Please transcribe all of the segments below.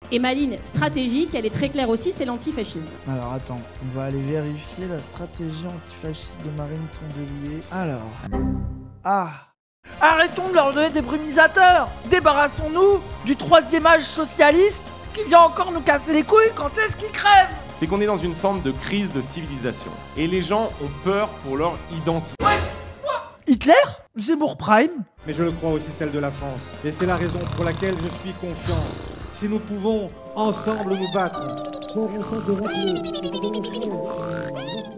Et ma ligne stratégique, elle est très claire aussi, c'est l'antifascisme. Alors attends, on va aller vérifier la stratégie antifasciste de Marine Tondelier. Alors... Ah, arrêtons de leur donner des brumisateurs. Débarrassons-nous du troisième âge socialiste qui vient encore nous casser les couilles quand est-ce qu'ils crèvent. C'est qu'on est dans une forme de crise de civilisation. Et les gens ont peur pour leur identité. Ouais, quoi ? Hitler ? Zemmour Prime ? Mais je le crois aussi celle de la France. Et c'est la raison pour laquelle je suis confiant. Si nous pouvons ensemble nous battre.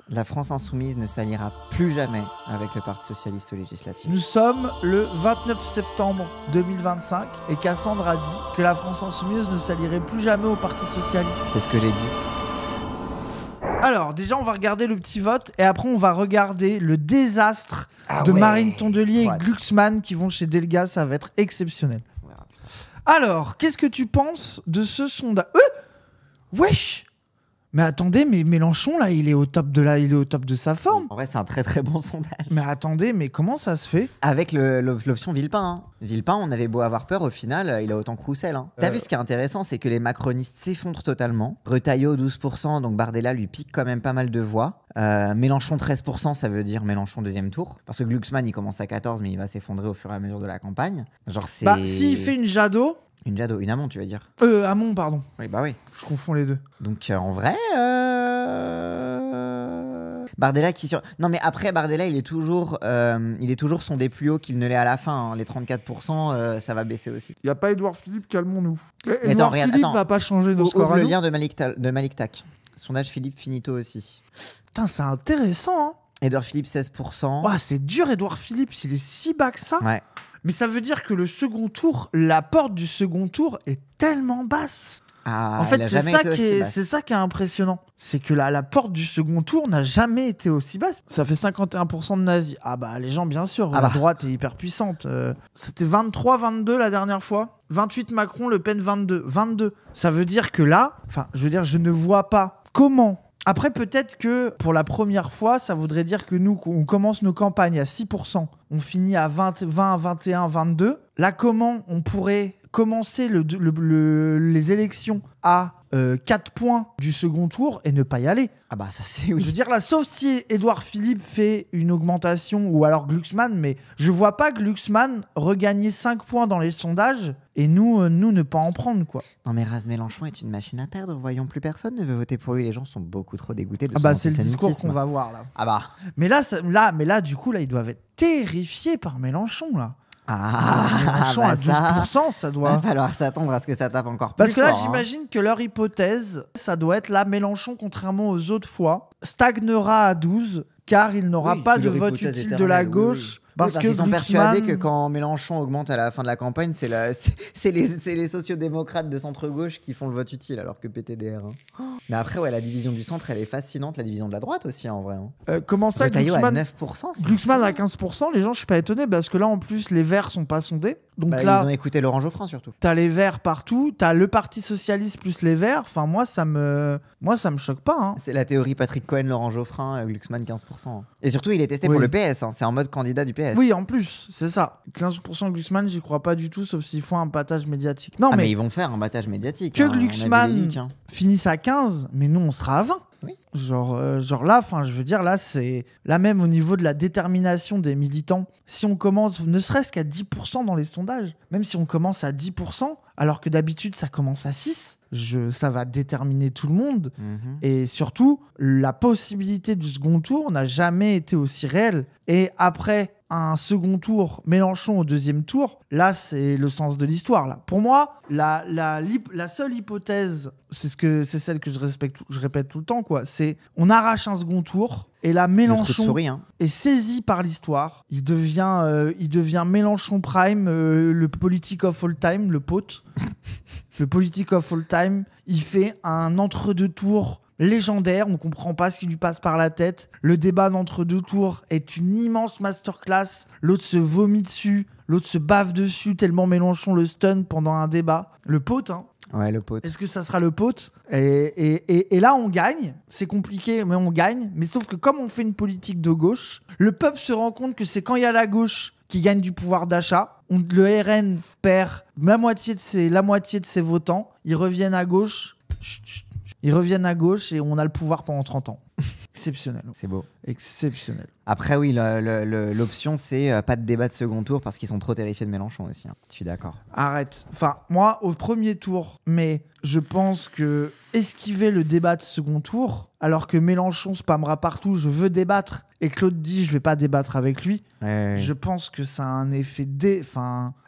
La France insoumise ne s'alliera plus jamais avec le Parti socialiste aux législatives. Nous sommes le 29 septembre 2025 et Cassandre a dit que la France insoumise ne s'allierait plus jamais au Parti socialiste. C'est ce que j'ai dit. Alors, déjà, on va regarder le petit vote et après, on va regarder le désastre de Marine Tondelier et Glucksmann qui vont chez Delga. Ça va être exceptionnel. Alors, qu'est-ce que tu penses de ce sondage ? Wesh ! Mais attendez, mais Mélenchon, là, il est au top de sa forme. En vrai, c'est un très très bon sondage. Mais attendez, mais comment ça se fait ? Avec l'option Villepin. Hein. Villepin, on avait beau avoir peur, au final, il a autant que Roussel. Hein. T'as vu, ce qui est intéressant, c'est que les macronistes s'effondrent totalement. Retailleau, 12%, donc Bardella lui pique quand même pas mal de voix. Mélenchon, 13%, ça veut dire Mélenchon deuxième tour. Parce que Glucksmann, il commence à 14, mais il va s'effondrer au fur et à mesure de la campagne. Genre, c'est... Bah, s'il fait une Jadot... Une Hamon, tu vas dire. Hamon, pardon. Oui, bah oui. Je confonds les deux. Donc, en vrai... Bardella qui sur... Non, mais après, Bardella, il est toujours sondé plus haut qu'il ne l'est à la fin. Hein. Les 34%, ça va baisser aussi. Il n'y a pas Édouard Philippe, calmons-nous. Édouard Philippe va pas changer nos scores. Ouvre le lien de Malik Tak. Sondage Philippe Finito aussi. Putain, c'est intéressant, hein. Édouard Philippe, 16%. Oh, c'est dur, Édouard Philippe, s'il est si bas que ça. Ouais. Mais ça veut dire que le second tour, la porte du second tour est tellement basse. Ah, en fait, c'est ça qui est impressionnant. C'est que la porte du second tour n'a jamais été aussi basse. Ça fait 51% de nazis. Ah bah, les gens, bien sûr, la droite est hyper puissante. C'était 23-22 la dernière fois. 28 Macron, Le Pen 22. 22. Ça veut dire que là, je ne vois pas comment... Après, peut-être que pour la première fois, ça voudrait dire que nous, on commence nos campagnes à 6%, on finit à 20, 21, 22. Là, comment on pourrait commencer les élections à 4 points du second tour et ne pas y aller? Ah bah ça c'est oui. Je veux dire là, sauf si Édouard Philippe fait une augmentation ou alors Glucksmann, mais je vois pas Glucksmann regagner 5 points dans les sondages et nous ne pas en prendre quoi. Non mais Raz Mélenchon est une machine à perdre, voyons, plus personne ne veut voter pour lui, les gens sont beaucoup trop dégoûtés de son c'est le discours qu'on va voir là. Ah bah. Mais là du coup là ils doivent être terrifiés par Mélenchon là. Mélenchon à 12%, ça doit... Va falloir s'attendre à ce que ça tape encore plus Parce que là, fort, j'imagine que leur hypothèse, ça doit être là, Mélenchon, contrairement aux autres fois, stagnera à 12, car il n'aura pas de vote utile de la gauche. Parce qu'ils sont persuadés que quand Mélenchon augmente à la fin de la campagne, c'est les sociodémocrates de centre-gauche qui font le vote utile, alors que PTDR. Hein. Mais après, ouais, la division du centre, elle est fascinante. La division de la droite aussi, en vrai. Hein. Comment ça, Glucksmann à 9%, Glucksmann à 15%, les gens, je suis pas étonné, parce que là, en plus, les Verts sont pas sondés. Donc là, ils ont écouté Laurent Geoffrin, surtout. T'as les Verts partout, t'as le Parti Socialiste plus les Verts. Enfin, moi, ça me choque pas. Hein. C'est la théorie Patrick Cohen, Laurent Geoffrin, Glucksmann 15%. Et surtout, il est testé pour le PS. Hein. C'est en mode candidat du PS. Oui, en plus, c'est ça. 15% Glucksmann, j'y crois pas du tout, sauf s'ils font un battage médiatique. Non, mais ils vont faire un battage médiatique. Que Glucksmann finisse à 15, mais nous, on sera à 20. Oui. Genre là, je veux dire, là, c'est... Là, même au niveau de la détermination des militants, si on commence ne serait-ce qu'à 10% dans les sondages, même si on commence à 10%, alors que d'habitude, ça commence à 6%, ça va déterminer tout le monde. Et surtout, la possibilité du second tour n'a jamais été aussi réelle. Et après un second tour, Mélenchon au deuxième tour, là, c'est le sens de l'histoire. Là. Pour moi, la seule hypothèse, c'est celle que je répète tout le temps, quoi. C'est on arrache un second tour, et là, Mélenchon est saisi par l'histoire. Il devient Mélenchon Prime, le politic of all time, le pote. Le politic of all time. Il fait un entre-deux tours légendaire, on comprend pas ce qui lui passe par la tête. Le débat d'entre-deux tours est une immense masterclass. L'autre se vomit dessus, l'autre se bave dessus tellement Mélenchon le stun pendant un débat. Le pote, hein. Ouais, le pote. Est-ce que ça sera le pote ? Et là, on gagne. C'est compliqué, mais on gagne. Mais sauf que comme on fait une politique de gauche, le peuple se rend compte que c'est quand il y a la gauche qui gagne du pouvoir d'achat. le RN perd la moitié de ses votants, ils reviennent à gauche. Ils reviennent à gauche et on a le pouvoir pendant 30 ans. Exceptionnel. C'est beau. Exceptionnel. Après, oui, l'option, c'est pas de débat de second tour parce qu'ils sont trop terrifiés de Mélenchon aussi. Hein. Je suis d'accord. Arrête. Enfin, moi, au premier tour, mais je pense que esquiver le débat de second tour, alors que Mélenchon spammera partout, je veux débattre, et Claude dit je vais pas débattre avec lui, je pense que ça a un effet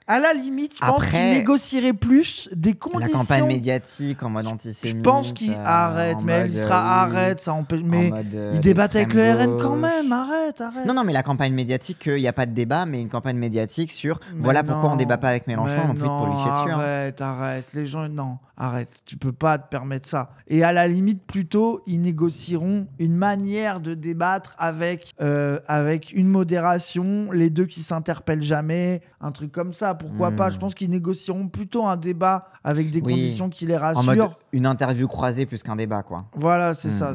à la limite, je pense qu'il négocierait plus des conditions. La campagne médiatique en mode antisémite. Je pense qu'il arrête, mais il sera ça empêche. Mais il débatte avec le RN quand même, arrête. Non, mais la campagne médiatique, il n'y a pas de débat, mais une campagne médiatique sur pourquoi on débat pas avec Mélenchon, en plus pour lui chier dessus. Arrête, les gens, non, arrête, tu peux pas te permettre ça. Et à la limite, plutôt, ils négocieront une manière de débattre avec une modération, les deux qui s'interpellent jamais, un truc comme ça. Pourquoi pas? Je pense qu'ils négocieront plutôt un débat avec des conditions qui les rassurent. En mode une interview croisée plus qu'un débat, quoi. Voilà, c'est ça.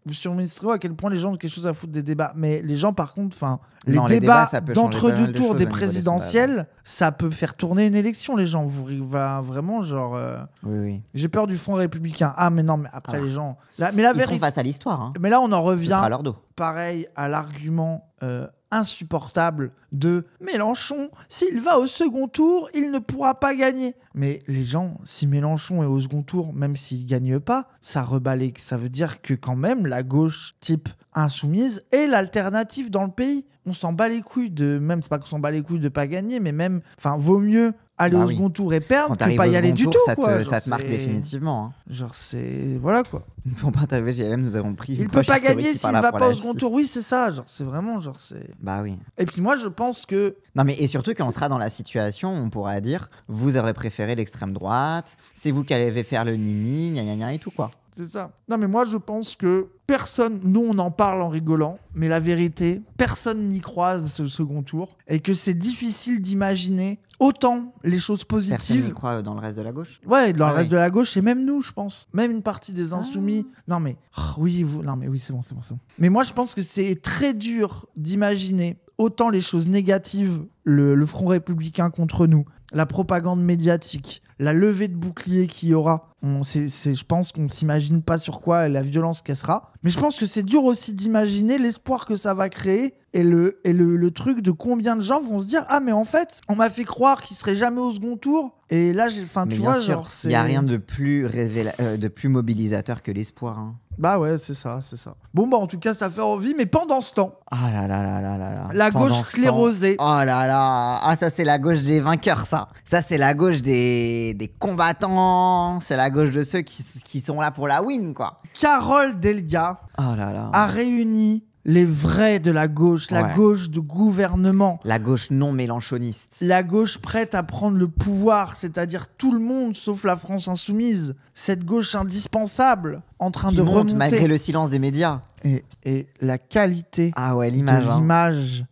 Vous surministrez à quel point les gens ont quelque chose à foutre des débats. Mais les gens, par contre, les débats d'entre-deux tours des présidentielles, ça peut faire tourner une élection, les gens. Vraiment, genre... Oui. J'ai peur du Front républicain. Ah, mais non, mais après, les gens... Ils seront face à l'histoire. Hein. Mais là, on en revient... Ce sera leur dos. Pareil à l'argument... insupportable de Mélenchon, s'il va au second tour, il ne pourra pas gagner. Mais les gens, si Mélenchon est au second tour, même s'il gagne pas, ça rebalait. Ça veut dire que quand même la gauche type insoumise est l'alternative dans le pays. On s'en bat les couilles c'est pas qu'on s'en bat les couilles de pas gagner, mais même, quand mieux aller au second tour et perdre que pas y aller du tout. Ça te marque définitivement. Hein. Genre c'est... Voilà quoi. Pour partager GLM, nous avons pris... Il peut pas gagner s'il va pas au second tour. Oui, c'est ça. Genre c'est vraiment... Bah oui. Et puis moi, je pense que... Non mais et surtout quand on sera dans la situation, on pourra dire vous aurez préféré l'extrême droite, c'est vous qui allez faire le nini, gna et tout quoi. C'est ça. Non mais moi je pense que personne, nous on en parle en rigolant, mais la vérité, personne n'y croise ce second tour et que c'est difficile d'imaginer autant les choses positives. Personne n'y croit dans le reste de la gauche. Ouais, dans le reste de la gauche et même nous, je pense. Même une partie des insoumis. Non mais oui, c'est bon. Mais moi je pense que c'est très dur d'imaginer autant les choses négatives, le Front républicain contre nous, la propagande médiatique, la levée de bouclier qu'il y aura. Je pense qu'on ne s'imagine pas sur quoi la violence qu'elle sera. Mais je pense que c'est dur aussi d'imaginer l'espoir que ça va créer et le truc de combien de gens vont se dire « Ah, mais en fait, on m'a fait croire qu'il serait jamais au second tour. » Et là, tu vois, genre... Il n'y a rien de plus, de plus mobilisateur que l'espoir. Hein. Bah ouais, c'est ça. Bon, en tout cas, ça fait envie. Mais pendant ce temps... Ah là là. La gauche sclérosée. Oh là là. Ah, ça, c'est la gauche des vainqueurs, ça. Ça, c'est la gauche des combattants. C'est la gauche de ceux qui sont là pour la win, quoi. Carole Delga a réuni les vrais de la gauche, la gauche de gouvernement. La gauche non mélenchoniste. La gauche prête à prendre le pouvoir, c'est-à-dire tout le monde sauf la France insoumise. Cette gauche indispensable en train de remonter. Malgré le silence des médias. Et la qualité l'image, de l'image.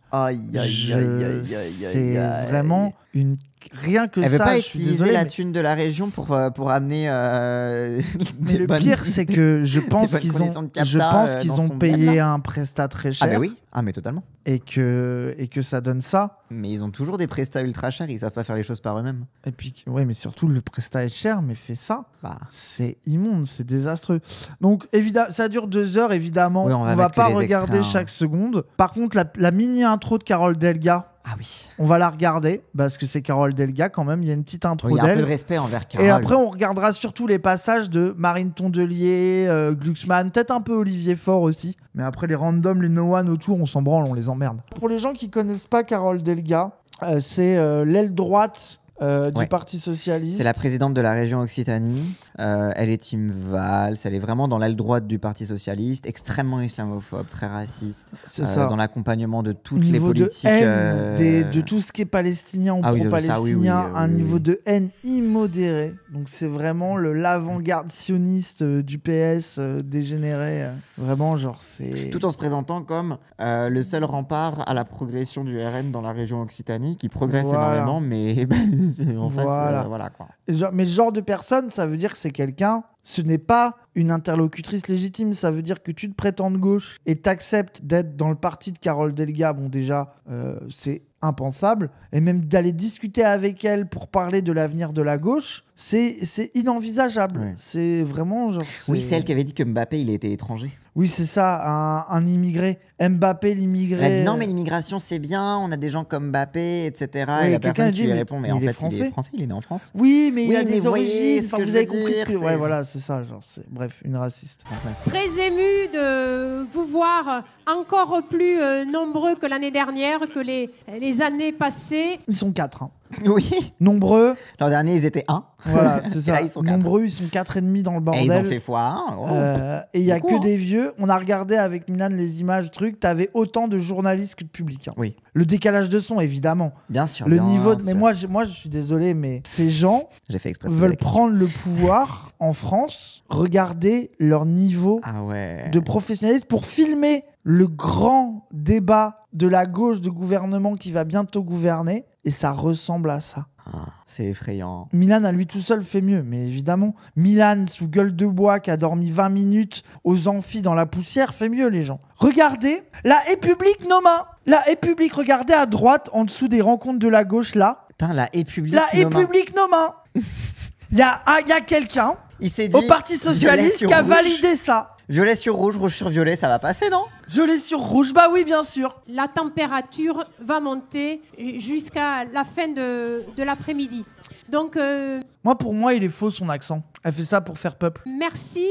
C'est vraiment une... Rien que ça. Elle veut pas utiliser la thune de la région pour amener. Mais le pire, c'est que je pense qu'ils ont payé un prestat très cher. Ah, bah oui. Ah, mais totalement. Et que ça donne ça. Mais ils ont toujours des prestats ultra chers, ils savent pas faire les choses par eux-mêmes. Et puis, ouais, mais surtout, le prestat est cher, mais fait ça. C'est immonde, c'est désastreux. Donc, évidemment, ça dure 2 heures, évidemment. Oui, on va pas regarder chaque seconde. Par contre, la mini-intro de Carole Delga. Ah oui. On va la regarder parce que c'est Carole Delga quand même. Il y a une petite intro d'elle. Il y a un peu de respect envers Carole. Et après, on regardera surtout les passages de Marine Tondelier, Glucksmann, peut-être un peu Olivier Faure aussi. Mais après, les randoms, les no one autour, on s'en branle, on les emmerde. Pour les gens qui connaissent pas Carole Delga, c'est l'aile droite du Parti Socialiste. C'est la présidente de la région Occitanie. Elle est team Valls. Elle est vraiment dans l'aile droite du Parti Socialiste, extrêmement islamophobe, très raciste. C'est ça. Dans l'accompagnement de toutes les politiques. De tout ce qui est palestinien ou pro-palestinien, un niveau de haine immodéré. Donc c'est vraiment l'avant-garde sioniste du PS dégénéré. Vraiment, genre c'est... Tout en se présentant comme le seul rempart à la progression du RN dans la région Occitanie, qui progresse énormément, mais en face, voilà quoi. Mais ce genre de personne, ça veut dire que c'est c'est quelqu'un, ce n'est pas une interlocutrice légitime. Ça veut dire que tu te prétends de gauche et t'acceptes d'être dans le parti de Carole Delga. Bon, déjà, c'est impensable. Et même d'aller discuter avec elle pour parler de l'avenir de la gauche, c'est inenvisageable. Ouais. C'est vraiment genre... Oui, c'est elle qui avait dit que Mbappé, il était étranger. Oui, c'est ça, un immigré. Mbappé, l'immigré. Elle a dit non, mais l'immigration, c'est bien, on a des gens comme Mbappé, etc. Oui, et la quelqu'un personne a qui dit, lui mais répond, mais il en est fait, il français. est français, il est né en France. Oui, mais il Oui, a mais des vous voyez origines. ce Enfin, que vous je avez veux compris dire, ce que... c'est- Ouais, voilà, c'est ça. Genre, bref, une raciste. Très ému de vous voir encore plus nombreux que l'année dernière, que les années passées. Ils sont 4. Hein. Oui. Nombreux. L'an dernier, ils étaient 1. Voilà, c'est Et ça. là, ils sont 4. Nombreux, ils sont 4,5 dans le Et bordel. ils ont fait x1. Oh. Et il y a Beaucoup, que hein. des vieux. On a regardé avec Milan les images, trucs. T'avais autant de journalistes que de publics. Hein. Oui. Le décalage de son, évidemment. Bien sûr. Le bien niveau. sûr. Mais moi, je suis désolé, mais ces gens J'ai fait exprès de poser veulent la question. prendre le pouvoir en France. Regardez leur niveau Ah ouais. de professionnalisme pour filmer le grand débat de la gauche de gouvernement qui va bientôt gouverner. Et ça ressemble à ça. Ah, c'est effrayant. Milan, à lui tout seul, fait mieux. Mais évidemment, Milan, sous gueule de bois, qui a dormi 20 minutes aux amphis dans la poussière, fait mieux, les gens. Regardez, la République Noma. La République, regardez à droite, en dessous des rencontres de la gauche, là. Putain, la République. La République Noma. Il y a quelqu'un Il s'est dit. au Parti violet Socialiste sur qui a rouge. validé ça. Violet sur rouge, rouge sur violet, ça va passer, non? Je l'ai sur rouge, bah oui, bien sûr. La température va monter jusqu'à la fin de l'après-midi. Donc, Moi, pour moi, il est faux, son accent. Elle fait ça pour faire peuple. merci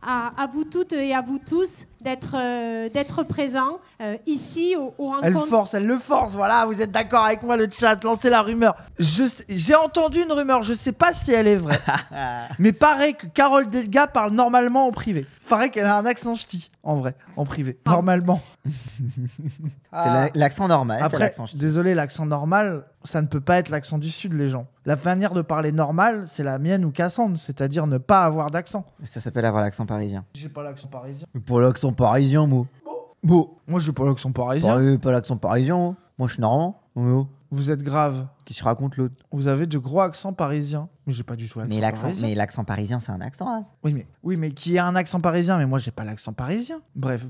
à vous toutes et à vous tous d'être présents ici aux Elle rencontres. le force, voilà, vous êtes d'accord avec moi, le chat, lancez la rumeur. J'ai entendu une rumeur, je sais pas si elle est vraie, mais paraît que Carole Delga parle normalement en privé. Paraît qu'elle a un accent ch'ti, en vrai, en privé, normalement. C'est l'accent normal. c'est Après, l'accent ch'ti. désolé, l'accent normal, ça ne peut pas être l'accent du Sud, les gens. La manière de parler normal, c'est la mienne ou Cassandre, c'est-à-dire ne pas avoir d'accent. Ça s'appelle avoir l'accent parisien. J'ai pas l'accent parisien. Pour l'accent parisien, moi. Bon. Moi, j'ai pas l'accent parisien. Pas l'accent parisien, moi. Moi, je suis normand. Oh. Vous êtes grave. Qui se raconte l'autre. Vous avez de gros accents parisiens. Mais j'ai pas du tout l'accent parisien. Mais l'accent parisien, c'est un accent. Hein. Oui, mais qui a un accent parisien, mais moi j'ai pas l'accent parisien. Bref.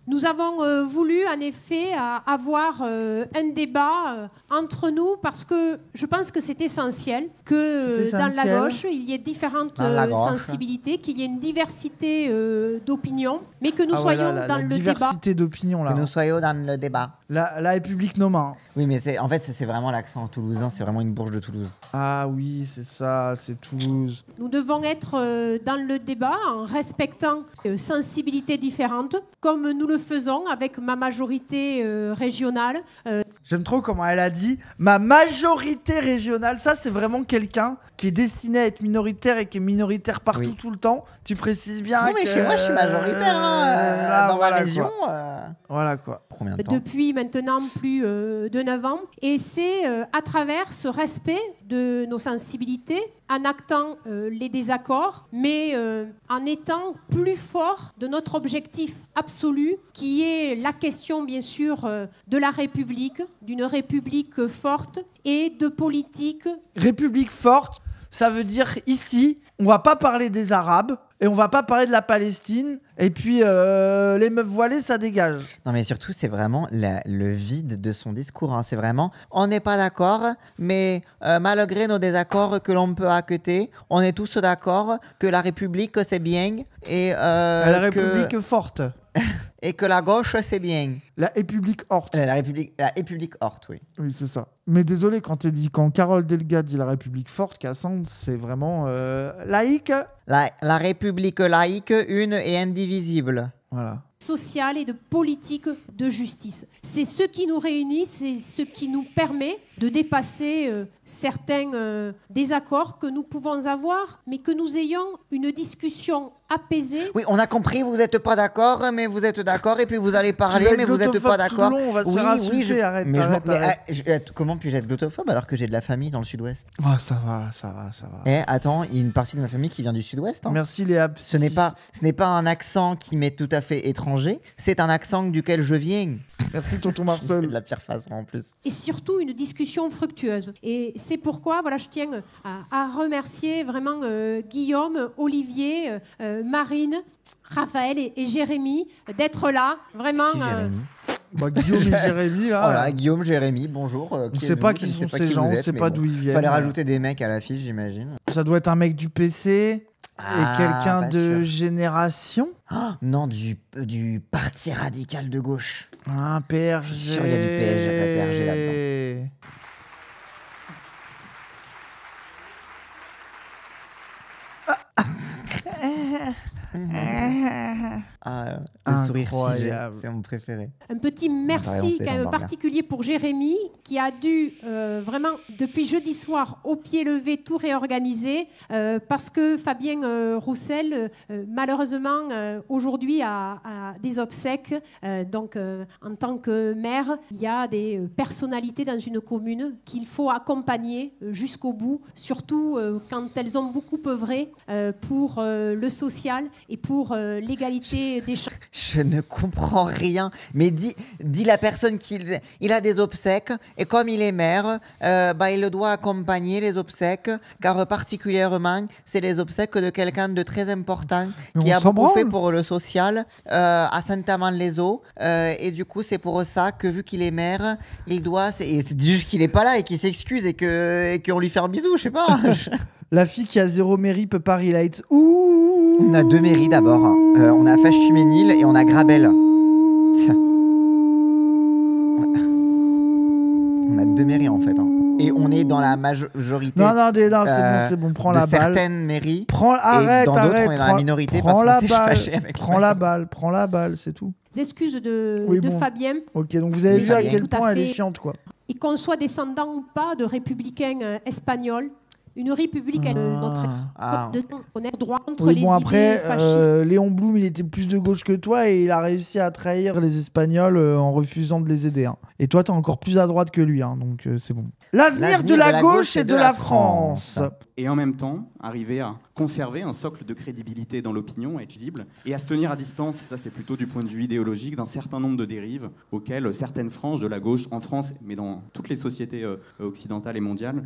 Nous avons voulu en effet avoir un débat entre nous parce que je pense que c'est essentiel que C'est dans essentiel. la gauche il y ait différentes Dans la gauche. sensibilités, qu'il y ait une diversité d'opinions, mais que nous Ah ouais, soyons là, dans la le diversité d'opinions là. Que nous soyons dans le débat. La République Noma. Oui, mais en fait, c'est vraiment l'accent toulousain. C'est vraiment une bourge de Toulouse. Ah oui, c'est ça, c'est Toulouse. débat. Nous devons être dans le débat en respectant sensibilités différentes, comme nous le faisons avec ma majorité régionale. J'aime trop comment elle a dit ma majorité régionale. Ça, c'est vraiment quelqu'un qui est destiné à être minoritaire et qui est minoritaire partout Oui. tout le temps. Tu précises bien Non, mais que... chez moi, je suis majoritaire. là, dans voilà, ma région. quoi. Voilà quoi. Combien de temps Depuis maintenant plus de 9 ans. Et c'est à travers ce respect de nos sensibilités, en actant les désaccords, mais en étant plus fort de notre objectif absolu, qui est la question, bien sûr, de la République, d'une République forte et de politique. République forte, ça veut dire ici, on va pas parler des Arabes et on va pas parler de la Palestine. Et puis les meufs voilées, ça dégage. Non, mais surtout, c'est vraiment le vide de son discours. Hein. C'est vraiment, on n'est pas d'accord, mais malgré nos désaccords que l'on peut acquêter, on est tous d'accord que la République, c'est bien. Et, La République forte. et que la gauche, c'est bien. La République horte. La République horte, oui. Oui, c'est ça. Mais désolé, quand Carole Delga dit la République forte, Cassandre, c'est vraiment laïque. La République laïque, une et indivisible. Voilà. Sociale et de politique de justice. C'est ce qui nous réunit, c'est ce qui nous permet de dépasser certains désaccords que nous pouvons avoir, mais que nous ayons une discussion apaisée. Oui, on a compris, vous n'êtes pas d'accord, mais vous êtes d'accord, et puis vous allez parler, mais vous n'êtes pas d'accord. On va se faire insulter, arrête. Comment puis-je être glottophobe alors que j'ai de la famille dans le sud-ouest? Ah, ça va. Attends, il y a une partie de ma famille qui vient du sud-ouest. Hein. Merci Léa. Ce n'est pas un accent qui m'est tout à fait étranger, c'est un accent duquel je viens. Merci tonton De Marcel. la pire façon en plus. Et surtout une discussion fructueuse. Et c'est pourquoi je tiens à remercier vraiment Guillaume, Olivier, Marine, Raphaël et Jérémy d'être là. Vraiment. Qui, Jérémy Guillaume et Jérémy, là. Voilà, Guillaume, Jérémy, bonjour. On ne sait pas qui sont ces gens, on ne sait pas d'où ils viennent. Fallait rajouter des mecs à l'affiche, j'imagine. Ça doit être un mec du PC et quelqu'un de génération. Non, du parti radical de gauche. Un PRG. Je suis sûr, il y a du PRG là-dedans. Le sourire figé, c'est mon préféré. Un petit merci quand même particulier pour Jérémy qui a dû vraiment depuis jeudi soir au pied levé tout réorganiser parce que Fabien Roussel malheureusement aujourd'hui a des obsèques. Donc en tant que maire, il y a des personnalités dans une commune qu'il faut accompagner jusqu'au bout, surtout quand elles ont beaucoup œuvré pour le social et pour l'égalité des chances. Je ne comprends rien. Mais dis la personne qu'il a des obsèques et comme il est maire, il doit accompagner les obsèques car particulièrement c'est les obsèques de quelqu'un de très important qui a beaucoup fait pour le social à Saint-Amand-les-Eaux et du coup c'est pour ça que vu qu'il est maire, il doit... C'est juste qu'il n'est pas là et qu'il s'excuse et qu'on lui fait un bisou, je sais pas. La fille qui a 0 mairie peut pas relight. Ouh. On a 2 mairies d'abord. On a Fache-Tuménil et on a Grabel. Tiens. On a 2 mairies en fait. Et on est dans la majorité. Non, c'est bon, prends la balle. Certaines mairies. Arrête, dans d'autres, on est dans la minorité prends parce qu'on s'est fâché avec prends la balle, c'est tout. Les excuses de Fabien. Ok, donc vous avez vu à quel point elle est chiante, quoi. Et qu'on soit descendant ou pas de républicains espagnols, une république est notre droit contre les idées fascistes. Léon Blum, il était plus de gauche que toi et il a réussi à trahir les Espagnols en refusant de les aider. Et toi, t'es encore plus à droite que lui, donc c'est bon. L'avenir de la gauche et de la France. Et en même temps, arriver à conserver un socle de crédibilité dans l'opinion, être visible, et à se tenir à distance, ça c'est plutôt du point de vue idéologique, d'un certain nombre de dérives auxquelles certaines franges de la gauche en France, mais dans toutes les sociétés occidentales et mondiales,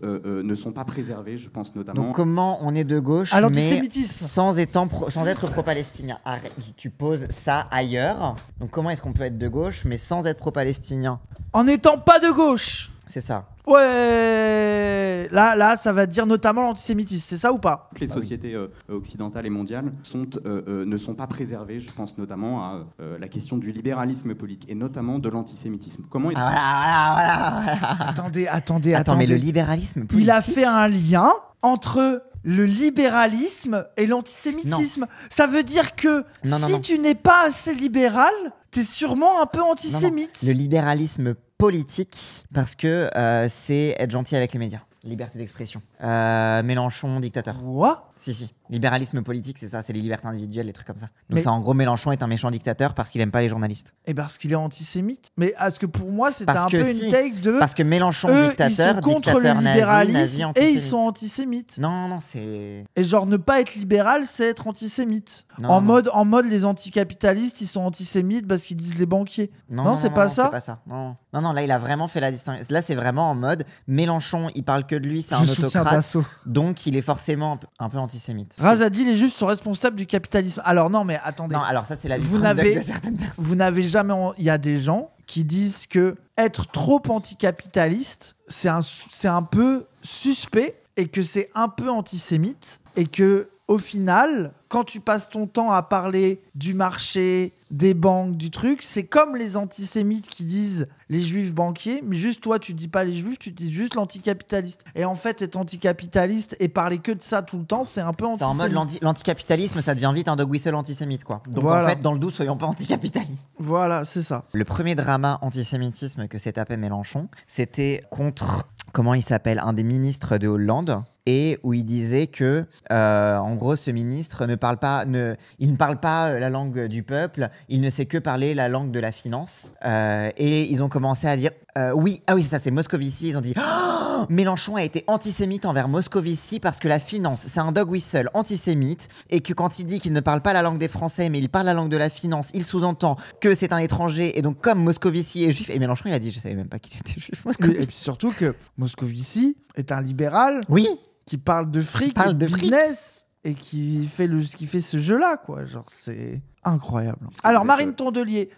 ne sont pas préservées, je pense notamment... Donc comment on est de gauche, mais sans être pro-palestinien? Arrête, tu poses ça ailleurs. Donc comment est-ce qu'on peut être de gauche, mais sans être pro-palestinien? En n'étant pas de gauche. C'est ça. Ouais. Là, ça va dire notamment l'antisémitisme, c'est ça ou pas? Les sociétés occidentales et mondiales ne sont pas préservées, je pense notamment à la question du libéralisme politique et notamment de l'antisémitisme. Comment Voilà. Attendez. Mais le libéralisme politique... Il a fait un lien entre le libéralisme et l'antisémitisme. Ça veut dire que si tu n'es pas assez libéral, t'es sûrement un peu antisémite. Le libéralisme politique, parce que c'est être gentil avec les médias. Liberté d'expression. Mélenchon, dictateur. Quoi? Si. Libéralisme politique, c'est ça, c'est les libertés individuelles, les trucs comme ça. Donc ça, en gros, Mélenchon est un méchant dictateur parce qu'il aime pas les journalistes. Et parce qu'il est antisémite. Mais est-ce que pour moi, c'était un peu une take de... Parce que Mélenchon, dictateur, ils sont contre dictateur le libéralisme nazi, et ils sont antisémites. Non, c'est... Et genre, ne pas être libéral, c'est être antisémite. En mode, les anticapitalistes, ils sont antisémites parce qu'ils disent les banquiers. Non, c'est pas ça. C'est pas ça. Non, là, il a vraiment fait la distinction. Là, c'est vraiment en mode, Mélenchon, il parle que de lui, c'est un autocrate. Donc, il est forcément un peu antisémite. Razadi, les Juifs sont responsables du capitalisme. Alors non, mais attendez. Non, alors ça, c'est la vie de certaines personnes. Vous n'avez jamais... Il y a des gens qui disent que être trop anticapitaliste, c'est un peu suspect et que c'est un peu antisémite et que au final, quand tu passes ton temps à parler du marché, des banques, du truc, c'est comme les antisémites qui disent les juifs banquiers, mais juste toi, tu dis pas les juifs, tu dis juste l'anticapitaliste. Et en fait, être anticapitaliste et parler que de ça tout le temps, c'est un peu antisémite. C'est en mode l'anticapitalisme, ça devient vite un dog whistle antisémite, quoi. Donc en fait, dans le doute, soyons pas anticapitalistes. Voilà, c'est ça. Le premier drama antisémitisme que s'est tapé Mélenchon, c'était contre, comment il s'appelle, un des ministres de Hollande. Et où il disait que, en gros, ce ministre il ne parle pas la langue du peuple, il ne sait que parler la langue de la finance. Et ils ont commencé à dire, c'est ça, c'est Moscovici. Ils ont dit, Mélenchon a été antisémite envers Moscovici parce que la finance, c'est un dog whistle antisémite et que quand il dit qu'il ne parle pas la langue des Français mais il parle la langue de la finance, il sous-entend que c'est un étranger et donc comme Moscovici est juif, et Mélenchon il a dit, je savais même pas qu'il était juif, Moscovici. Et puis surtout que Moscovici est un libéral Oui, qui parle de fric, parle et de business et qui fait ce jeu-là, quoi. Genre, c'est incroyable. Alors, Marine Tondelier,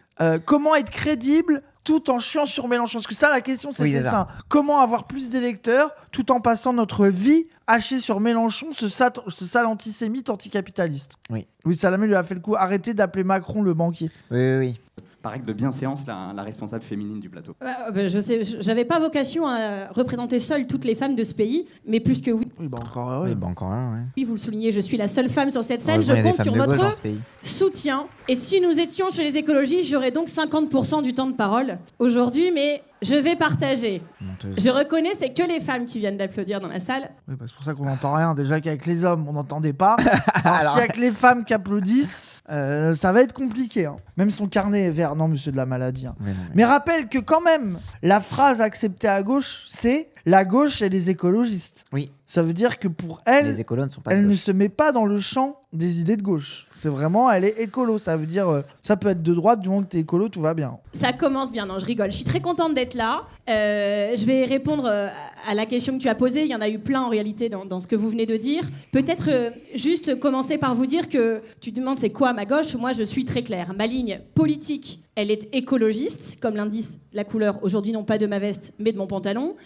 comment être crédible tout en chiant sur Mélenchon? Parce que ça, la question, c'est ça. Comment avoir plus d'électeurs tout en passant notre vie hachée sur Mélenchon, ce sale antisémite anticapitaliste? Oui. Oui, Salamé lui a fait le coup. Arrêtez d'appeler Macron le banquier. Oui. Par acte de bienséance, la responsable féminine du plateau. Je sais, j'avais pas vocation à représenter seule toutes les femmes de ce pays, mais plus que oui. Oui, bah encore heureux. Oui, bah encore un, ouais. Oui, vous le soulignez, je suis la seule femme sur cette scène. Heureusement, Je il y a des compte femmes sur de gauche notre dans ce pays. soutien. Et si nous étions chez les écologistes, j'aurais donc 50% du temps de parole aujourd'hui, mais je vais partager. Menteuse. Je reconnais, c'est que les femmes qui viennent d'applaudir dans la salle. Oui, bah, c'est pour ça qu'on n'entend rien. Déjà qu'avec les hommes, on n'entendait pas. Alors, si avec les femmes qui applaudissent, ça va être compliqué. Hein. Même son carnet est vert. Non, monsieur de la maladie. Hein. Mais rappelle que quand même, la phrase acceptée à gauche, c'est la gauche et les écologistes. Oui. Ça veut dire que pour elle, Les écolos ne sont pas de elle ne gauche. se met pas dans le champ des idées de gauche. C'est vraiment, elle est écolo. Ça veut dire, ça peut être de droite, du moment que t'es écolo, tout va bien. Ça commence bien, non, je rigole. Je suis très contente d'être là. Je vais répondre à la question que tu as posée. Il y en a eu plein en réalité dans ce que vous venez de dire. Peut-être juste commencer par vous dire que tu te demandes c'est quoi ma gauche. Moi, je suis très claire. Ma ligne politique, elle est écologiste, comme l'indice la couleur aujourd'hui non pas de ma veste, mais de mon pantalon.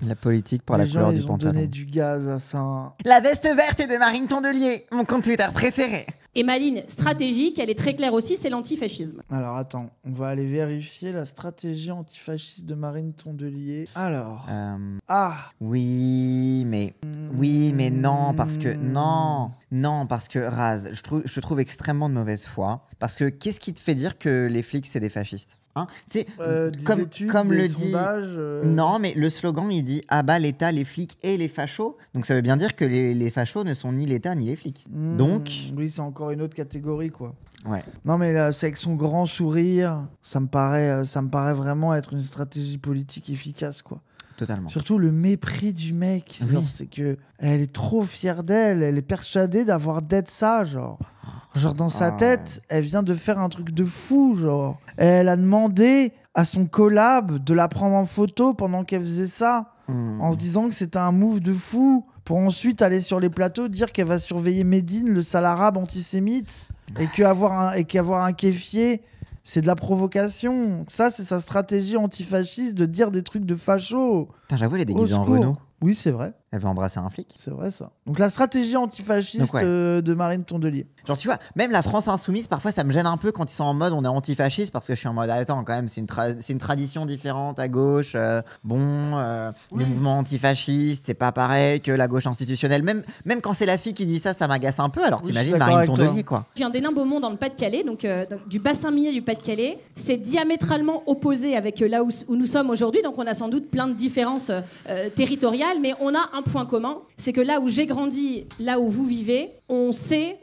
La politique pour Les la gens, couleur du ils ont pantalon. donné du gaz à ça. La veste verte est de Marine Tondelier, mon compte Twitter préféré. Et ma ligne stratégique, elle est très claire aussi, c'est l'antifascisme. Alors attends, on va aller vérifier la stratégie antifasciste de Marine Tondelier. Alors. Oui, mais non, parce que Raz, je trouve extrêmement de mauvaise foi. Parce que qu'est-ce qui te fait dire que les flics c'est des fascistes, hein? C'est comme le dit. Non, mais le slogan il dit à bas l'État, les flics et les fachos. Donc ça veut bien dire que les fachos ne sont ni l'État ni les flics. Donc. Oui, c'est encore une autre catégorie, quoi. Ouais. Non, mais c'est avec son grand sourire, ça me paraît vraiment être une stratégie politique efficace, quoi. Totalement. Surtout le mépris du mec, genre, c'est que elle est trop fière d'elle, elle est persuadée d'avoir d'être ça, genre dans sa tête, elle vient de faire un truc de fou, genre. Elle a demandé à son collab de la prendre en photo pendant qu'elle faisait ça, en se disant que c'était un move de fou, pour ensuite aller sur les plateaux dire qu'elle va surveiller Médine, le sale arabe antisémite, et qu'avoir un kéfier, c'est de la provocation. Ça, c'est sa stratégie antifasciste de dire des trucs de facho. Putain, j'avoue, elle est déguisée en Renault. Oui, c'est vrai. Elle veut embrasser un flic. C'est vrai, ça. Donc la stratégie antifasciste de Marine Tondelier. Genre, tu vois, même la France insoumise, parfois, ça me gêne un peu quand ils sont en mode on est antifasciste, parce que je suis en mode attends, quand même, c'est une tradition différente à gauche. Les mouvements antifascistes, c'est pas pareil que la gauche institutionnelle. Même quand c'est la fille qui dit ça, ça m'agace un peu. Alors t'imagines Marine Tondelier, quoi. J'ai un d'Hénin Beaumont dans le Pas-de-Calais, donc du bassin minier du Pas-de-Calais. C'est diamétralement opposé avec là où nous sommes aujourd'hui, donc on a sans doute plein de différences territoriales, mais on a un point commun, c'est que là où j'ai grandi, là où vous vivez, on sent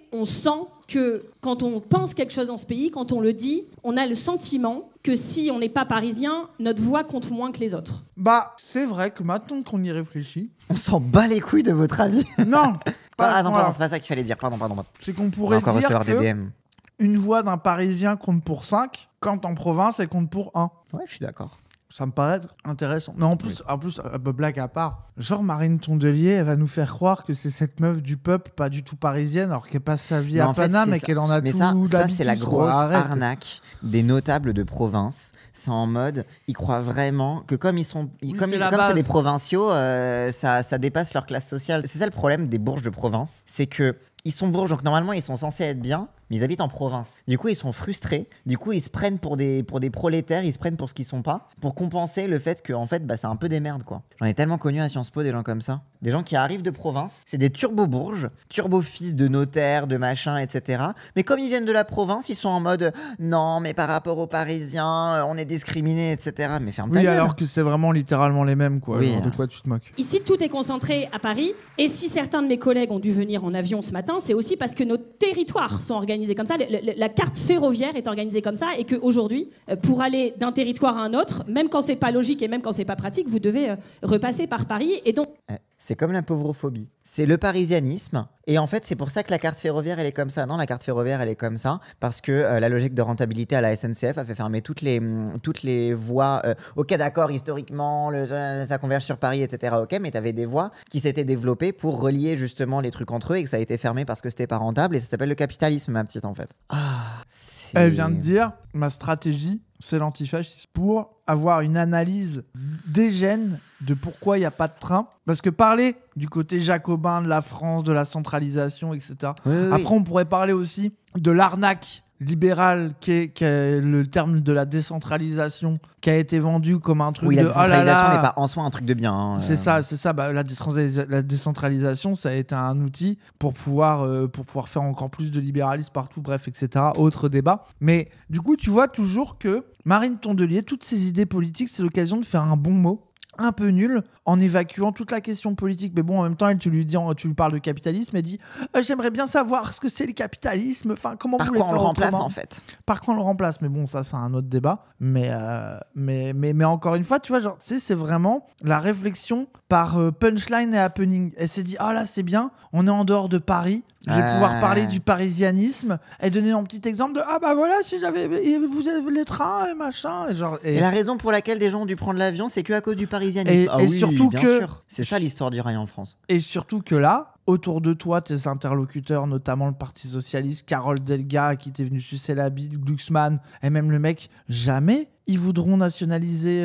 que quand on pense quelque chose dans ce pays, quand on le dit, on a le sentiment que si on n'est pas parisien, notre voix compte moins que les autres. Bah, c'est vrai que maintenant qu'on y réfléchit... On s'en bat les couilles de votre avis. Non. Pardon, c'est pas ça qu'il fallait dire. Pardon. C'est qu'on pourrait encore dire recevoir que des DM. Une voix d'un Parisien compte pour 5, quand en province, elle compte pour 1. Ouais, je suis d'accord. Ça me paraît intéressant. Mais en plus, blague à part, genre Marine Tondelier, elle va nous faire croire que c'est cette meuf du peuple, pas du tout parisienne, alors qu'elle passe sa vie à Paname et qu'elle en a tout l'habitude. Ça, c'est la grosse arnaque des notables de province. C'est en mode, ils croient vraiment que comme c'est des provinciaux, ça dépasse leur classe sociale. C'est ça le problème des bourges de province, c'est que ils sont bourges, donc normalement ils sont censés être bien, mais ils habitent en province. Du coup, ils sont frustrés. Du coup, ils se prennent pour des prolétaires, ils se prennent pour ce qu'ils sont pas, pour compenser le fait que en fait, c'est un peu des merdes, quoi. J'en ai tellement connu à Sciences Po des gens comme ça. Des gens qui arrivent de province, c'est des turbo-bourges, turbo-fils de notaires, de machin, etc. Mais comme ils viennent de la province, ils sont en mode non, mais par rapport aux Parisiens, on est discriminés, etc. Mais ferme ta gueule. Oui, alors que c'est vraiment littéralement les mêmes, quoi. Oui, genre, de quoi tu te moques? Ici, tout est concentré à Paris. Et si certains de mes collègues ont dû venir en avion ce matin, c'est aussi parce que territoires sont organisés comme ça, la carte ferroviaire est organisée comme ça, et qu'aujourd'hui, pour aller d'un territoire à un autre, même quand c'est pas logique et même quand c'est pas pratique, vous devez repasser par Paris. Et donc, c'est comme la pauvrophobie. C'est le parisianisme. Et en fait, c'est pour ça que la carte ferroviaire, elle est comme ça. Non, la carte ferroviaire, elle est comme ça parce que la logique de rentabilité à la SNCF a fait fermer toutes les voies. Ok, d'accord, historiquement, ça converge sur Paris, etc. Ok, mais tu avais des voies qui s'étaient développées pour relier justement les trucs entre eux et que ça a été fermé parce que c'était pas rentable. Et ça s'appelle le capitalisme, ma petite, en fait. Elle vient de dire, ma stratégie, c'est l'antifascisme pour avoir une analyse des gènes de pourquoi il n'y a pas de train. Parce que parler du côté jacobin de la France, de la centralisation, etc. Oui. Après, on pourrait parler aussi de l'arnaque libérale qui est le terme de la décentralisation qui a été vendu comme un truc oui, de la décentralisation oh là là. n'est pas en soi un truc de bien. Hein. C'est ça. Bah, la décentralisation, ça a été un outil pour pouvoir faire encore plus de libéralisme partout, bref, etc. Autre débat. Mais du coup, tu vois toujours que Marine Tondelier, toutes ses idées politiques, c'est l'occasion de faire un bon mot un peu nul en évacuant toute la question politique. Mais bon, en même temps, tu lui parles de capitalisme et dit j'aimerais bien savoir ce que c'est le capitalisme. Enfin, comment par vous quoi on le le remplace autrement. En fait. Par quoi on le remplace. Mais bon, ça, c'est un autre débat. Mais encore une fois, tu vois, genre, tu sais, c'est vraiment la réflexion par punchline et happening. Elle s'est dit, ah là, c'est bien, on est en dehors de Paris. Je vais pouvoir parler du parisianisme et donner un petit exemple de ah bah voilà, si j'avais vous avez les trains et machin et la raison pour laquelle des gens ont dû prendre l'avion, c'est que à cause du parisianisme. Et surtout bien que sûr. C'est ça l'histoire du rail en France. Et surtout que là, autour de toi, tes interlocuteurs, notamment le Parti Socialiste, Carole Delga, qui t'est venu sucer la bite, Glucksmann, et même le mec, jamais ils voudront nationaliser,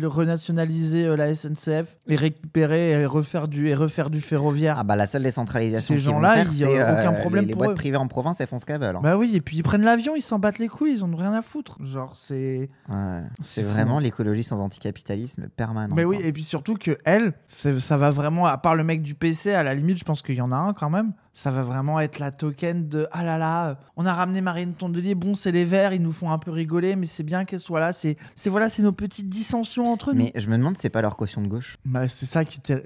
renationaliser la SNCF et récupérer et refaire du ferroviaire. Ah bah la seule décentralisation ces qu'ils vont gens-là, faire, il y a aucun problème les pour boîtes eux. privées en province, elles font ce qu'elles veulent. Hein. Bah oui, et puis ils prennent l'avion, ils s'en battent les couilles, ils en ont rien à foutre. Genre c'est. Ouais, c'est fou. vraiment l'écologie sans anticapitalisme permanent. Mais oui, quoi. et puis surtout que elle, ça va vraiment, à part le mec du PC, à la limite, je pense qu'il y en a un quand même. Ça va vraiment être la token de ah là là, on a ramené Marine Tondelier, bon c'est les Verts, ils nous font un peu rigoler, mais c'est bien qu'elle soit là, c'est nos petites dissensions entre nous. Mais je me demande si c'est pas leur caution de gauche. Bah, c'est ça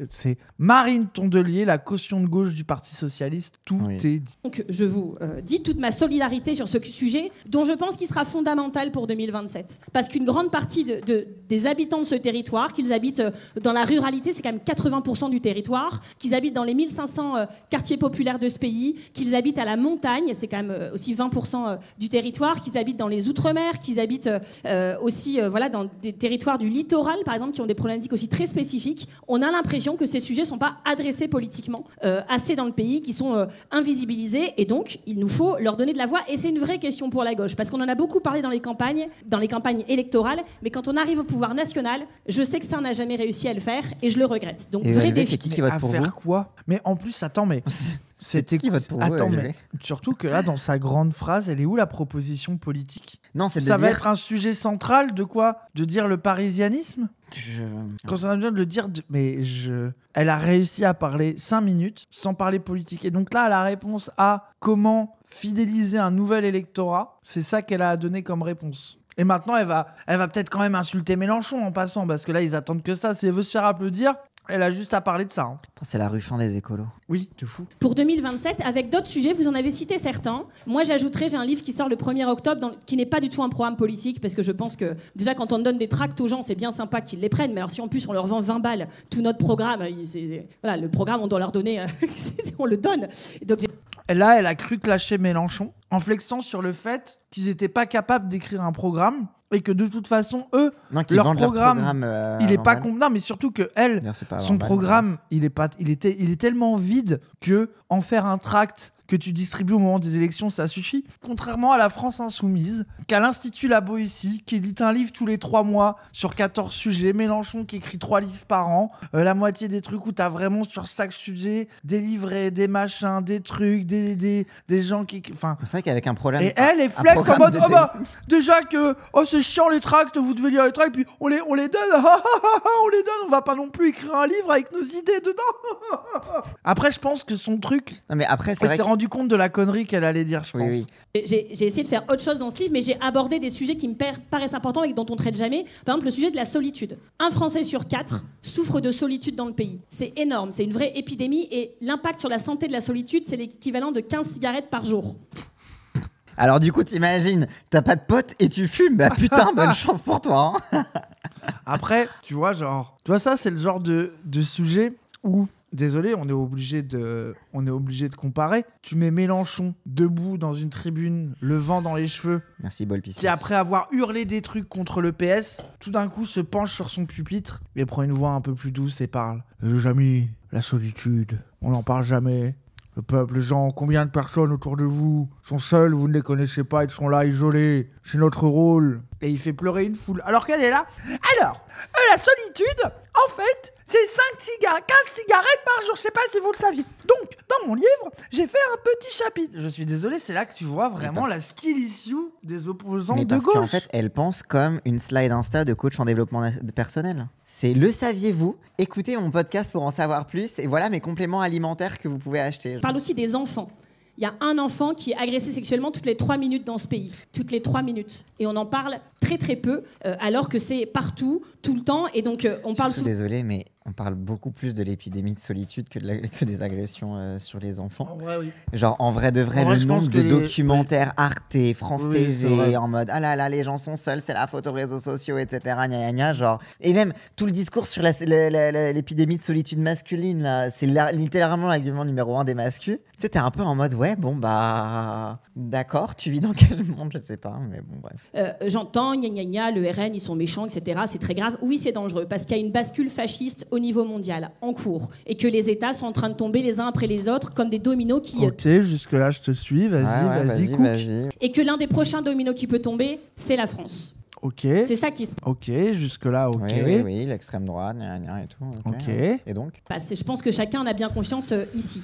c'est Marine Tondelier, la caution de gauche du Parti Socialiste, tout est dit. Donc je vous dis toute ma solidarité sur ce sujet, dont je pense qu'il sera fondamental pour 2027. Parce qu'une grande partie des habitants de ce territoire, qu'ils habitent dans la ruralité, c'est quand même 80% du territoire, qu'ils habitent dans les 1500 quartiers populaires de ce pays, qu'ils habitent à la montagne, c'est quand même aussi 20% du territoire, qu'ils habitent dans les outre-mer, qu'ils habitent aussi dans des territoires du littoral, par exemple, qui ont des problématiques aussi très spécifiques. On a l'impression que ces sujets ne sont pas adressés politiquement assez dans le pays, qui sont invisibilisés, et donc il nous faut leur donner de la voix. Et c'est une vraie question pour la gauche, parce qu'on en a beaucoup parlé dans les campagnes électorales, mais quand on arrive au pouvoir national, je sais que ça n'a jamais réussi à le faire, et je le regrette. Donc vrai défi. C'est qui vote pour vous ? Quoi ? Mais en plus, attends, mais... C'était qui vote pour vous ? Attends, mais surtout que là, dans sa grande phrase, elle est où la proposition politique ? Non, c'est de ça dire... va être un sujet central de quoi ? De dire le parisianisme ? Quand on a besoin de le dire, elle a réussi à parler 5 minutes sans parler politique. Et donc là, la réponse à comment fidéliser un nouvel électorat, c'est ça qu'elle a donné comme réponse. Et maintenant, elle va peut-être quand même insulter Mélenchon en passant, parce que là, ils attendent que ça. Si elle veut se faire applaudir, elle a juste à parler de ça. Hein. C'est la Ruffin des écolos. Oui, de fou. Pour 2027, avec d'autres sujets, vous en avez cité certains. Moi, j'ajouterai, j'ai un livre qui sort le 1er octobre, qui n'est pas du tout un programme politique, parce que je pense que, déjà, quand on donne des tracts aux gens, c'est bien sympa qu'ils les prennent, mais alors si en plus on leur vend 20 balles, tout notre programme, le programme, on doit leur donner, on le donne. Et donc, là, elle a cru clasher Mélenchon, en flexant sur le fait qu'ils n'étaient pas capables d'écrire un programme, et que de toute façon, eux, leur programme il est pas non, mais surtout que elle, son programme, il est tellement vide que en faire un tract que tu distribues au moment des élections, ça suffit. Contrairement à la France Insoumise, qu'à l'Institut Labo ici, qui édite un livre tous les 3 mois sur 14 sujets, Mélenchon qui écrit 3 livres par an, la moitié des trucs où t'as vraiment sur chaque sujet des livrets, des machins, des trucs, des gens qui... Enfin, c'est vrai qu'avec un problème... Et elle est flex en mode, déjà que, c'est chiant les tracts, vous devez lire les tracts, puis on les donne, on les donne, on va pas non plus écrire un livre avec nos idées dedans. Après, je pense que son truc... Non mais après, c'est vrai rendu rendu compte de la connerie qu'elle allait dire, je pense. Oui. J'ai essayé de faire autre chose dans ce livre, mais j'ai abordé des sujets qui me paraissent importants et dont on traite jamais. Par exemple, le sujet de la solitude. Un Français sur 4 souffre de solitude dans le pays. C'est énorme, c'est une vraie épidémie et l'impact sur la santé de la solitude, c'est l'équivalent de 15 cigarettes par jour. Alors du coup, t'imagines, t'as pas de potes et tu fumes. Bah putain, bonne chance pour toi. Hein. Après, tu vois, ça, c'est le genre de sujet où, désolé, on est obligé de comparer. Tu mets Mélenchon debout dans une tribune, le vent dans les cheveux, Merci, Bol Piscine. qui après avoir hurlé des trucs contre le PS, tout d'un coup se penche sur son pupitre et prend une voix un peu plus douce et parle. Les amis, la solitude, on n'en parle jamais. Le peuple, les gens, combien de personnes autour de vous sont seuls, vous ne les connaissez pas, ils sont là isolés. C'est notre rôle. Et il fait pleurer une foule. Alors qu'elle est là. Alors, la solitude, en fait, c'est 15 cigarettes par jour. Je sais pas si vous le saviez. Donc, dans mon livre, j'ai fait un petit chapitre. Je suis désolé, c'est là que tu vois vraiment la skill issue des opposants de gauche. Parce qu'en fait, elle pense comme une slide Insta de coach en développement personnel. C'est le saviez-vous? Écoutez mon podcast pour en savoir plus. Et voilà mes compléments alimentaires que vous pouvez acheter. Je parle aussi des enfants. Il y a un enfant qui est agressé sexuellement toutes les 3 minutes dans ce pays. Toutes les 3 minutes. Et on en parle très très peu, alors que c'est partout, tout le temps. Et donc on parle souvent... Désolé, mais on parle beaucoup plus de l'épidémie de solitude que des agressions sur les enfants. En vrai, oui. Genre, en vrai de vrai, En vrai, le je pense nombre que de documentaires Arte, France Oui, c'est TV, vrai. en mode « Ah là là, les gens sont seuls, c'est la faute aux réseaux sociaux, etc. » Gna gna gna, genre. Et même, tout le discours sur l'épidémie de solitude masculine, là, c'est littéralement l'argument numéro 1 des mascus. Tu sais, t'es un peu en mode « Ouais, bon, bah... D'accord, tu vis dans quel monde, je sais pas, mais bon, bref. » J'entends, gna gna gna, le RN, ils sont méchants, etc. C'est très grave. Oui, c'est dangereux, parce qu'il y a une bascule fasciste au niveau mondial, en cours. Et que les États sont en train de tomber les uns après les autres, comme des dominos qui... Ok, jusque-là, je te suis. Vas-y, Cook. Et que l'un des prochains dominos qui peut tomber, c'est la France. Ok. C'est ça qui se passe. Ok, jusque-là, ok. Oui, l'extrême droite, gna gna et tout. Ok. Et donc Je pense que chacun en a bien conscience ici.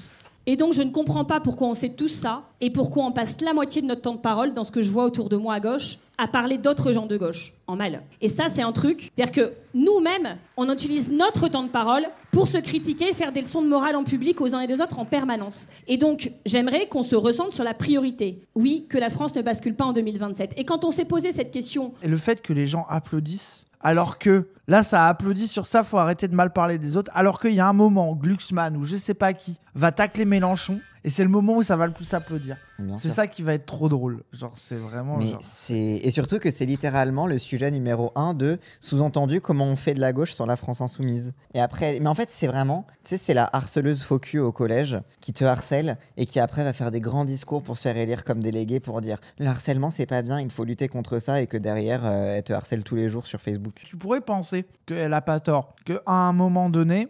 Et donc, je ne comprends pas pourquoi on sait tout ça et pourquoi on passe la moitié de notre temps de parole, dans ce que je vois autour de moi à gauche, à parler d'autres gens de gauche, en mal. Et ça, c'est un truc, c'est-à-dire que nous-mêmes, on utilise notre temps de parole pour se critiquer, faire des leçons de morale en public aux uns et aux autres en permanence. Et donc, j'aimerais qu'on se ressente sur la priorité. Oui, que la France ne bascule pas en 2027. Et quand on s'est posé cette question... Et le fait que les gens applaudissent, alors que là, ça applaudit sur ça, faut arrêter de mal parler des autres, alors qu'il y a un moment, Glucksmann ou je sais pas qui, va tacler Mélenchon, et c'est le moment où ça va le plus applaudir. C'est ça qui va être trop drôle. Genre, c'est vraiment... Mais et surtout que c'est littéralement le sujet numéro 1 de sous-entendu comment on fait de la gauche sans la France insoumise. Et après, mais en fait, c'est vraiment, tu sais, c'est la harceleuse faux cul au collège qui te harcèle et qui après va faire des grands discours pour se faire élire comme délégué pour dire le harcèlement c'est pas bien, il faut lutter contre ça, et que derrière elle te harcèle tous les jours sur Facebook. Tu pourrais penser qu'elle a pas tort, qu'à un moment donné,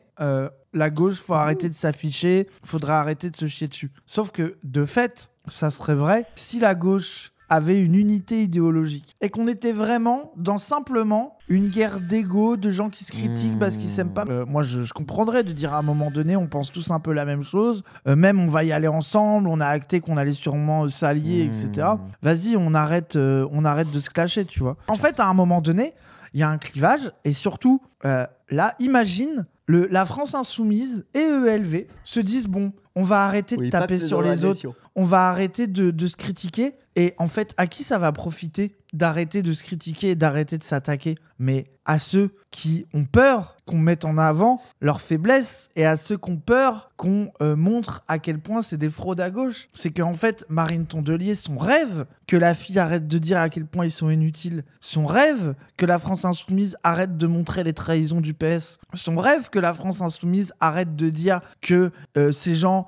la gauche, faut arrêter de s'afficher, faudrait arrêter de se chier dessus. Sauf que, de fait, ça serait vrai si la gauche avait une unité idéologique et qu'on était vraiment dans simplement une guerre d'ego, de gens qui se critiquent parce qu'ils s'aiment pas. Moi, je comprendrais de dire à un moment donné, on pense tous un peu la même chose, même on va y aller ensemble, on a acté qu'on allait sûrement s'allier, etc. Vas-y, on arrête de se clasher, tu vois. En fait, à un moment donné, il y a un clivage et surtout, là, imagine la France insoumise et ELV se disent bon, on va arrêter de taper sur les autres, on va arrêter de se critiquer. Et en fait, à qui ça va profiter d'arrêter de se critiquer et d'arrêter de s'attaquer? Mais à ceux qui ont peur qu'on mette en avant leurs faiblesses et à ceux qui ont peur qu'on montre à quel point c'est des fraudes à gauche. C'est qu'en fait, Marine Tondelier, son rêve que la fille arrête de dire à quel point ils sont inutiles, son rêve que la France insoumise arrête de montrer les trahisons du PS, son rêve que la France insoumise arrête de dire que ces gens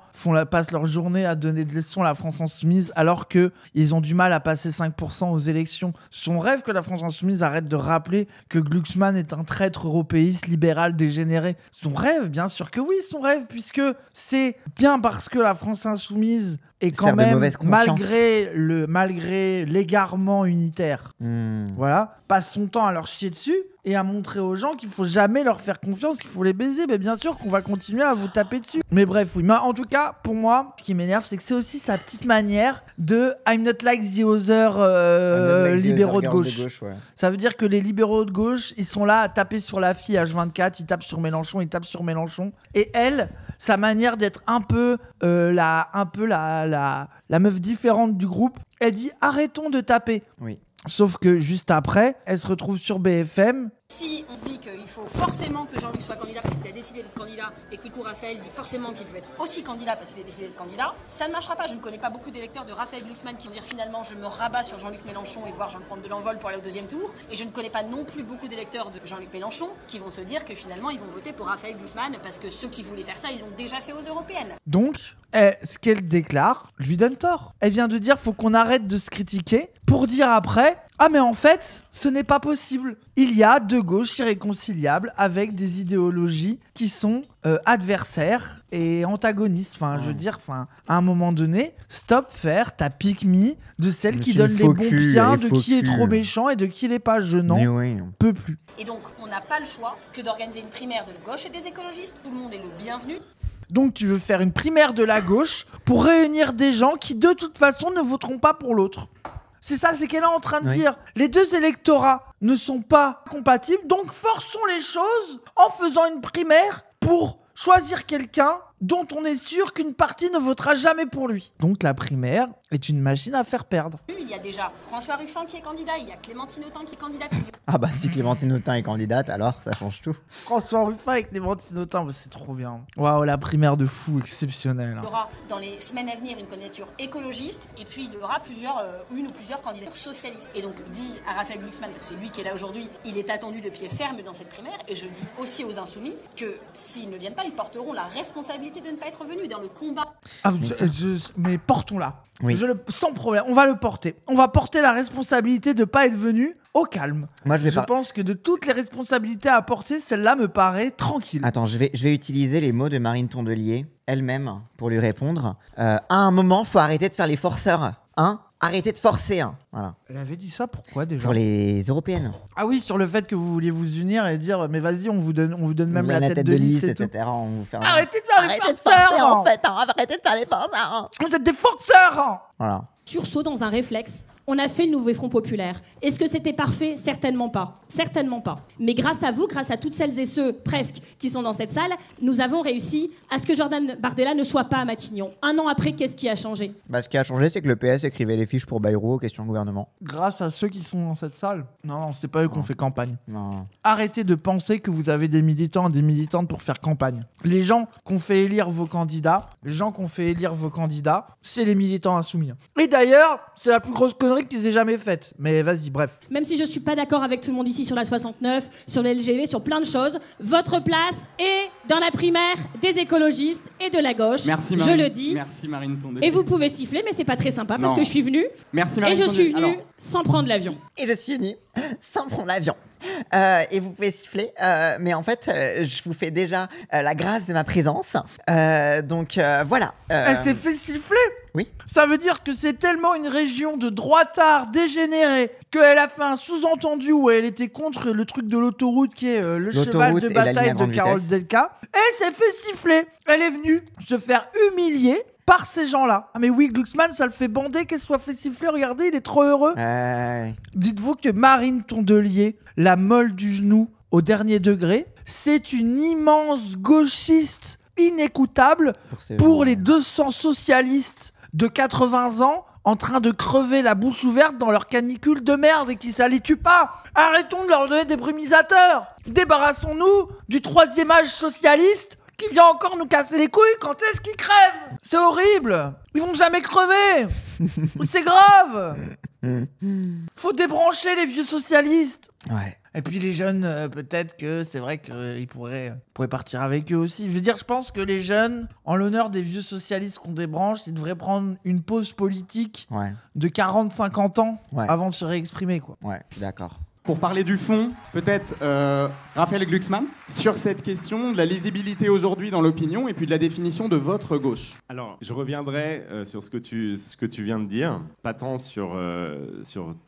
passent leur journée à donner des leçons à la France insoumise alors qu'ils ont du mal à passer 5% aux élections. Son rêve que la France insoumise arrête de rappeler que Glucksmann est un traître européiste libéral dégénéré. Son rêve, bien sûr que oui, son rêve, puisque c'est bien parce que la France insoumise est quand même, malgré l'égarement unitaire, voilà, passe son temps à leur chier dessus et à montrer aux gens qu'il faut jamais leur faire confiance, qu'il faut les baiser. Mais bien sûr qu'on va continuer à vous taper dessus. Mais bref, oui. Mais en tout cas, pour moi, ce qui m'énerve, c'est que c'est aussi sa petite manière de I'm not like the other libéraux de gauche. Ouais. Ça veut dire que les libéraux de gauche, ils sont là à taper sur la fille H24, ils tapent sur Mélenchon, ils tapent sur Mélenchon. Et elle, sa manière d'être un peu la meuf différente du groupe. Elle dit arrêtons de taper. Oui. Sauf que juste après, elle se retrouve sur BFM. Si on se dit qu'il faut forcément que Jean-Luc soit candidat parce qu'il a décidé d'être candidat et que Raphaël dit forcément qu'il veut être aussi candidat parce qu'il a décidé d'être candidat, ça ne marchera pas. Je ne connais pas beaucoup d'électeurs de Raphaël Glucksmann qui vont dire finalement je me rabats sur Jean-Luc Mélenchon et voir Jean prendre de l'envol pour aller au deuxième tour. Et je ne connais pas non plus beaucoup d'électeurs de Jean-Luc Mélenchon qui vont se dire que finalement ils vont voter pour Raphaël Glucksmann parce que ceux qui voulaient faire ça, ils l'ont déjà fait aux européennes. Donc, ce qu'elle déclare lui donne tort. Elle vient de dire faut qu'on arrête de se critiquer pour dire après ah mais en fait, ce n'est pas possible. Il y a deux gauches irréconciliables avec des idéologies qui sont adversaires et antagonistes. Enfin, je veux dire, à un moment donné, stop faire ta pique-me de celle qui donne les bons biens, de qui est trop méchant et de qui l'est pas. Je n'en peux plus. Et donc, on n'a pas le choix que d'organiser une primaire de la gauche et des écologistes. Tout le monde est le bienvenu. Donc tu veux faire une primaire de la gauche pour réunir des gens qui de toute façon ne voteront pas pour l'autre. C'est ça, c'est qu'elle est en train de dire. Les deux électorats ne sont pas compatibles, donc forçons les choses en faisant une primaire pour choisir quelqu'un dont on est sûr qu'une partie ne votera jamais pour lui. Donc la primaire est une machine à faire perdre. Il y a déjà François Ruffin qui est candidat, il y a Clémentine Autain qui est candidate. Ah bah si Clémentine Autain est candidate, alors ça change tout. François Ruffin avec Clémentine Autain, c'est trop bien. Waouh, la primaire de fou exceptionnelle. Il y aura dans les semaines à venir une candidature écologiste et puis il y aura une ou plusieurs candidatures socialistes. Et donc dit à Raphaël Glucksmann, c'est lui qui est là aujourd'hui, il est attendu de pied ferme dans cette primaire et je dis aussi aux Insoumis que s'ils ne viennent pas, ils porteront la responsabilité de ne pas être venus dans le combat. Ah, mais portons-la. Oui. Sans problème, on va le porter. On va porter la responsabilité de ne pas être venu au calme. Moi, je pense que de toutes les responsabilités à porter, celle-là me paraît tranquille. Attends, je vais utiliser les mots de Marine Tondelier elle-même pour lui répondre. À un moment, faut arrêter de faire les forceurs. Arrêtez de forcer. Voilà. Elle avait dit ça pourquoi déjà ? Pour les européennes. Ah oui, sur le fait que vous vouliez vous unir et dire mais vas-y, on vous donne même la tête de liste, etc. On vous fait Arrêtez de faire les forceurs. Forcer en fait. Arrêtez de faire les forceurs. Vous êtes des forceurs. Voilà. Sursaut dans un réflexe, on a fait le nouveau Front Populaire. Est-ce que c'était parfait ? Certainement pas. Certainement pas. Mais grâce à vous, grâce à toutes celles et ceux, presque, qui sont dans cette salle, nous avons réussi à ce que Jordan Bardella ne soit pas à Matignon. Un an après, qu'est-ce qui a changé ? Ce qui a changé, c'est que le PS écrivait les fiches pour Bayrou aux questions gouvernement. Grâce à ceux qui sont dans cette salle ? Non, c'est pas eux qu'on fait campagne. Non. Arrêtez de penser que vous avez des militants et des militantes pour faire campagne. Les gens qu'on fait élire vos candidats, c'est les militants insoumis. Et d'ailleurs, c'est la plus grosse connerie qu'ils aient jamais faite. Mais vas-y, bref. Même si je suis pas d'accord avec tout le monde ici sur la 69, sur le LGV, sur plein de choses, votre place est dans la primaire des écologistes et de la gauche. Merci Marine. Je le dis. Merci Marine Tondelier. Et vous pouvez siffler, mais c'est pas très sympa parce que je suis venue. Merci Marine Et je suis Tondelier. venue sans prendre l'avion. Et je suis venue sans prendre l'avion. Et vous pouvez siffler, mais en fait, je vous fais déjà la grâce de ma présence. Donc voilà. Elle s'est fait siffler. Oui. Ça veut dire que c'est tellement une région de droitards dégénérés qu'elle a fait un sous-entendu où elle était contre le truc de l'autoroute qui est le cheval de bataille de Carole Delca. Et elle s'est fait siffler. Elle est venue se faire humilier par ces gens-là. Ah mais oui, Glucksmann, ça le fait bander qu'elle soit fait siffler. Regardez, il est trop heureux. Dites-vous que Marine Tondelier, la molle du genou au dernier degré, c'est une immense gauchiste inécoutable pour les 200 socialistes de 80 ans en train de crever la bouche ouverte dans leur canicule de merde et qui ça les tue pas. Arrêtons de leur donner des brumisateurs. Débarrassons-nous du troisième âge socialiste qui vient encore nous casser les couilles. Quand est-ce qu'ils crèvent ? C'est horrible. Ils vont jamais crever. C'est grave. Faut débrancher les vieux socialistes. Ouais. Et puis les jeunes, peut-être que c'est vrai qu'ils pourraient partir avec eux aussi. Je veux dire, je pense que les jeunes, en l'honneur des vieux socialistes qu'on débranche, ils devraient prendre une pause politique de 40-50 ans avant de se réexprimer, quoi. Ouais, d'accord. Pour parler du fond, peut-être Raphaël Glucksmann, sur cette question de la lisibilité aujourd'hui dans l'opinion et puis de la définition de votre gauche. Alors, je reviendrai sur ce que tu viens de dire, pas tant sur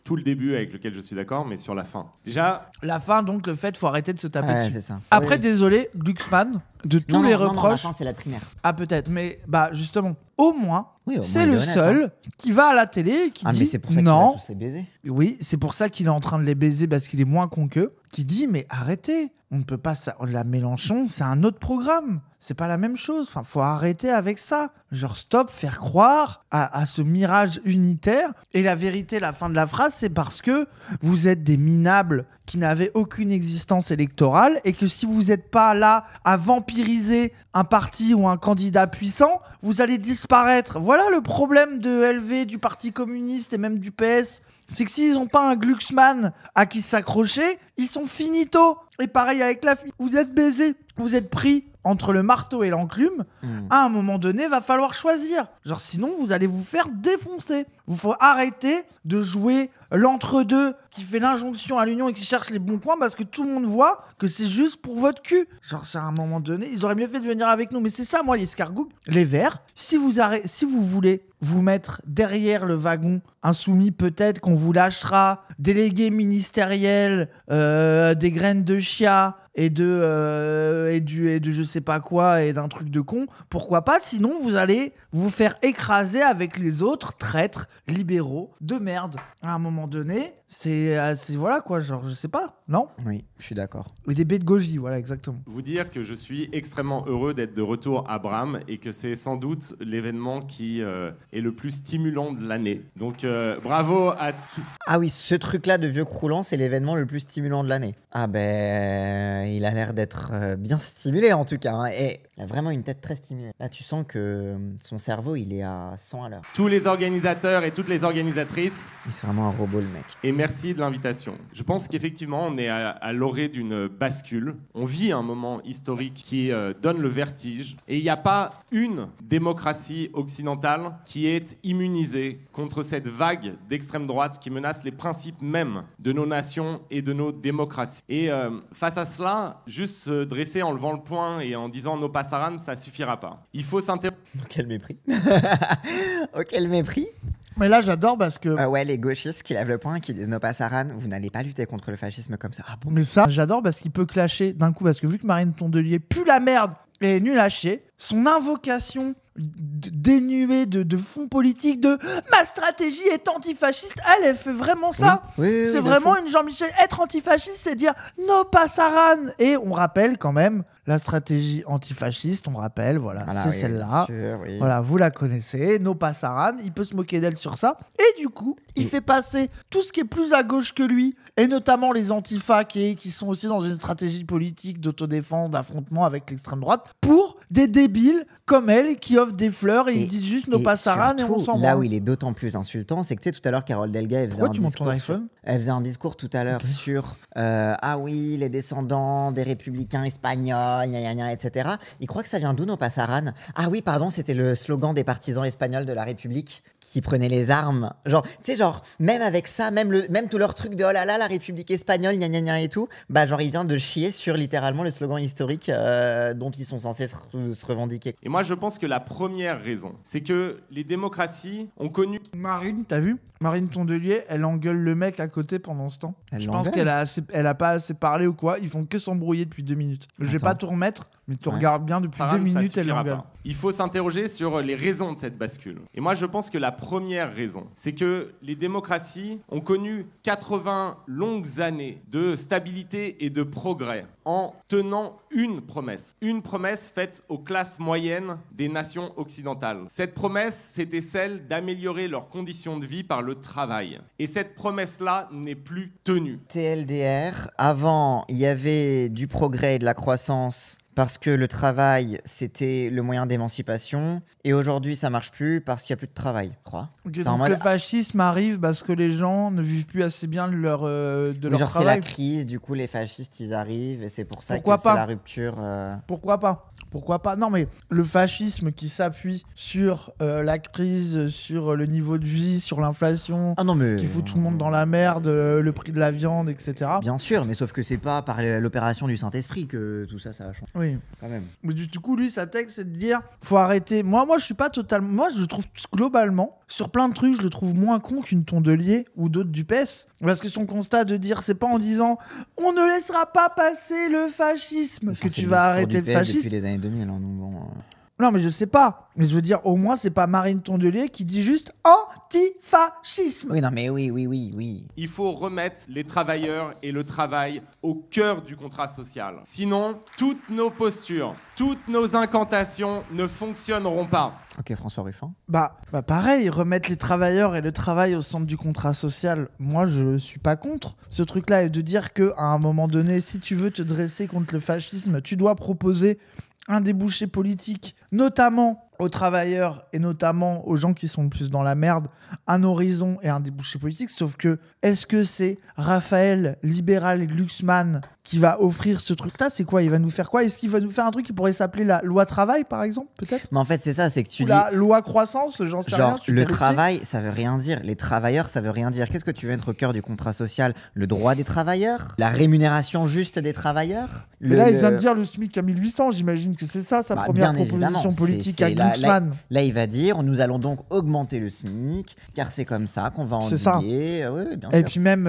tout le début avec lequel je suis d'accord, mais sur la fin. Déjà... La fin, donc, le fait, faut arrêter de se taper dessus. C'est ça. Après, désolé, Glucksmann, de tous les reproches... Non, la fin, c'est la primaire. Ah, peut-être, mais justement, au moins, c'est il est le honnête, seul qui va à la télé et qui dit mais c'est pour ça non. qu'il va tous les baiser. Oui, c'est pour ça qu'il est en train de les baiser parce qu'il est moins con qu'eux. qui dit mais arrêtez, on ne peut pas la Mélenchon, c'est un autre programme, c'est pas la même chose. Enfin, faut arrêter avec ça. Genre stop, faire croire à ce mirage unitaire. Et la vérité, la fin de la phrase, c'est parce que vous êtes des minables qui n'avaient aucune existence électorale et que si vous n'êtes pas là à vampiriser un parti ou un candidat puissant, vous allez disparaître. Voilà le problème de LV, du Parti communiste et même du PS. C'est que s'ils n'ont pas un Glucksmann à qui s'accrocher, ils sont finito. Et pareil avec la fille. Vous êtes baisés, vous êtes pris entre le marteau et l'enclume. À un moment donné, va falloir choisir. Genre sinon, vous allez vous faire défoncer. Il faut arrêter de jouer l'entre-deux qui fait l'injonction à l'union et qui cherche les bons coins parce que tout le monde voit que c'est juste pour votre cul. Genre, c'est à un moment donné, ils auraient mieux fait de venir avec nous. Mais c'est ça, moi, les escargots, les verts. Si vous voulez vous mettre derrière le wagon insoumis, peut-être qu'on vous lâchera délégué ministériel des graines de chia et de je sais pas quoi et d'un truc de con. Pourquoi pas? Sinon, vous allez vous faire écraser avec les autres traîtres libéraux de merde. À un moment donné, c'est voilà quoi, genre je sais pas, non? Oui, je suis d'accord. Et des baies de goji, voilà, exactement. Vous dire que je suis extrêmement heureux d'être de retour à Bram et que c'est sans doute l'événement qui est le plus stimulant de l'année. Donc bravo à tous. Ah oui, ce truc-là de vieux croulant, c'est l'événement le plus stimulant de l'année. Ah ben, il a l'air d'être bien stimulé en tout cas. Hein. Et il a vraiment une tête très stimulée. Là, tu sens que son cerveau, il est à 100 à l'heure. Tous les organisateurs et toutes les organisatrices. C'est vraiment un robot, le mec. Et merci de l'invitation. Je pense qu'effectivement, on est à l'orée d'une bascule. On vit un moment historique qui donne le vertige. Et il n'y a pas une démocratie occidentale qui est immunisée contre cette vague d'extrême droite qui menace les principes mêmes de nos nations et de nos démocraties. Et face à cela, juste se dresser en levant le poing et en disant no pasaran, ça suffira pas. Il faut s'interroger. Quel mépris. Oh, quel mépris. Mais là, j'adore parce que... ouais, les gauchistes qui lèvent le poing, qui disent no pasaran, vous n'allez pas lutter contre le fascisme comme ça. Ah bon? Mais ça, j'adore parce qu'il peut clasher d'un coup, parce que vu que Marine Tondelier pue la merde et est nulle à chier, son invocation dénuée de fond politique, de ma stratégie est antifasciste, elle fait vraiment ça. Oui, c'est vraiment une Jean-Michel. Être antifasciste, c'est dire no pasaran. Et on rappelle quand même la stratégie antifasciste, on rappelle, voilà, c'est oui, celle-là. sûr, oui. Voilà, vous la connaissez, no pasaran, il peut se moquer d'elle sur ça. Et du coup, il fait passer tout ce qui est plus à gauche que lui, et notamment les antifas qui sont aussi dans une stratégie politique d'autodéfense, d'affrontement avec l'extrême droite, pour des débiles comme elle qui offrent des fleurs et ils disent juste no pasaran et on s'en là branle. où il est d'autant plus insultant, c'est que tu sais, tout à l'heure, Carole Delga, elle faisait un discours tout à l'heure sur ah oui, les descendants des républicains espagnols, gna gna gna, etc. Il croit que ça vient d'où no pasaran? Ah oui, pardon, c'était le slogan des partisans espagnols de la République qui prenaient les armes. Genre, tu sais, genre, même avec ça, même tout leur truc de oh là là, la République espagnole, gna gna gna et tout, bah genre, il vient de chier sur littéralement le slogan historique dont ils sont censés se revendiquer. Et moi, je pense que la première raison, c'est que les démocraties ont connu... Marine, t'as vu? Marine Tondelier, elle engueule le mec à côté pendant ce temps. Je pense qu'elle a pas assez parlé ou quoi. Ils font que s'embrouiller depuis 2 minutes. Je vais pas tout remettre, mais tu regardes bien depuis 2 minutes, elle l'engueule. Il faut s'interroger sur les raisons de cette bascule. Et moi, je pense que la première raison, c'est que les démocraties ont connu 80 longues années de stabilité et de progrès en tenant une promesse faite aux classes moyennes des nations occidentales. Cette promesse, c'était celle d'améliorer leurs conditions de vie par le travail. Et cette promesse-là n'est plus tenue. TLDR, avant, il y avait du progrès et de la croissance parce que le travail, c'était le moyen d'émancipation. Et aujourd'hui, ça marche plus parce qu'il n'y a plus de travail, je crois. Okay, donc le fascisme arrive parce que les gens ne vivent plus assez bien de leur genre, travail. C'est la crise, du coup, les fascistes, ils arrivent. Et c'est pour ça que c'est la rupture. Pourquoi pas? Non, mais le fascisme qui s'appuie sur la crise, sur le niveau de vie, sur l'inflation, qui fout tout le monde dans la merde, le prix de la viande, etc. Bien sûr, mais sauf que c'est pas par l'opération du Saint-Esprit que tout ça va changer. Oui. Quand même. Mais du coup, lui, sa texte, c'est de dire faut arrêter. Moi, je suis pas totalement. Moi, je trouve globalement, sur plein de trucs, je le trouve moins con qu'une Tondelier ou d'autres du PS. Parce que son constat de dire, c'est pas en disant on ne laissera pas passer le fascisme que tu vas arrêter le fascisme. Depuis les années 2000, hein, donc bon. Non, mais je sais pas. Mais je veux dire, au moins, c'est pas Marine Tondelier qui dit juste antifascisme. Oui, non, mais oui. Il faut remettre les travailleurs et le travail au cœur du contrat social. Sinon, toutes nos postures, toutes nos incantations ne fonctionneront pas. Ok, François Ruffin. Bah pareil, remettre les travailleurs et le travail au centre du contrat social, moi je suis pas contre ce truc-là, et de dire que à un moment donné, si tu veux te dresser contre le fascisme, tu dois proposer un débouché politique, notamment aux travailleurs et notamment aux gens qui sont le plus dans la merde, un horizon et un débouché politique. Sauf que, est-ce que c'est Raphaël Libéral Glucksmann qui va offrir ce truc-là? C'est quoi? Il va nous faire quoi? Est-ce qu'il va nous faire un truc qui pourrait s'appeler la loi travail, par exemple, peut-être? Mais en fait, c'est ça, c'est que tu Ou dis... la loi croissance, j'en sais rien. Genre, le travail, ça veut rien dire. Les travailleurs, ça veut rien dire. Qu'est-ce que tu veux mettre au cœur du contrat social? Le droit des travailleurs? La rémunération juste des travailleurs? Mais là, il vient de dire le SMIC à 1800, j'imagine que c'est ça, sa première proposition politique à Glucksmann. Là, il va dire, nous allons donc augmenter le SMIC, car c'est comme ça qu'on va endiguer. Oui, bien sûr. Et puis même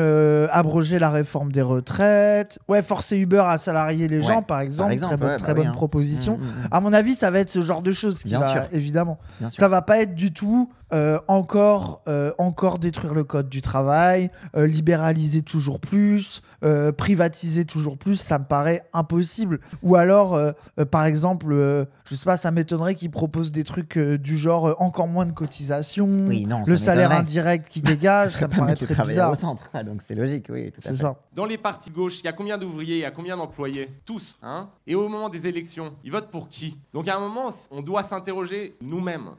abroger la réforme des retraites. Ouais, forcer Uber à salarier les gens, par exemple. Très bonne proposition. À mon avis, ça va être ce genre de choses qui va, évidemment. Ça va pas être du tout encore détruire le code du travail, libéraliser toujours plus, privatiser toujours plus. Ça me paraît impossible. Ou alors, par exemple, je sais pas, ça m'étonnerait qu'ils proposent des trucs du genre encore moins de cotisations, le salaire indirect qui dégage. Ça me paraît très bizarre. Au centre, donc c'est logique, oui, tout à fait. Ça. Dans les partis de gauche, il y a combien d'ouvriers, il y a combien d'employés? Tous, hein? Et au moment des élections, ils votent pour qui? Donc à un moment, on doit s'interroger nous-mêmes.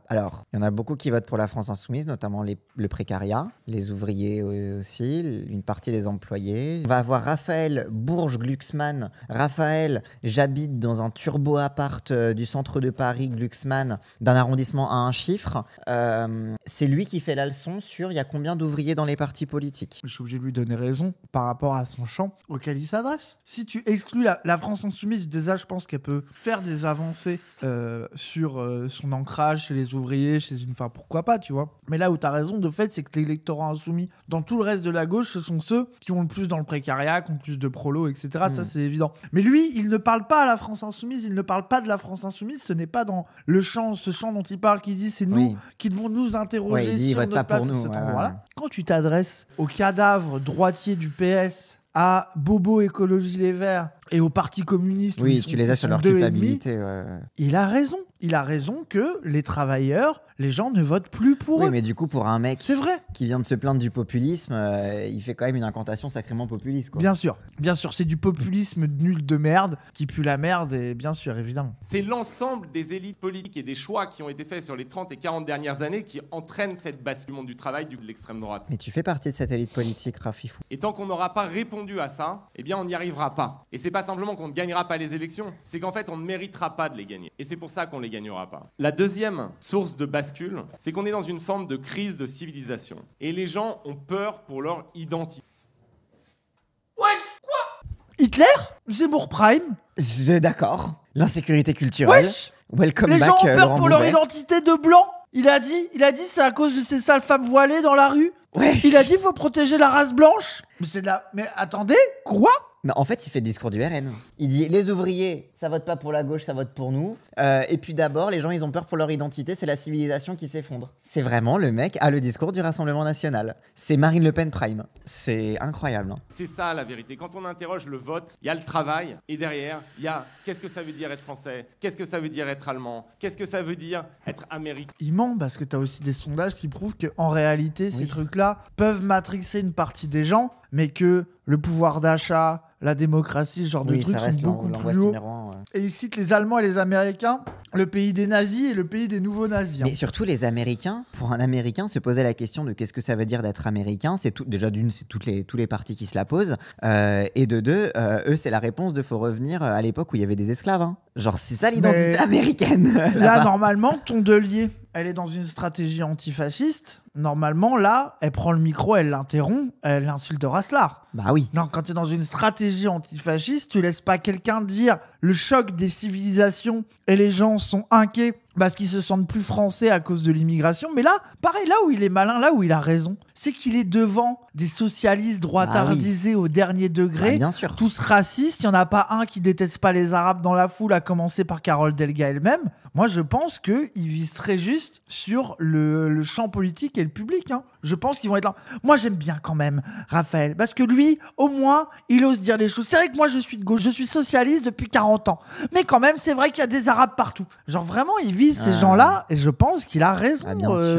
Alors, il y en a beaucoup qui votent pour la France Insoumise, notamment le précariat, les ouvriers aussi, une partie des employés. On va avoir Raphaël Bourges-Glucksmann. Raphaël, j'habite dans un turbo-appart du centre de Paris, Glucksmann, d'un arrondissement à un chiffre. C'est lui qui fait la leçon sur il y a combien d'ouvriers dans les partis politiques. Je suis obligé de lui donner raison par rapport à son champ auquel il s'adresse. Si tu exclus la France Insoumise, déjà, je pense qu'elle peut faire des avancées sur son ancrage chez les ouvriers, enfin, pourquoi pas, tu vois. Mais là où tu as raison, de fait, c'est que l'électorat insoumis, dans tout le reste de la gauche, ce sont ceux qui ont le plus dans le précariat, qui ont le plus de prolos, etc. Ça, c'est évident. Mais lui, il ne parle pas à la France Insoumise, il ne parle pas de la France Insoumise, ce n'est pas dans ce champ dont il parle qui dit c'est nous qui devons nous interroger sur notre place à cet endroit-là. Quand tu t'adresses au cadavre droitier du PS, à Bobo Écologie Les Verts et au Parti communiste, où tu les as sur leur culpabilité. Il a raison. Il a raison que les travailleurs, les gens ne votent plus pour eux. Oui, mais du coup, pour un mec qui vient de se plaindre du populisme, il fait quand même une incantation sacrément populiste, quoi. Bien sûr, c'est du populisme nul de merde qui pue la merde, et bien sûr, évidemment. C'est l'ensemble des élites politiques et des choix qui ont été faits sur les 30 et 40 dernières années qui entraînent cette basculement du travail de l'extrême droite. Mais tu fais partie de cette élite politique, Rafifou. Et tant qu'on n'aura pas répondu à ça, eh bien on n'y arrivera pas. Et c'est pas simplement qu'on ne gagnera pas les élections, c'est qu'en fait on ne méritera pas de les gagner. Et c'est pour ça qu'on les gagnera pas. La deuxième source de bascule, c'est qu'on est dans une forme de crise de civilisation. Et les gens ont peur pour leur identité. Ouais, quoi? Hitler? Zemmour Prime? D'accord. L'insécurité culturelle. Wesh. Welcome les back, gens ont peur Laurent pour Bouvet. leur identité de blanc. Il a dit c'est à cause de ces sales femmes voilées dans la rue. Wesh. Il a dit faut protéger la race blanche. Mais attendez, quoi? Mais en fait, il fait le discours du RN. Il dit les ouvriers, ça vote pas pour la gauche, ça vote pour nous. Et puis d'abord, les gens, ils ont peur pour leur identité, c'est la civilisation qui s'effondre. C'est vraiment le mec a le discours du Rassemblement national. C'est Marine Le Pen Prime. C'est incroyable. Hein. C'est ça la vérité. Quand on interroge le vote, il y a le travail et derrière, il y a qu'est-ce que ça veut dire être français, qu'est-ce que ça veut dire être allemand, qu'est-ce que ça veut dire être américain. Il ment parce que t'as aussi des sondages qui prouvent qu'en réalité, ces trucs-là peuvent matrixer une partie des gens, mais que le pouvoir d'achat, la démocratie, ce genre de trucs sont beaucoup plus hauts. Et ils citent les Allemands et les Américains, le pays des nazis et le pays des nouveaux nazis. Mais surtout les Américains, pour un Américain, se poser la question de qu'est-ce que ça veut dire d'être Américain, c'est déjà d'une, c'est tous les partis qui se la posent, et de deux, eux c'est la réponse de faut revenir à l'époque où il y avait des esclaves. Hein. Genre c'est ça l'identité américaine. Là normalement, Tondelier, elle est dans une stratégie antifasciste. normalement, là, elle prend le micro, elle l'interrompt, elle insulte Raslar. Bah oui. Non, quand tu es dans une stratégie antifasciste, tu laisses pas quelqu'un dire le choc des civilisations et les gens sont inquiets parce qu'ils se sentent plus français à cause de l'immigration. Mais là, pareil, là où il est malin, là où il a raison, c'est qu'il est devant des socialistes droitardisés au dernier degré, bien sûr. tous racistes. Il n'y en a pas un qui déteste pas les Arabes dans la foule, à commencer par Carole Delga elle-même. Moi, je pense qu'il vise très juste sur le champ politique et le public. Hein. Je pense qu'ils vont être là. Moi, j'aime bien quand même Raphaël, parce que lui, au moins, il ose dire les choses. C'est vrai que moi, je suis de gauche, je suis socialiste depuis 40 ans. Mais quand même, c'est vrai qu'il y a des Arabes partout. Genre, vraiment, il vise ces gens-là, et je pense qu'il a raison,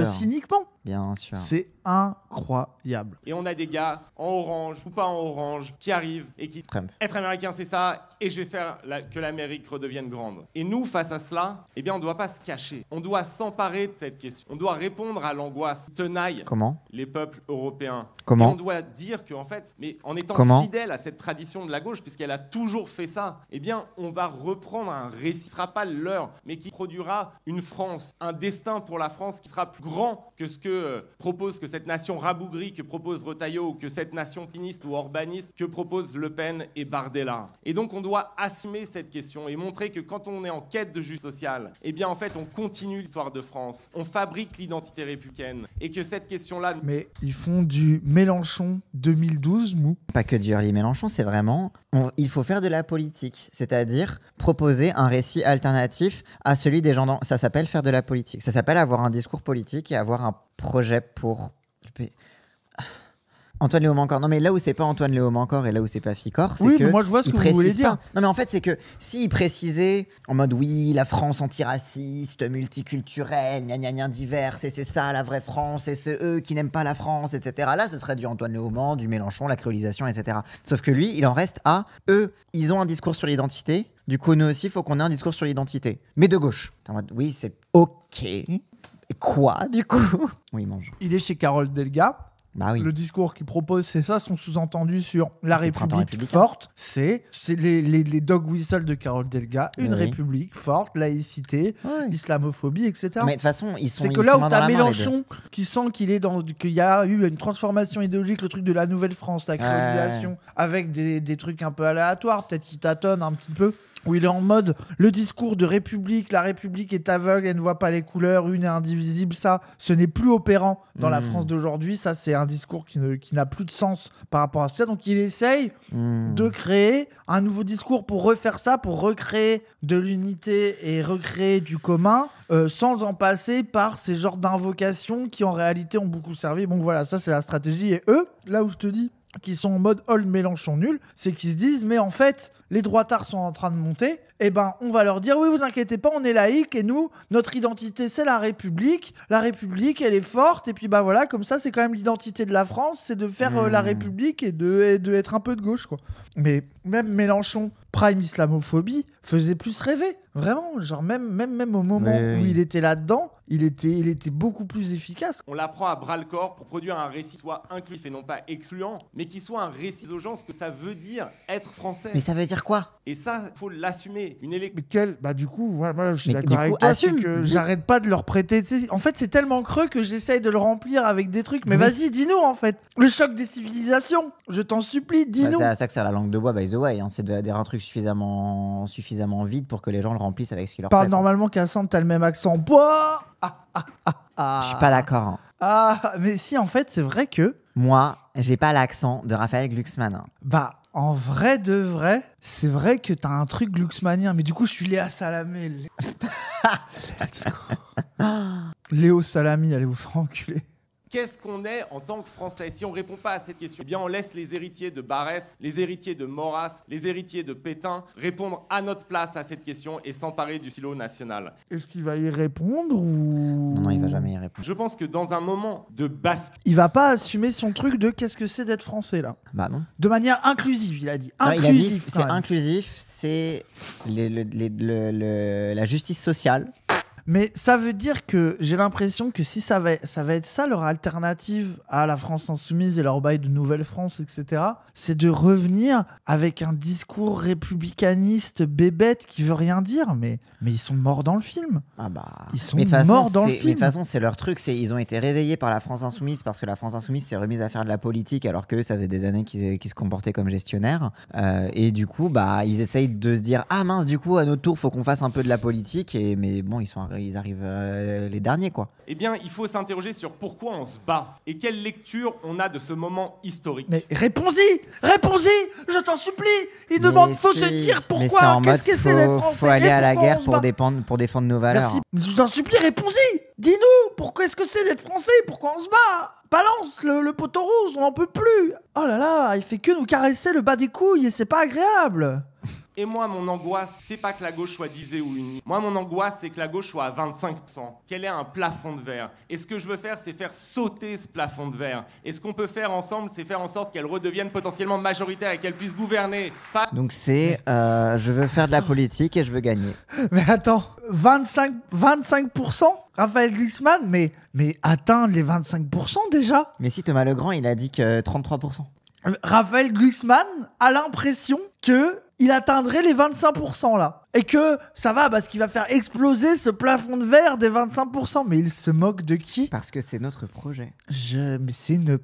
cyniquement. Bien sûr. C'est incroyable. Et on a des gars en orange ou pas en orange qui arrivent et qui Trump. Être américain c'est ça et je vais faire que l'Amérique redevienne grande. Et nous face à cela, eh bien on ne doit pas se cacher. On doit s'emparer de cette question. On doit répondre à l'angoisse tenaille Comment les peuples européens. Comment Et on doit dire qu'en fait, mais en étant fidèle à cette tradition de la gauche, puisqu'elle a toujours fait ça, eh bien on va reprendre un récit qui ne sera pas leur, mais qui produira une France, un destin pour la France qui sera plus grand que ce que propose que cette nation rabougrie, que propose Retailleau, ou que cette nation piniste ou orbaniste, que propose Le Pen et Bardella. Et donc on doit assumer cette question et montrer que quand on est en quête de justice sociale, eh bien en fait on continue l'histoire de France, on fabrique l'identité républicaine et que cette question-là... Mais ils font du Mélenchon 2012 mou. Pas que du Early Mélenchon, c'est vraiment... il faut faire de la politique, c'est-à-dire proposer un récit alternatif à celui des gens... Ça s'appelle faire de la politique. Ça s'appelle avoir un discours politique et avoir un projet pour... Antoine Léaumont encore. Non mais là où c'est pas Antoine Léaumont encore et là où c'est pas Ficor, c'est que moi je vois ce que vous voulez dire. Non mais en fait c'est que s'il précisait en mode oui la France antiraciste, multiculturelle, gna gna gna diverse et c'est ça la vraie France et c'est eux qui n'aiment pas la France, etc. Là ce serait du Antoine Léaumont, du Mélenchon, la créolisation, etc. Sauf que lui il en reste à eux. Ils ont un discours sur l'identité. Du coup nous aussi il faut qu'on ait un discours sur l'identité. Mais de gauche. En mode oui c'est ok. Et quoi du coup? Oui mange. Il est chez Carole Delga. Bah oui. Le discours qu'il propose, c'est ça, son sous-entendu sur la République forte. C'est les dog whistles de Carole Delga. Une République forte, laïcité, islamophobie, etc. Mais de toute façon, ils sont c'est que là où t'as Mélenchon qui sent qu'il y a eu une transformation idéologique, le truc de la nouvelle France, la créolisation, avec des trucs un peu aléatoires, peut-être qui tâtonnent un petit peu. Où il est en mode le discours de République, la République est aveugle, elle ne voit pas les couleurs, une est indivisible, ça, ce n'est plus opérant dans la France d'aujourd'hui. Ça, c'est un discours qui n'a plus de sens par rapport à ça. Donc, il essaye de créer un nouveau discours pour refaire ça, pour recréer de l'unité et recréer du commun, sans en passer par ces genres d'invocations qui, en réalité, ont beaucoup servi. Bon, voilà, ça, c'est la stratégie. Et eux, là où je te dis qui sont en mode Old Mélenchon nul, c'est qu'ils se disent mais en fait les droitards sont en train de monter, et ben on va leur dire oui vous inquiétez pas on est laïque et nous notre identité c'est la République elle est forte et puis bah voilà comme ça c'est quand même l'identité de la France, c'est de faire la République et de être un peu de gauche quoi. Mais même Mélenchon prime islamophobie faisait plus rêver vraiment, genre même au moment où il était là-dedans il était beaucoup plus efficace. On l'apprend à bras-le-corps pour produire un récit qui soit inclusif et non pas excluant, mais qui soit un récit aux gens, ce que ça veut dire être français. Mais ça veut dire quoi? Et ça, faut l'assumer. Du coup, voilà, je suis d'accord avec toi, c'est que j'arrête pas de leur prêter. En fait, c'est tellement creux que j'essaye de le remplir avec des trucs. Mais vas-y, dis-nous en fait. Le choc des civilisations, je t'en supplie, dis-nous. C'est à ça que sert la langue de bois, by the way. Hein. C'est de dire un truc suffisamment vide pour que les gens le remplissent avec ce qu'ils leur parle normalement Cassandre, t'as le même accent. Bois. Je suis pas d'accord. Hein. Mais si, en fait, c'est vrai que moi, j'ai pas l'accent de Raphaël Glucksmann. Hein. Bah, en vrai de vrai, c'est vrai que t'as un truc glucksmannien, mais du coup, je suis Léa Salamé. Let's go. Léo Salami, allez vous faire enculer. Qu'est-ce qu'on est en tant que Français? Si on ne répond pas à cette question, eh bien on laisse les héritiers de Barès, les héritiers de Maurras, les héritiers de Pétain répondre à notre place à cette question et s'emparer du silo national. Est-ce qu'il va y répondre ou... Non, il va jamais y répondre. Je pense que dans un moment de bascule... Il va pas assumer son truc de qu'est-ce que c'est d'être français, là. Bah non. De manière inclusive, il a dit. Il a dit c'est inclusif, c'est la justice sociale. Mais ça veut dire que j'ai l'impression que si ça va être ça leur alternative à la France insoumise et leur bail de Nouvelle-France, etc., c'est de revenir avec un discours républicaniste bébête qui veut rien dire. Mais ils sont morts dans le film. Ah bah. Ils sont Mais de toute façon, morts dans le film. Mais de toute façon, c'est leur truc. Ils ont été réveillés par la France insoumise parce que la France insoumise s'est remise à faire de la politique alors que ça faisait des années qu'ils se comportaient comme gestionnaires. Et du coup, bah, ils essayent de se dire ah mince, du coup, à notre tour, faut qu'on fasse un peu de la politique. Mais bon, ils arrivent les derniers, quoi. Eh bien, il faut s'interroger sur pourquoi on se bat et quelle lecture on a de ce moment historique. Mais réponds-y, je t'en supplie. Il demande, faut se dire pourquoi. Qu'est-ce que c'est d'être français? Faut aller à la guerre pour défendre nos valeurs. Merci. Je vous en supplie, réponds-y. Dis-nous, pourquoi est-ce que c'est d'être français? Pourquoi on se bat? Balance le poteau rose, on n'en peut plus. Oh là là, il fait que nous caresser le bas des couilles et c'est pas agréable. Et moi, mon angoisse, c'est pas que la gauche soit divisée ou unie. Moi, mon angoisse, c'est que la gauche soit à 25%, qu'elle ait un plafond de verre. Et ce que je veux faire, c'est faire sauter ce plafond de verre. Et ce qu'on peut faire ensemble, c'est faire en sorte qu'elle redevienne potentiellement majoritaire et qu'elle puisse gouverner. Donc c'est, je veux faire de la politique et je veux gagner. Mais attends, 25% Raphaël Glucksmann, mais atteindre les 25% déjà. Mais si Thomas Legrand, il a dit que 33%. Raphaël Glucksmann a l'impression que il atteindrait les 25% là. Et que ça va parce qu'il va faire exploser ce plafond de verre des 25%. Mais il se moque de qui? Parce que c'est notre projet. Mais c'est une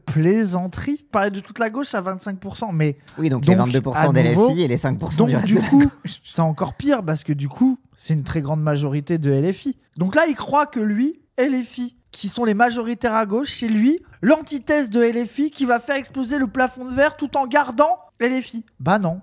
plaisanterie. Parler de toute la gauche à 25%. Mais oui, donc les 22% des LFI et les 5% du reste de la gauche. C'est encore pire parce que du coup, c'est une très grande majorité de LFI. Donc là, il croit que lui, LFI, qui sont les majoritaires à gauche, c'est lui, l'antithèse de LFI, qui va faire exploser le plafond de verre tout en gardant LFI. Bah non,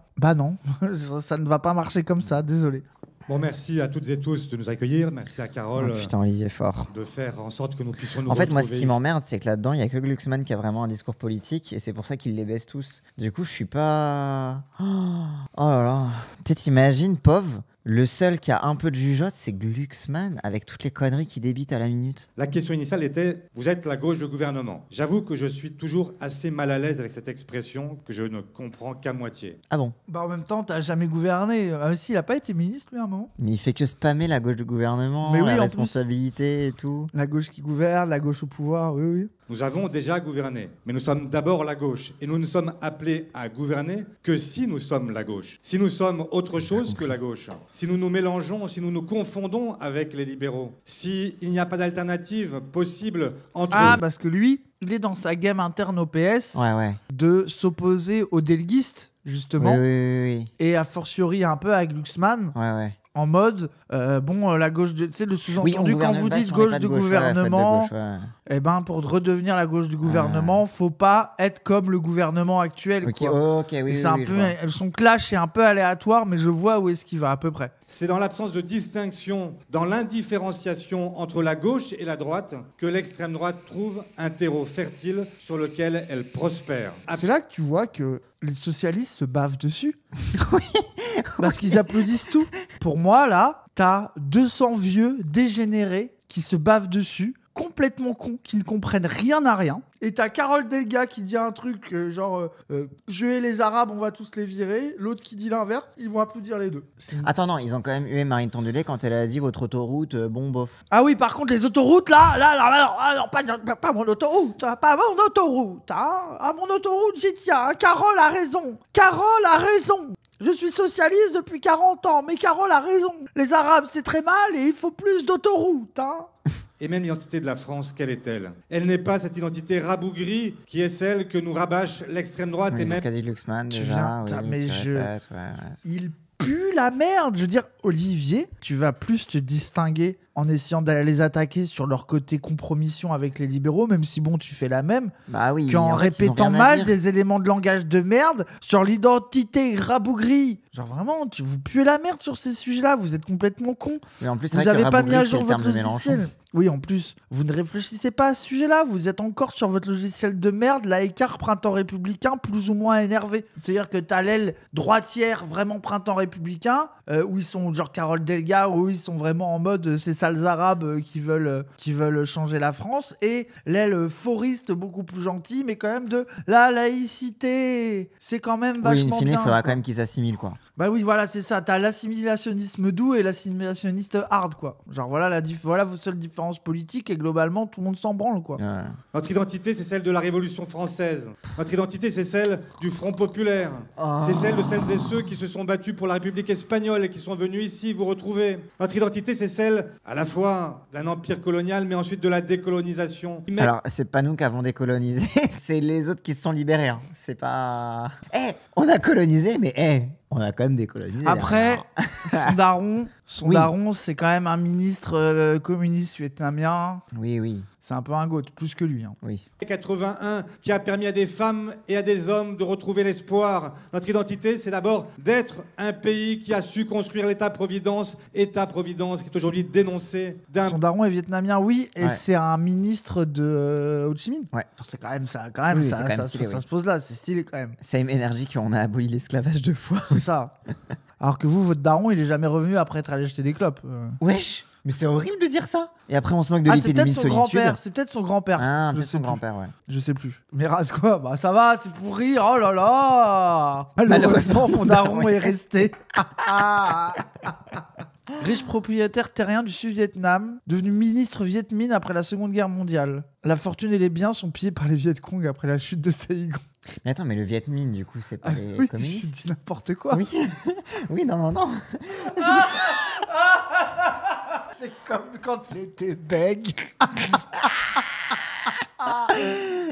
ça ne va pas marcher comme ça, désolé. Bon, merci à toutes et tous de nous accueillir. Merci à Carole putain, Olivier fort. de faire en sorte que nous puissions nous En fait, retrouver. moi, ce qui m'emmerde, c'est que là-dedans, il n'y a que Glucksmann qui a vraiment un discours politique et c'est pour ça qu'il les baisse tous. Du coup, je suis pas... Oh là là. Tu sais, t'imagines, pauvre, le seul qui a un peu de jugeote, c'est Glucksmann, avec toutes les conneries qui débitent à la minute. La question initiale était, vous êtes la gauche de gouvernement. J'avoue que je suis toujours assez mal à l'aise avec cette expression que je ne comprends qu'à moitié. Ah bon? Bah en même temps, t'as jamais gouverné. Si, il a pas été ministre, lui, à un moment. Mais il fait que spammer la gauche du gouvernement, mais oui, la en responsabilité et tout. La gauche qui gouverne, la gauche au pouvoir, oui. Nous avons déjà gouverné, mais nous sommes d'abord la gauche. Et nous ne sommes appelés à gouverner que si nous sommes la gauche. Si nous sommes autre chose que la gauche. Si nous nous mélangeons, si nous nous confondons avec les libéraux. S'il n'y a pas d'alternative possible entre... Ah, parce que lui, il est dans sa game interne au PS de s'opposer aux déléguistes, justement. Oui. Et a fortiori un peu à Glucksmann. Ouais. En mode, la gauche de... Tu sais, le sous-entendu, oui, quand vous dites gauche de gouvernement, eh ben, pour redevenir la gauche du gouvernement, faut pas être comme le gouvernement actuel. Son clash est un peu aléatoire, mais je vois où est-ce qu'il va à peu près. C'est dans l'absence de distinction, dans l'indifférenciation entre la gauche et la droite, que l'extrême droite trouve un terreau fertile sur lequel elle prospère. C'est là que tu vois que les socialistes se bavent dessus. Parce qu'ils applaudissent tout. Pour moi, là, t'as 200 vieux dégénérés qui se bavent dessus, complètement cons, qui ne comprennent rien à rien. Et t'as Carole Delga qui dit un truc je hais les Arabes, on va tous les virer. L'autre qui dit l'inverse, ils vont applaudir les deux. Attends, non, ils ont quand même hué Marine Tondelier quand elle a dit votre autoroute, bon bof. Ah oui, par contre, les autoroutes, pas mon autoroute, pas mon autoroute. À mon autoroute, j'y tiens. Carole a raison. Je suis socialiste depuis 40 ans, mais Carole a raison. Les Arabes, c'est très mal et il faut plus d'autoroutes. Et même l'identité de la France, quelle est-elle? Elle n'est pas cette identité rabougrie qui est celle que nous rabâche l'extrême droite. Oui, et même... ce qu'a dit Glucksmann déjà. Il pue la merde. Je veux dire, Olivier, tu vas plus te distinguer en essayant d'aller les attaquer sur leur côté compromission avec les libéraux, même si bon, tu fais la même, qu'en répétant mal des éléments de langage de merde sur l'identité rabougrie. Genre vraiment, vous puez la merde sur ces sujets-là, vous êtes complètement cons. Mais en plus, vous n'avez pas mis à jour votre logiciel. Oui, en plus, vous ne réfléchissez pas à ce sujet-là, vous êtes encore sur votre logiciel de merde, la écart printemps républicain plus ou moins énervé. C'est-à-dire que t'as l'aile droitière vraiment printemps républicain, où ils sont genre Carole Delga, où ils sont vraiment en mode c'est ça sales arabes qui veulent changer la France, et l'aile foriste beaucoup plus gentille, mais quand même de la laïcité. C'est quand même vachement Oui, in fine, bien. il faudra quoi. quand même qu'ils s'assimilent, quoi. Bah oui, voilà, c'est ça. T'as l'assimilationnisme doux et l'assimilationniste hard, quoi. Genre, voilà vos seules différences politiques, et globalement, tout le monde s'en branle, quoi. Ouais. Notre identité, c'est celle de la Révolution française. Notre identité, c'est celle du Front populaire. C'est celle de celles et ceux qui se sont battus pour la République espagnole et qui sont venus ici vous retrouver. Notre identité, c'est celle, à la fois, d'un empire colonial, mais ensuite de la décolonisation. Alors, c'est pas nous qui avons décolonisé, c'est les autres qui se sont libérés. Hein. C'est pas... on a colonisé, mais on a quand même décolonisé. Après, alors. son Oui. daron, c'est quand même un ministre communiste vietnamien. Oui. C'est un peu un goth, plus que lui. Hein. Oui. 81 qui a permis à des femmes et à des hommes de retrouver l'espoir. Notre identité, c'est d'abord d'être un pays qui a su construire l'État-providence, État-providence qui est aujourd'hui dénoncé d'un... Son daron est vietnamien, oui, et Ouais. c'est un ministre de Ho Chi Minh. Ouais. C'est quand même ça, Oui, ça, c'est quand même ça- stylé, ça oui. se pose là, c'est stylé quand même. Same Energy qu'on a aboli l'esclavage 2 fois. C'est ça. Alors que vous, votre daron, il est jamais revenu après être allé acheter des clopes. Wesh, mais c'est horrible de dire ça. Et après, on se moque de Ah, c'est l'épidémie peut-être de son solitude. grand-père. C'est peut-être son grand-père. Ah, Je peut-être sais son plus. grand-père, ouais. Je sais plus. Mais rase quoi? Bah ça va, c'est pour rire. Oh là là. Malheureusement, Mon daron oui. est resté. Riche propriétaire terrien du Sud-Vietnam, devenu ministre Viet Minh après la Seconde Guerre mondiale. La fortune et les biens sont pillés par les Viet Cong après la chute de Saigon. Mais attends, mais le Viet Minh, du coup, c'est pas les Oui, je communistes. dis n'importe quoi. Oui. Oui, non. C'est comme quand il était bègue.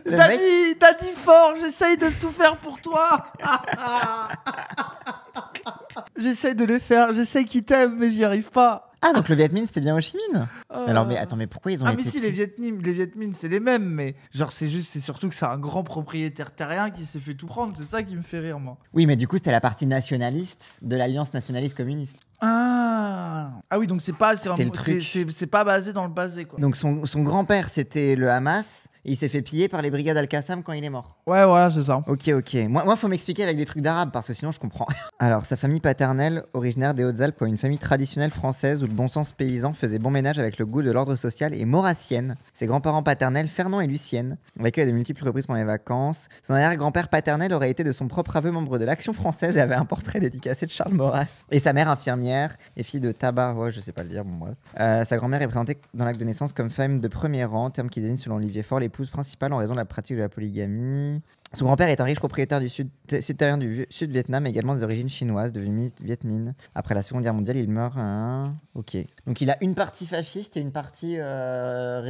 Le mec- T'as dit fort, j'essaye de tout faire pour toi. J'essaye de le faire, j'essaye qu'il t'aime, mais j'y arrive pas. Ah, donc le Viet Minh, c'était bien Ho Chi Minh. Alors, mais attends, mais pourquoi ils ont Ah été... mais si, les Viet Minh, c'est les mêmes, mais genre c'est surtout que c'est un grand propriétaire terrien qui s'est fait tout prendre, c'est ça qui me fait rire, moi. Oui, mais du coup, c'était la partie nationaliste de l'Alliance nationaliste communiste. Ah oui, donc c'est pas... C'était le truc. C'est pas basé dans le passé, quoi. Donc son grand-père, c'était le Hamas, et il s'est fait piller par les brigades Al-Qassam quand il est mort. Ouais, voilà, c'est ça. Ok. Moi, faut m'expliquer avec des trucs d'arabe, parce que sinon, je comprends. Alors, sa famille paternelle, originaire des Hautes-Alpes, une famille traditionnelle française où le bon sens paysan faisait bon ménage avec le goût de l'ordre social, et maurassienne. Ses grands-parents paternels, Fernand et Lucienne, ont vécu à de multiples reprises pendant les vacances. Son arrière-grand-père paternel aurait été de son propre aveu membre de l'Action française et avait un portrait dédicacé de Charles Maurras. Et sa mère, infirmière et fille de tabac, ouais, je sais pas le dire, bon bref. Sa grand-mère est présentée dans l'acte de naissance comme femme de premier rang, terme qui désigne selon Olivier Faure l'épouse principale en raison de la pratique de la polygamie. Son grand-père est un riche propriétaire du sud-terrien du Sud-Vietnam, également des origines chinoises, devenu Viet Minh. Après la Seconde Guerre mondiale, il meurt. Ok. Donc il a une partie fasciste et une partie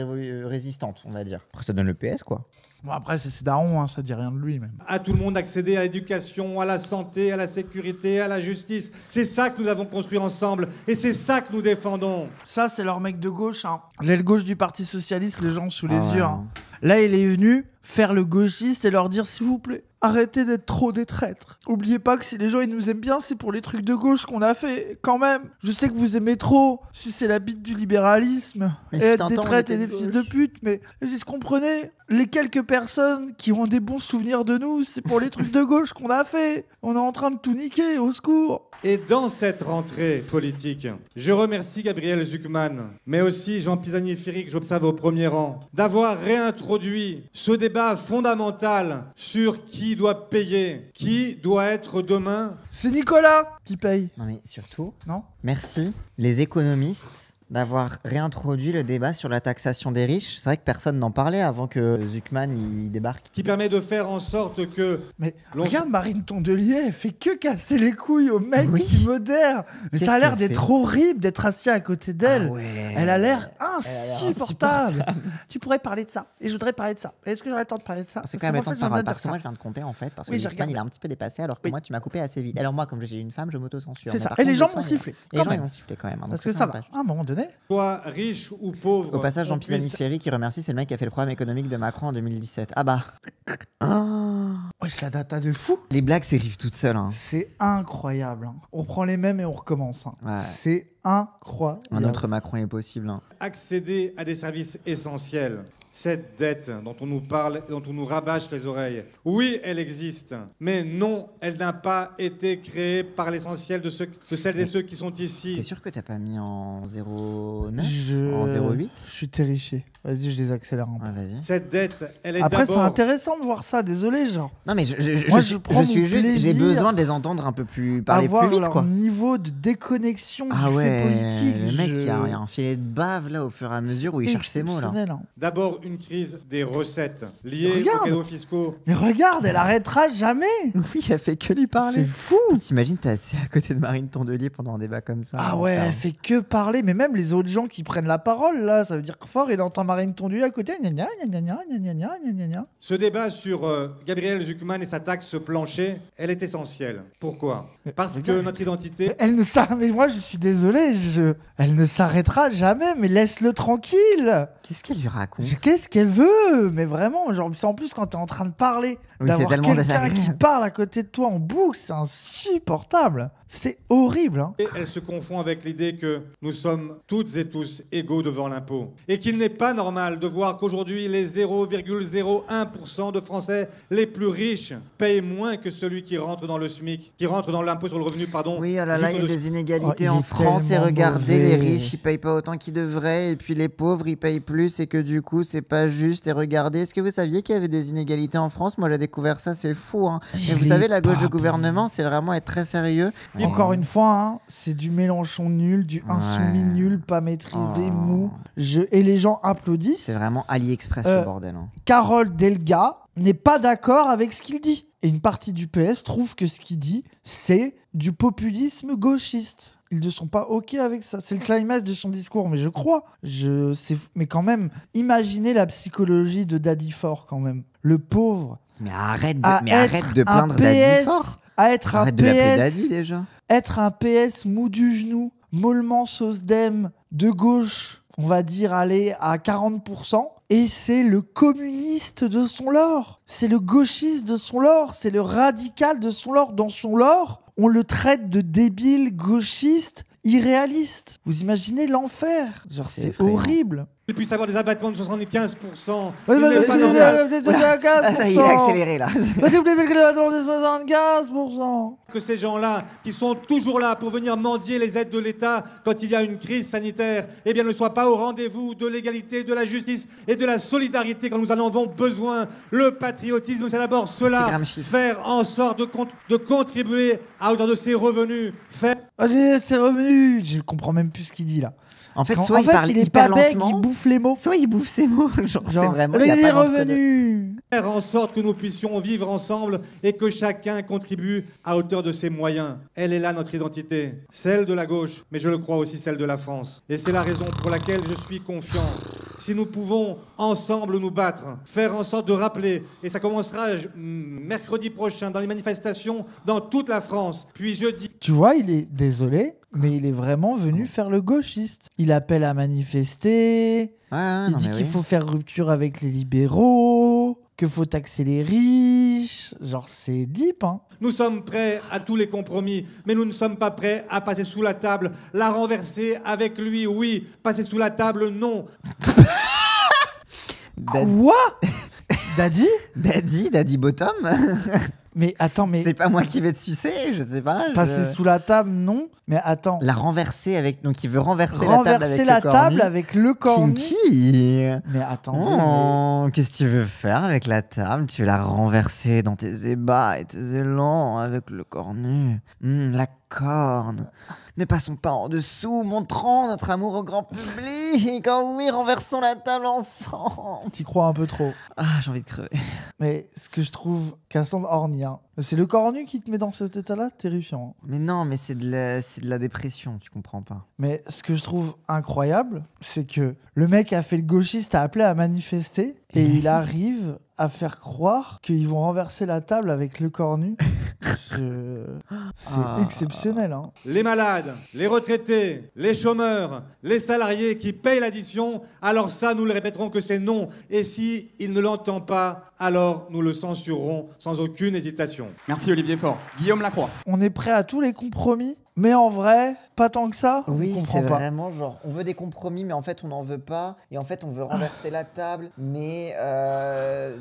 résistante, on va dire. Après, ça donne le PS, quoi. Bon, après, c'est ses darons, hein, ça dit rien de lui, même. À tout le monde d'accéder à l'éducation, à la santé, à la sécurité, à la justice. C'est ça que nous avons construit ensemble et c'est ça que nous défendons. Ça, c'est leur mec de gauche, hein. L'aile gauche du Parti Socialiste, les gens sous les Ah ouais. yeux, hein. Là, il est venu faire le gauchiste et leur dire, s'il vous plaît, arrêtez d'être trop des traîtres. Oubliez pas que si les gens ils nous aiment bien, c'est pour les trucs de gauche qu'on a fait, quand même. Je sais que vous aimez trop sucer la bite du libéralisme Mais et fut être un des temps, on traîtres et était des de fils gauche. de pute, mais est-ce qu'on comprenez les quelques personnes qui ont des bons souvenirs de nous, c'est pour les trucs de gauche qu'on a fait. On est en train de tout niquer, au secours. Et dans cette rentrée politique, je remercie Gabriel Zucman, mais aussi Jean Pisani-Ferry, que j'observe au premier rang, d'avoir réintroduit ce débat fondamental sur qui doit payer, qui doit être demain. C'est Nicolas qui paye, Non, mais surtout, non? merci les économistes d'avoir réintroduit le débat sur la taxation des riches. C'est vrai que personne n'en parlait avant que Zucman il débarque. Qui permet de faire en sorte que Mais L'on- regarde Marine Tondelier, elle fait que casser les couilles au mec Oui. qui modère. Mais Qu'est-ce ça a l'air qu'elle d'être fait horrible d'être assis à côté d'elle. Ah ouais. Elle a l'air insupportable. insupportable. Tu pourrais parler de ça. Et je voudrais parler de ça. Est-ce que j'aurais le temps de parler de ça? C'est Parce quand même que le temps moi, de en fait, parole j'aimerais parce que dire moi ça. je viens de compter en fait parce que Oui, le j'ai Zucman il regardé. a un petit peu dépassé alors que Oui. moi tu m'as coupé assez vite. Alors moi comme je suis une femme je m'auto-censure. C'est Mais ça. par Et contre, les gens Zucman, m'ont il a- sifflé, Les quand gens même. ils ont sifflé quand même. hein, donc Parce que c'est ça va. sympa. À un moment donné. soit riche ou pauvre. Au passage, Jean on puisse- Pisani-Ferry qui remercie, c'est le mec qui a fait le programme économique de Macron en 2017. Ah bah. Wesh, la data de fou. Les blagues s'érivent toutes seules. Hein. C'est incroyable. Hein. On prend les mêmes et on recommence. Hein. Ouais. C'est incroyable. Un autre Macron est possible. Hein. Accéder à des services essentiels. Cette dette dont on nous parle et dont on nous rabâche les oreilles, oui, elle existe, mais non, elle n'a pas été créée par l'essentiel de celles et ceux qui sont ici. T'es sûr que t'as pas mis en 0,9 en 0,8? Je suis terrifié. Vas-y, je les accélère un peu. Ouais, vas-y. Cette dette, elle est Après, c'est d'abord... intéressant de voir ça, désolé, genre. Non, mais Moi, je prends mon suis juste, j'ai plaisir besoin de les entendre un peu plus, parler avoir plus vite, leur quoi. niveau de déconnexion Ah du ouais, fait politique. le mec, il y a un filet de bave là au fur et à mesure où il cherche ses mots là. Exceptionnel, hein. D'abord, une crise des recettes liées Regarde. aux cadeaux fiscaux. Mais regarde, elle arrêtera jamais. Oui, elle fait que lui parler. C'est fou. T'imagines, t'es assis à côté de Marine Tondelier pendant un débat comme ça. Ah ouais, elle fait que parler, mais même les autres gens qui prennent la parole, là, ça veut dire que fort, il entend Marine Tondelier à côté. Gna gna gna gna gna gna gna gna gna gna. Ce débat sur Gabriel Zucman et sa taxe plancher, elle est essentielle. Pourquoi? Parce que notre identité... Elle ne s'arrête, mais moi je suis désolé, elle ne s'arrêtera jamais, mais laisse-le tranquille. Qu'est-ce qu'elle lui raconte? Qu'est-ce qu'elle veut? Mais vraiment, genre, en plus quand t'es en train de parler, Oui, d'avoir c'est tellement quelqu'un désagréable. qui parle à côté de toi en boucle, c'est insupportable. C'est horrible, hein. Et elle se confond avec l'idée que nous sommes toutes et tous égaux devant l'impôt. Et qu'il n'est pas normal de voir qu'aujourd'hui, les 0,01% de Français les plus riches payent moins que celui qui rentre dans le SMIC, qui rentre dans l'impôt sur le revenu, pardon. Oui, oh là là, il y a juste des inégalités Oh, il en est France et tellement regardez, mauvais. les riches ils payent pas autant qu'ils devraient et puis les pauvres ils payent plus et que du coup c'est pas juste. Et regardez, est-ce que vous saviez qu'il y avait des inégalités en France? Moi j'ai découvert ça, c'est fou. Hein. Et vous Il savez, est la gauche pas de bon. gouvernement, c'est vraiment être très sérieux. Encore une fois, hein, c'est du Mélenchon nul, du insoumis nul, pas maîtrisé, Oh. mou. Et les gens applaudissent. C'est vraiment AliExpress le bordel. Hein. Carole Delga n'est pas d'accord avec ce qu'il dit. Et une partie du PS trouve que ce qu'il dit, c'est du populisme gauchiste. Ils ne sont pas OK avec ça. C'est le climax de son discours, mais je crois. Mais quand même, imaginez la psychologie de Daddy Fort, quand même. Le pauvre. Mais arrête à de être plaindre un Daddy PS, fort. à être Arrête un de l'appeler PS, Daddy déjà. être un PS mou du genou, mollement sauce d'em, de gauche, on va dire aller à 40%, et c'est le communiste de son lore. C'est le gauchiste de son lore, c'est le radical de son lore. Dans son lore, on le traite de débile, gauchiste, irréaliste. Vous imaginez l'enfer? Genre, C'est c'est effrayant. horrible. Il puisse avoir des abattements de 75%. Ouais, Il n'est pas normal Ah, ça, il a accéléré là. 75%. que ces gens-là, qui sont toujours là pour venir mendier les aides de l'État quand il y a une crise sanitaire, eh bien ne soient pas au rendez-vous de l'égalité, de la justice et de la solidarité quand nous en avons besoin. Le patriotisme, c'est d'abord C'est cela, Gramsci. faire en sorte de contribuer à hauteur de ses revenus, faire Allez, c'est revenu. Je comprends même plus ce qu'il dit là. En fait, En soit il fait, parle il est hyper pas bègue, lentement, il bouffe les mots. soit il bouffe ses mots. Genre, c'est Genre, vraiment. il y a est pas d'entre-deux. revenu. faire en sorte que nous puissions vivre ensemble et que chacun contribue à hauteur de ses moyens. Elle est là notre identité, celle de la gauche, mais je le crois aussi celle de la France. Et c'est la raison pour laquelle je suis confiant. Si nous pouvons ensemble nous battre, faire en sorte de rappeler, et ça commencera mercredi prochain dans les manifestations dans toute la France, puis jeudi. Tu vois, il est désolé, mais il est vraiment venu faire le gauchiste. Il appelle à manifester. Ah, Il non, dit mais qu'il oui. faut faire rupture avec les libéraux, qu'il faut taxer les riches. Genre, c'est deep, hein. Nous sommes prêts à tous les compromis, mais nous ne sommes pas prêts à passer sous la table, la renverser avec lui, oui. Passer sous la table, non. Quoi Daddy Daddy Bottom. Mais attends, mais C'est pas moi qui vais te sucer, je sais pas. passer sous la table, non. Mais attends, La renverser avec. Donc il veut renverser renverser la table avec le cornu. Kinky. Mais attendez, mais- Oh, qu'est-ce que tu veux faire avec la table? Tu veux la renverser dans tes ébats et tes élans avec le cornu. La corne. Ne passons pas en dessous, montrons notre amour au grand public. Oh oui, renversons la table ensemble. t'y crois un peu trop. Ah, j'ai envie de crever. Mais ce que je trouve Cassandre orni, hein, c'est le cornu qui te met dans cet état-là, terrifiant. Hein. Mais non, mais c'est de la dépression, tu comprends pas. Mais ce que je trouve incroyable, c'est que le mec a fait le gauchiste, a appelé à manifester, et il arrive à faire croire qu'ils vont renverser la table avec le cornu. C'est exceptionnel. Hein. Les malades, les retraités, les chômeurs, les salariés qui payent l'addition, alors ça, nous le répéterons que c'est non. Et si il ne l'entend pas, alors nous le censurerons sans aucune hésitation. Merci Olivier Faure. Guillaume Lacroix. On est prêt à tous les compromis, mais en vrai, pas tant que ça. Oui, on c'est comprend pas. vraiment genre, on veut des compromis, mais en fait, on n'en veut pas. Et en fait, on veut renverser la table, mais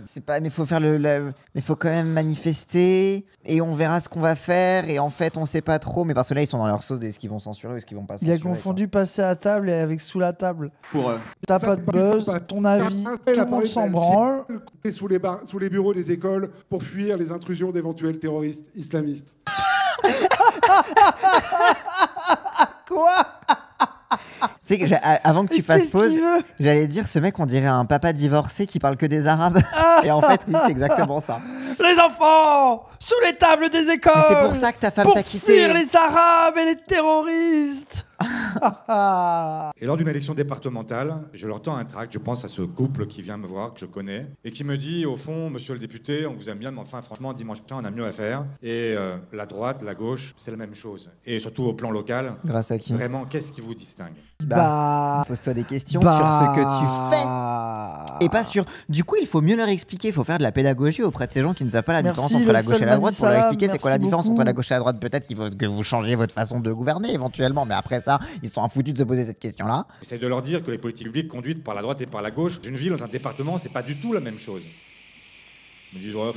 c'est pas. Mais faut faire mais faut quand même manifester. Et on verra ce qu'on va faire. Et en fait, on sait pas trop. Mais parce que là, ils sont dans leur sauce de ce qu'ils vont censurer ou ce qu'ils vont pas Il censurer. a confondu passer à table et avec sous la table. Pour T'as pas de buzz, ton avis, tout le monde s'en branle. Sous les bureaux des écoles pour fuir les intrusions d'éventuels terroristes islamistes. Quoi? Tu sais que avant que tu fasses Qu'est-ce pause, qu'il veut j'allais dire, ce mec, on dirait un papa divorcé qui parle que des arabes. Et en fait, oui, c'est exactement ça. Les enfants, sous les tables des écoles. Mais c'est pour ça que ta femme pour t'a quitté. fuir les arabes et les terroristes. Et lors d'une élection départementale, je leur tends un tract, je pense à ce couple qui vient me voir, que je connais, et qui me dit, au fond, monsieur le député, on vous aime bien, mais enfin, franchement, dimanche prochain, on a mieux à faire. Et la droite, la gauche, c'est la même chose. Et surtout au plan local, Grâce à qui? vraiment, qu'est-ce qui vous distingue? Pose-toi des questions sur ce que tu fais. Et pas sur... Du coup, il faut mieux leur expliquer, il faut faire de la pédagogie auprès de ces gens qui ne savent pas la Merci, différence entre le la gauche et la droite, pour leur Salam, expliquer c'est quoi la merci différence beaucoup. entre la gauche et la droite. Peut-être qu'il faut que vous changiez votre façon de gouverner éventuellement, mais après ça, ils sont foutus de se poser cette question-là. J'essaie de leur dire que les politiques publiques conduites par la droite et par la gauche, d'une ville, dans un département, c'est pas du tout la même chose. Ils me disent, oh,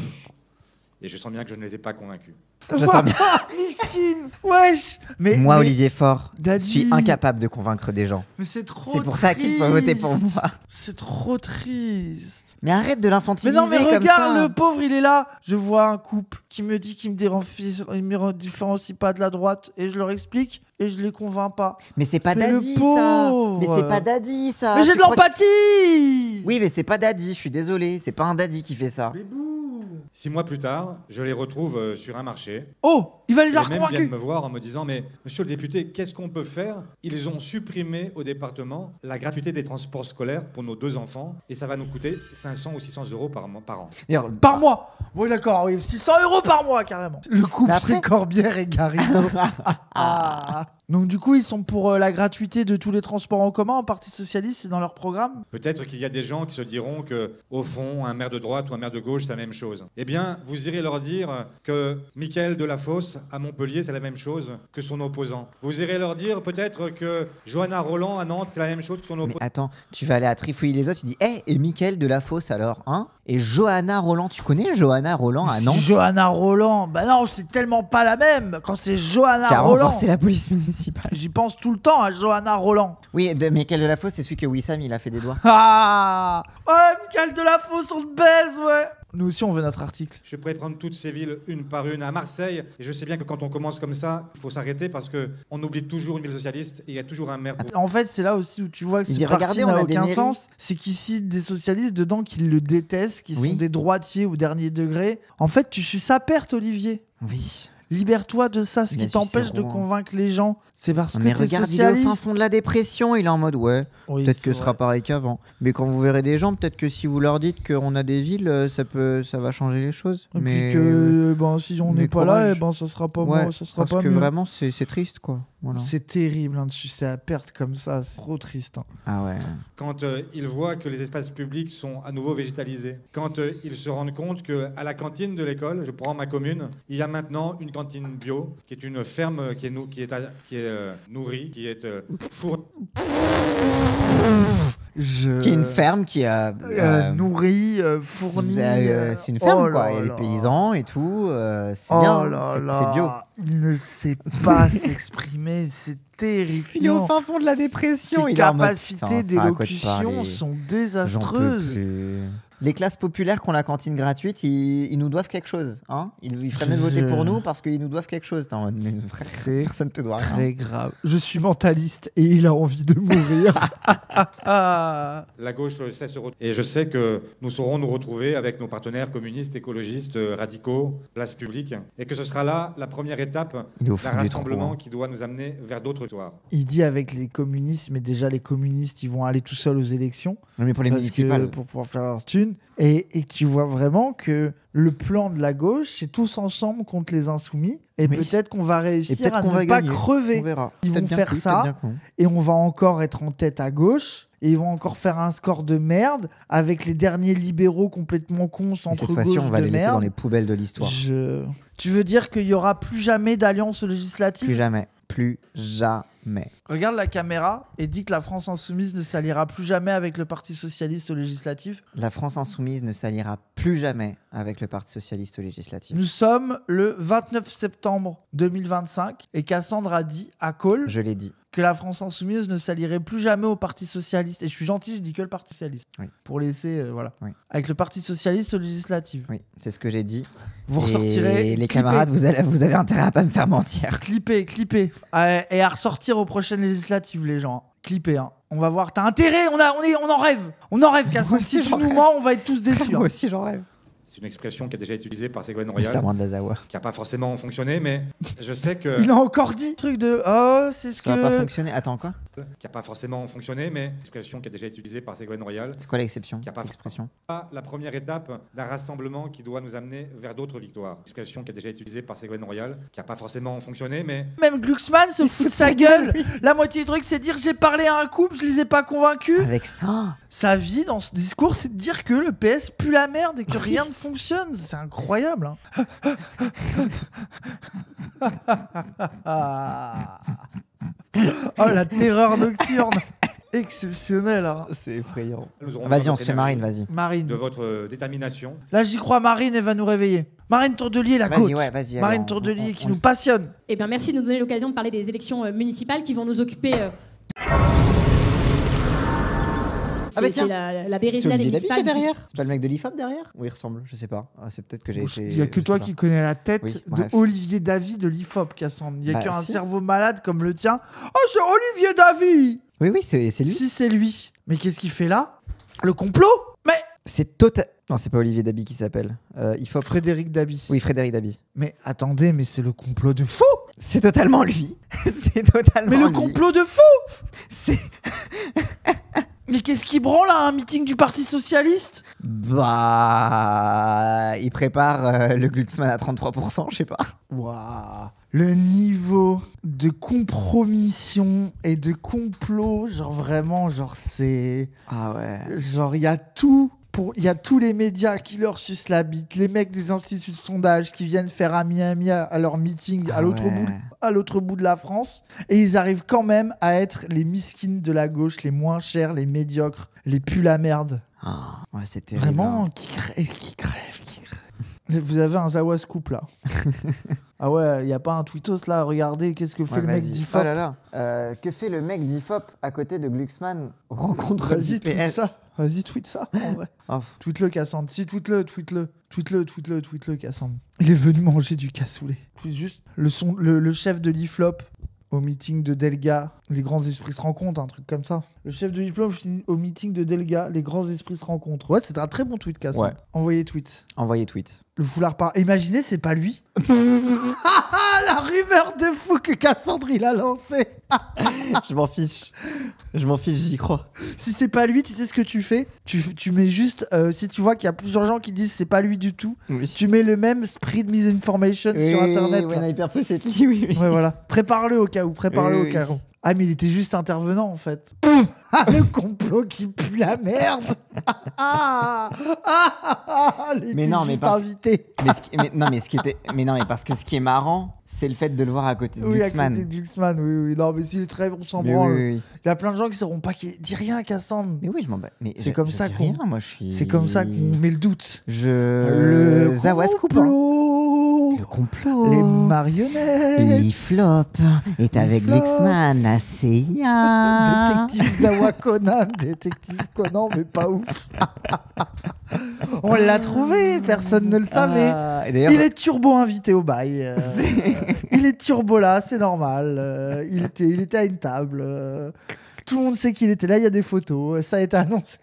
et je sens bien que je ne les ai pas convaincus. Je sens bien. Miskin, wesh. Mais Moi, Olivier Faure, je Daddy. suis incapable de convaincre des gens. Mais c'est trop. C'est pour ça qu'il faut voter pour moi. C'est trop triste. Mais arrête de Mais l'infantiliser non, mais comme regarde, ça. le pauvre, il est là. Je vois un couple qui me dit qu'il me différencie pas de la droite et je leur explique et je les convainc pas. Mais c'est pas Mais le Daddy, ça. pauvre. Mais c'est pas Daddy, ça. Mais j'ai Tu de crois que- l'empathie. Oui, mais c'est pas Daddy, je suis désolé. C'est pas un Daddy qui fait ça. 6 mois plus tard, je les retrouve sur un marché. Oh, il va les Les avoir mêmes viennent convaincus. me voir en me disant, mais monsieur le député, qu'est-ce qu'on peut faire? Ils ont supprimé au département la gratuité des transports scolaires pour nos 2 enfants et ça va nous coûter 500 ou 600 euros par an. D'ailleurs, Par mois. Oui, d'accord, oui, 600 € par mois, carrément. Le couple, Mais après- c'est Corbière et Garrido. Donc, du coup, ils sont pour la gratuité de tous les transports en commun en Parti Socialiste, c'est dans leur programme. Peut-être qu'il y a des gens qui se diront que, au fond, un maire de droite ou un maire de gauche, c'est la même chose. Eh bien, vous irez leur dire que Mickaël Delafosse, à Montpellier, c'est la même chose que son opposant. Vous irez leur dire peut-être que Johanna Roland, à Nantes, c'est la même chose que son mais opposant. attends, tu vas aller à trifouiller les autres, tu dis, hé, et Mickaël Delafosse alors, hein? Et Johanna Roland, tu connais Johanna Roland à C'est Nantes? Johanna Roland. Bah non, c'est tellement pas la même. Quand c'est Johanna Qui a Roland, renforcé la police municipale. j'y pense tout le temps à Johanna Roland. Oui, Mickaël Delafosse, c'est celui que Wissam, il a fait des doigts. Ah ouais, Michael Delafosse, on te baise, ouais. Nous aussi, on veut notre article. Je pourrais prendre toutes ces villes une par une. À Marseille, et je sais bien que quand on commence comme ça, il faut s'arrêter parce qu'on oublie toujours une ville socialiste et il y a toujours un maire. En fait, c'est là aussi où tu vois que Il ce dit, parti regardez, on n'a a des aucun mairies. sens. C'est qu'ils citent des socialistes dedans qui le détestent, qui Oui. sont des droitiers au dernier degré. En fait, tu suis sa perte, Olivier. Oui. Libère-toi de ça. Ce Il a qui t'empêche de sucé Rouen. convaincre les gens, c'est parce que Mais t'es regarde, il est au fin socialiste. fond de la dépression, il est en mode, ouais, Oui, peut-être c'est que ce sera vrai. pareil qu'avant. Mais quand vous verrez des gens, peut-être que si vous leur dites qu'on a des villes, ça va changer les choses. Et mais puis que ben, si on mais n'est pas là, courage. eh ben, ça sera pas, ouais, ça sera parce pas que mieux. vraiment, c'est triste, quoi. Voilà. C'est terrible hein, de sucer à perte comme ça. C'est trop triste. Hein. Ah ouais. Quand ils voient que les espaces publics sont à nouveau végétalisés, quand ils se rendent compte qu'à la cantine de l'école, je prends ma commune, il y a maintenant une cantine bio, qui est une ferme qui est nourrie, qui est fournie. Qui est une ferme qui a. Nourrie, fournie. C'est une ferme, oh quoi. là Il y a des là. paysans et tout. C'est Oh bien. là C'est là, bio. il ne sait pas s'exprimer, c'est terrifiant. Il est au fin fond de la dépression. Ses Il est en mode, capacités putain, ça, à quoi te d'élocution parler. sont J'en peux désastreuses. plus. Les classes populaires qui ont la cantine gratuite, ils nous doivent quelque chose. Hein, ils feraient mieux de voter pour nous parce qu'ils nous doivent quelque chose. T'es en mode, mais frère, C'est personne te doit rien. Très grave. Je suis mentaliste et il a envie de mourir. La gauche sait se retrouver. Et je sais que nous saurons nous retrouver avec nos partenaires communistes, écologistes, radicaux, place publique, et que ce sera là la première étape Il est au d'un fond du trou, rassemblement hein. qui doit nous amener vers d'autres victoires. Il dit avec les communistes, mais déjà les communistes, ils vont aller tout seuls aux élections. Non, mais pour les Parce municipales. que pour pouvoir faire leur thune. une, et tu vois vraiment que le plan de la gauche, c'est tous ensemble contre les insoumis, et Oui. peut-être qu'on va réussir peut-être à qu'on ne va pas gagner. crever. On verra. Ils Peut-être vont bien faire que oui, ça. peut-être bien que non. Et on va encore être en tête à gauche, et ils vont encore faire un score de merde avec les derniers libéraux complètement cons, Et centre cette gauche fois-ci, on va de les laisser merde. dans les poubelles de l'histoire. Tu veux dire qu'il y aura plus jamais d'alliance législative? Plus jamais. Plus jamais. Regarde la caméra et dis que la France insoumise ne s'alliera plus jamais avec le Parti socialiste aux législatives. La France insoumise ne s'alliera plus jamais avec le Parti socialiste aux législatives. Nous sommes le 29 septembre 2025 et Cassandre a dit à Cole Je l'ai dit. que la France insoumise ne s'allierait plus jamais au Parti socialiste. Et je suis gentil, je dis que le Parti socialiste. Oui. Pour laisser, voilà. Oui. Avec le Parti socialiste aux législatives. Oui, c'est ce que j'ai dit. Vous ressortirez. Et les clippez. camarades, vous avez intérêt à pas me faire mentir. Clipper. Et à ressortir aux prochaines législatives, les gens. Clipper, hein. On va voir. T'as intérêt, on en rêve. On en rêve, Cassandre. aussi, Si tu j'en nous rêve. mens, on va être tous déçus. Moi hein. aussi, j'en rêve. C'est une expression qui est déjà utilisée par Ségolène Le Royal, serment de Lazawa. qui n'a pas forcément fonctionné, mais je sais que... Il a encore dit truc de oh, c'est ce Ça que. va pas fonctionner. Attends, quoi? qui n'a pas forcément fonctionné, mais expression qui a déjà été utilisée par Ségolène Royal. C'est quoi l'exception? Qui a pas L'expression? Pas la première étape d'un rassemblement qui doit nous amener vers d'autres victoires. Expression qui a déjà été utilisée par Ségolène Royal, qui n'a pas forcément fonctionné, mais Même Glucksmann se fout de sa gueule. La moitié du truc, c'est de dire j'ai parlé à un couple, je les ai pas convaincus. Avec... Oh, Sa vie dans ce discours, c'est de dire que le PS pue la merde et que rien ne fonctionne. C'est incroyable. Hein. Oh, la terreur nocturne. Exceptionnel. Hein. c'est effrayant. nous aurons Vas-y, besoin on de se fait votre Marine, énergie, vas-y. Marine. de votre détermination. Là, j'y crois, Marine, elle va nous réveiller. Marine Tourdelier, la côte. Vas-y, ouais, vas-y. Marine alors, Tourdelier qui on- nous passionne. Eh bien, merci de nous donner l'occasion de parler des élections municipales qui vont nous occuper. Ah bah tiens. C'est la C'est Bérésina des Olivier Dabi qui est municipales. derrière. C'est pas le mec de l'IFOP derrière? Ou il ressemble? Je sais pas. Ah, c'est peut-être que j'ai été. Il n'y a que je toi sais pas. qui connais la tête Oui, de bref. Olivier Davy de l'IFOP, Cassandre. Il n'y a Bah, qu'un si. cerveau malade comme le tien. Oh, c'est Olivier Davy. Oui, c'est lui. Si c'est lui. Mais qu'est-ce qu'il fait là? Le complot? Mais C'est total. Non, c'est pas Olivier Dabi qui s'appelle. IFOP. Frédéric Dabi. Oui, Frédéric Dabi. Mais attendez, mais c'est le complot de fou. C'est totalement lui. C'est totalement Mais le lui. complot de fou. C'est. Mais qu'est-ce qui branle à un meeting du Parti Socialiste? Bah. Il prépare le Glucksmann à 33%, je sais pas. Waouh. Le niveau de compromission et de complot, genre vraiment, genre c'est... Ah ouais. Genre il y a tout... Il y a tous les médias qui leur sucent la bite, les mecs des instituts de sondage qui viennent faire ami à leur meeting à l'autre bout de la France, et ils arrivent quand même à être les miskines de la gauche, les moins chers, les médiocres, les pull la merde. Ah, ouais, c'est terrible. Vraiment, hein. qui crève. Vous avez un Zawa Scoop là. Ah ouais, il n'y a pas un tweetos là, regardez, qu'est-ce que fait Ouais, le mec vas-y. d'IFOP. Oh là là. Que fait le mec d'IFOP à côté de Glucksmann? Rencontre Vas-y, du tweet PS. ça. Vas-y, tweet ça, en vrai. Oh, Tweet-le, Cassandre. Si, tweet-le, Cassandre. Il est venu manger du cassoulet. Juste le chef de l'IFLOP au meeting de Delga, les grands esprits se rencontrent, un truc comme ça. Le chef de l'IFLOP au meeting de Delga, les grands esprits se rencontrent. Ouais, c'est un très bon tweet, Cassandre. Ouais. Envoyez tweet. Envoyez tweet. Le foulard par... Imaginez, c'est pas lui. La rumeur de fou que Cassandre, il a lancée. Je m'en fiche. J'y crois. Si c'est pas lui, tu sais ce que tu fais? Tu mets juste, si tu vois qu'il y a plusieurs gens qui disent c'est pas lui du tout, Oui. tu mets le même spread misinformation sur internet. Ouais, là. Hyper peu cette ligne, oui. Ouais, voilà. Prépare-le au cas où. Oui, oui. Ah, mais il était juste intervenant en fait. Ah, le complot qui pue la merde. Il était non, mais juste parce- invité. Mais parce que ce qui est marrant, c'est le fait de le voir à côté de Oui, à Glucksmann. côté de Glucksmann, oui. Non, mais s'il est très bon, s'en Mais branle. oui. Il y a plein de gens qui sauront pas qu'il dit rien, Cassandre. Mais oui, je m'en bats. Mais C'est je- comme je ça dis qu'on- rien, moi je suis. C'est comme ça qu'on met le doute. Le Zawa Scoop, hein. complot. Le complot. Les marionnettes. L'IFLOP est avec L'IFLOP. Glucksmann, la CIA. Détective Zawa Conan. Détective Conan, mais pas ouf. On l'a trouvé, personne ne le savait. Et d'ailleurs, Il est turbo invité au bail. Il est turbo là, c'est normal. Il était à une table. Tout le monde sait qu'il était là, il y a des photos. Ça a été annoncé.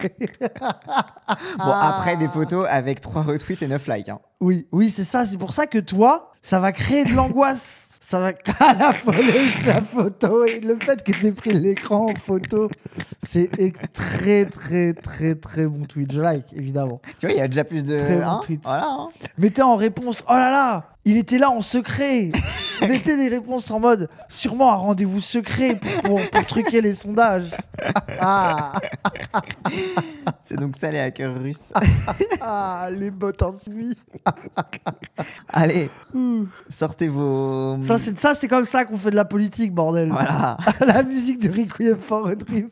bon, après des photos avec 3 retweets et 9 likes. Hein. Oui, c'est ça. C'est pour ça que toi, ça va créer de l'angoisse. Ça va la photo et le fait que t'aies pris l'écran en photo, c'est très très très très bon tweet. Je like évidemment. Tu vois, il y a déjà plus de. Très bon tweet. Voilà. Hein. Mettez en réponse. Oh là là, il était là en secret. Mettez des réponses en mode sûrement un rendez-vous secret pour truquer les sondages. C'est donc ça les hackers russes. Les bots insoumis. Allez, sortez vos. Ça, c'est comme ça qu'on fait de la politique, bordel. Voilà. La musique de Requiem for a Dream.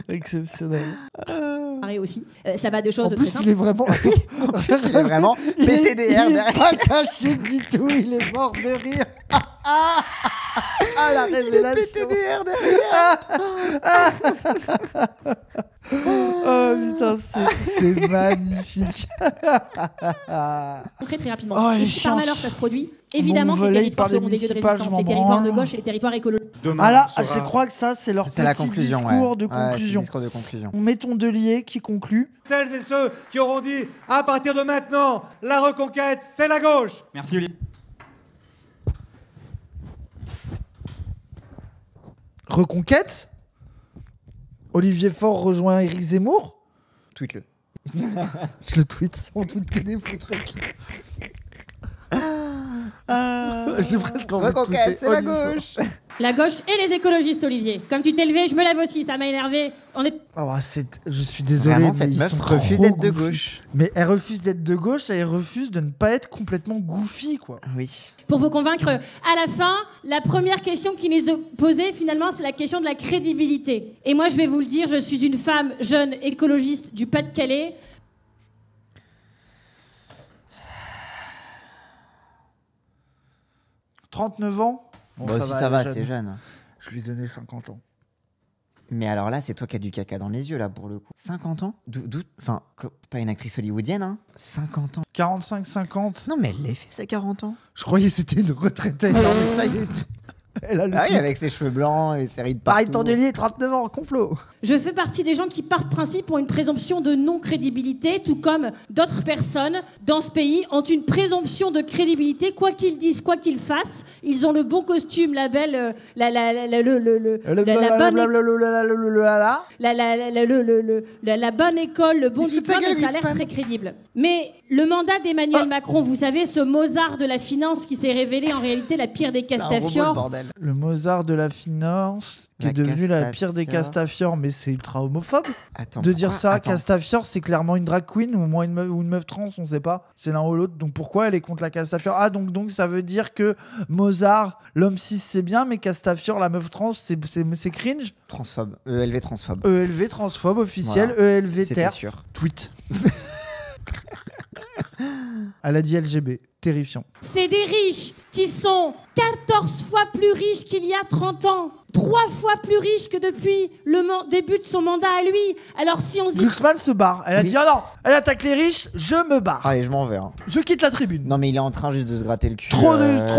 Exceptionnel. Pareil aussi. Ça va de choses En plus, très il est vraiment. Il est vraiment pété des airs Il est derrière. pas caché du tout, il est mort de rire. La révélation. PTDR derrière. Oh putain, c'est magnifique. très rapidement. Oh, elle et est si par chiante. malheur ça se produit, évidemment que les volé territoires par les seront des lieux de municipales, résistance, je les m'en territoires de branle. gauche et les territoires écologiques. Demain Ah là, sera- je crois que ça, c'est leur C'est la petit conclusion. discours ouais. de Ouais, c'est le conclusion. discours de conclusion. Mettons Delier qui conclut. Celles et ceux qui auront dit à partir de maintenant, la reconquête, c'est la gauche. Merci Olivier. Reconquête. Olivier Faure rejoint Éric Zemmour. Tweet-le. Je le tweet. On tweet que des faux trucs. J'ai presque envie de tweeter Reconquête, c'est la Olivier Faure. gauche. La gauche et les écologistes, Olivier. Comme tu t'es levé, je me lève aussi, ça m'a énervé. On est... Je suis désolé, Vraiment, mais cette ils meuf sont refuse trop d'être de goofy. gauche. Mais elle refuse d'être de gauche et elle refuse de ne pas être complètement goofy, quoi. Oui. Pour vous convaincre, à la fin, la première question qui nous est posée, finalement, c'est la question de la crédibilité. Et moi, je vais vous le dire, je suis une femme jeune écologiste du Pas-de-Calais. 39 ans. Bon, si ça va, c'est jeune. Je lui ai donné 50 ans. Mais alors là, c'est toi qui as du caca dans les yeux, là, pour le coup. 50 ans Enfin, c'est pas une actrice hollywoodienne, hein 50 ans. 45-50. Non, mais elle l'a fait, ça, 40 ans. Je croyais que c'était une retraitée. Non, mais ça y est. Elle a le Ah oui, titre. avec ses cheveux blancs et ses rides Pareil, partout. Tondelier, 39 ans, complot. Je fais partie des gens qui, par principe, ont une présomption de non-crédibilité, tout comme d'autres personnes dans ce pays ont une présomption de crédibilité, quoi qu'ils disent, quoi qu'ils fassent. Ils ont le bon costume, la belle, la bonne école, le bon Il se fout de sa diplôme, gueule, et ça a l'air Glucksmann. très crédible. Mais le mandat d'Emmanuel Macron, vous savez, ce Mozart de la finance qui s'est révélé en réalité la pire des C'est un robot, le Castafiore. bordel. Le Mozart de la finance, qui La est devenu la pire des Castafiore. Castafiore, mais c'est ultra homophobe. Attends, De dire pourquoi ça, Attends. Castafiore, c'est clairement une drag queen ou au moins une meuf trans, on sait pas. C'est l'un ou l'autre. Donc pourquoi elle est contre la Castafiore? Ah, donc ça veut dire que Mozart, l'homme cis, c'est bien, mais Castafiore, la meuf trans, c'est cringe. Transphobe. ELV transphobe. ELV transphobe officiel, Voilà. ELV C'était terre. sûr. Tweet. Elle a dit LGB. Terrifiant. C'est des riches qui sont 14 fois plus riches qu'il y a 30 ans. 3 fois plus riches que depuis le début de son mandat à lui. Alors si on se dit... Glucksmann se barre. Elle a Oui. dit, oh non, elle attaque les riches, je me barre. Allez, je m'en vais. Hein. Je quitte la tribune. Non, mais il est en train juste de se gratter le cul. Trop,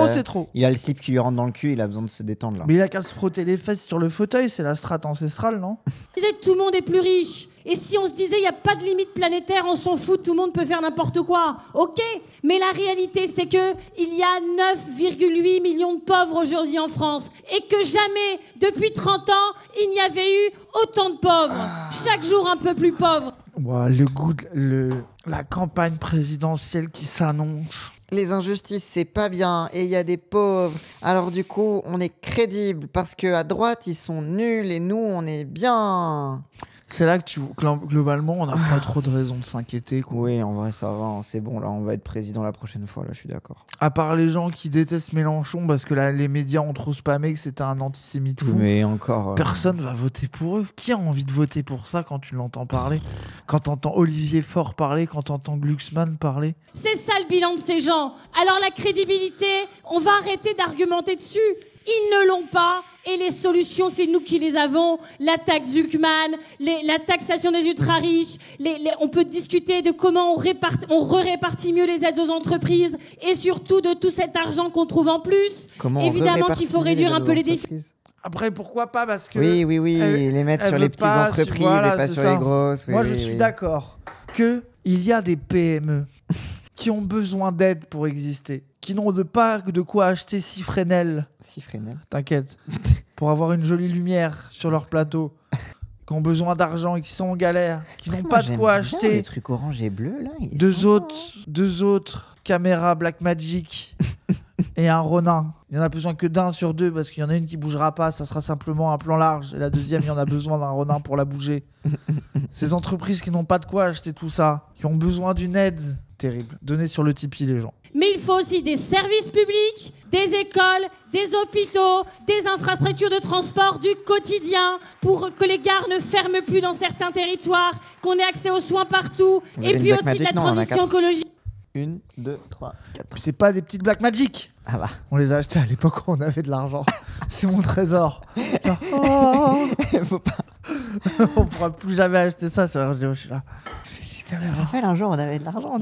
c'est trop. Il a le slip qui lui rentre dans le cul, il a besoin de se détendre là. Mais il a qu'à se frotter les fesses sur le fauteuil, c'est la strate ancestrale, non? disait tout le monde est plus riche. Et si on se disait il n'y a pas de limite planétaire, on s'en fout, tout le monde peut faire n'importe quoi. Ok, mais la réalité c'est que il y a 9,8 millions de pauvres aujourd'hui en France et que jamais depuis 30 ans il n'y avait eu autant de pauvres. Chaque jour un peu plus pauvres. Ouah, la campagne présidentielle qui s'annonce. Les injustices, c'est pas bien, et il y a des pauvres. Alors du coup, on est crédible, parce que à droite, ils sont nuls, et nous, on est bien. C'est là que globalement, on n'a pas trop de raison de s'inquiéter, quoi. Oui, en vrai, ça va, hein, c'est bon, là, on va être président la prochaine fois, là, je suis d'accord. À part les gens qui détestent Mélenchon parce que là, les médias ont trop spammé que c'était un antisémite fou. Mais encore... Personne va voter pour eux. Qui a envie de voter pour ça quand tu l'entends parler? Quand t'entends Olivier Faure parler, quand t'entends Glucksmann parler? C'est ça le bilan de ces gens. Alors la crédibilité, on va arrêter d'argumenter dessus. Ils ne l'ont pas. Et les solutions, c'est nous qui les avons. La taxe Zuckman, la taxation des ultra-riches. On peut discuter de comment on répartit mieux les aides aux entreprises. Et surtout de tout cet argent qu'on trouve en plus. Comment on Évidemment qu'il faut réduire un peu les défis. défis. Après, pourquoi pas? Parce que Oui, elle- les mettre elle sur veut les petites pas, entreprises voilà, et pas c'est sur ça. les grosses. Oui, Moi, oui, je suis oui. d'accord qu'il y a des PME qui ont besoin d'aide pour exister, qui n'ont pas de quoi acheter 6 Fresnel. 6 Fresnel. T'inquiète. Pour avoir une jolie lumière sur leur plateau. Qui ont besoin d'argent et qui sont en galère. Qui n'ont pas de quoi acheter. Les trucs orange et bleu, là. Deux autres caméras Blackmagic et un Ronin. Il n'y en a besoin que d'un sur 2 parce qu'il y en a une qui bougera pas. Ça sera simplement un plan large. Et la deuxième, il y en a besoin d'un Ronin pour la bouger. Ces entreprises qui n'ont pas de quoi acheter tout ça. Qui ont besoin d'une aide. Terrible. Donnez sur le Tipeee, les gens. Mais il faut aussi des services publics, des écoles, des hôpitaux, des infrastructures de transport du quotidien pour que les gares ne ferment plus dans certains territoires, qu'on ait accès aux soins partout. Et puis aussi de la transition écologique. 1, 2, 3, 4. C'est pas des petites Blackmagic. Ah bah. On les a achetés à l'époque où on avait de l'argent. C'est mon trésor. Faut pas. On pourra plus jamais acheter ça sur RGO. Je suis là. Je me rappelle un jour, on avait de l'argent, on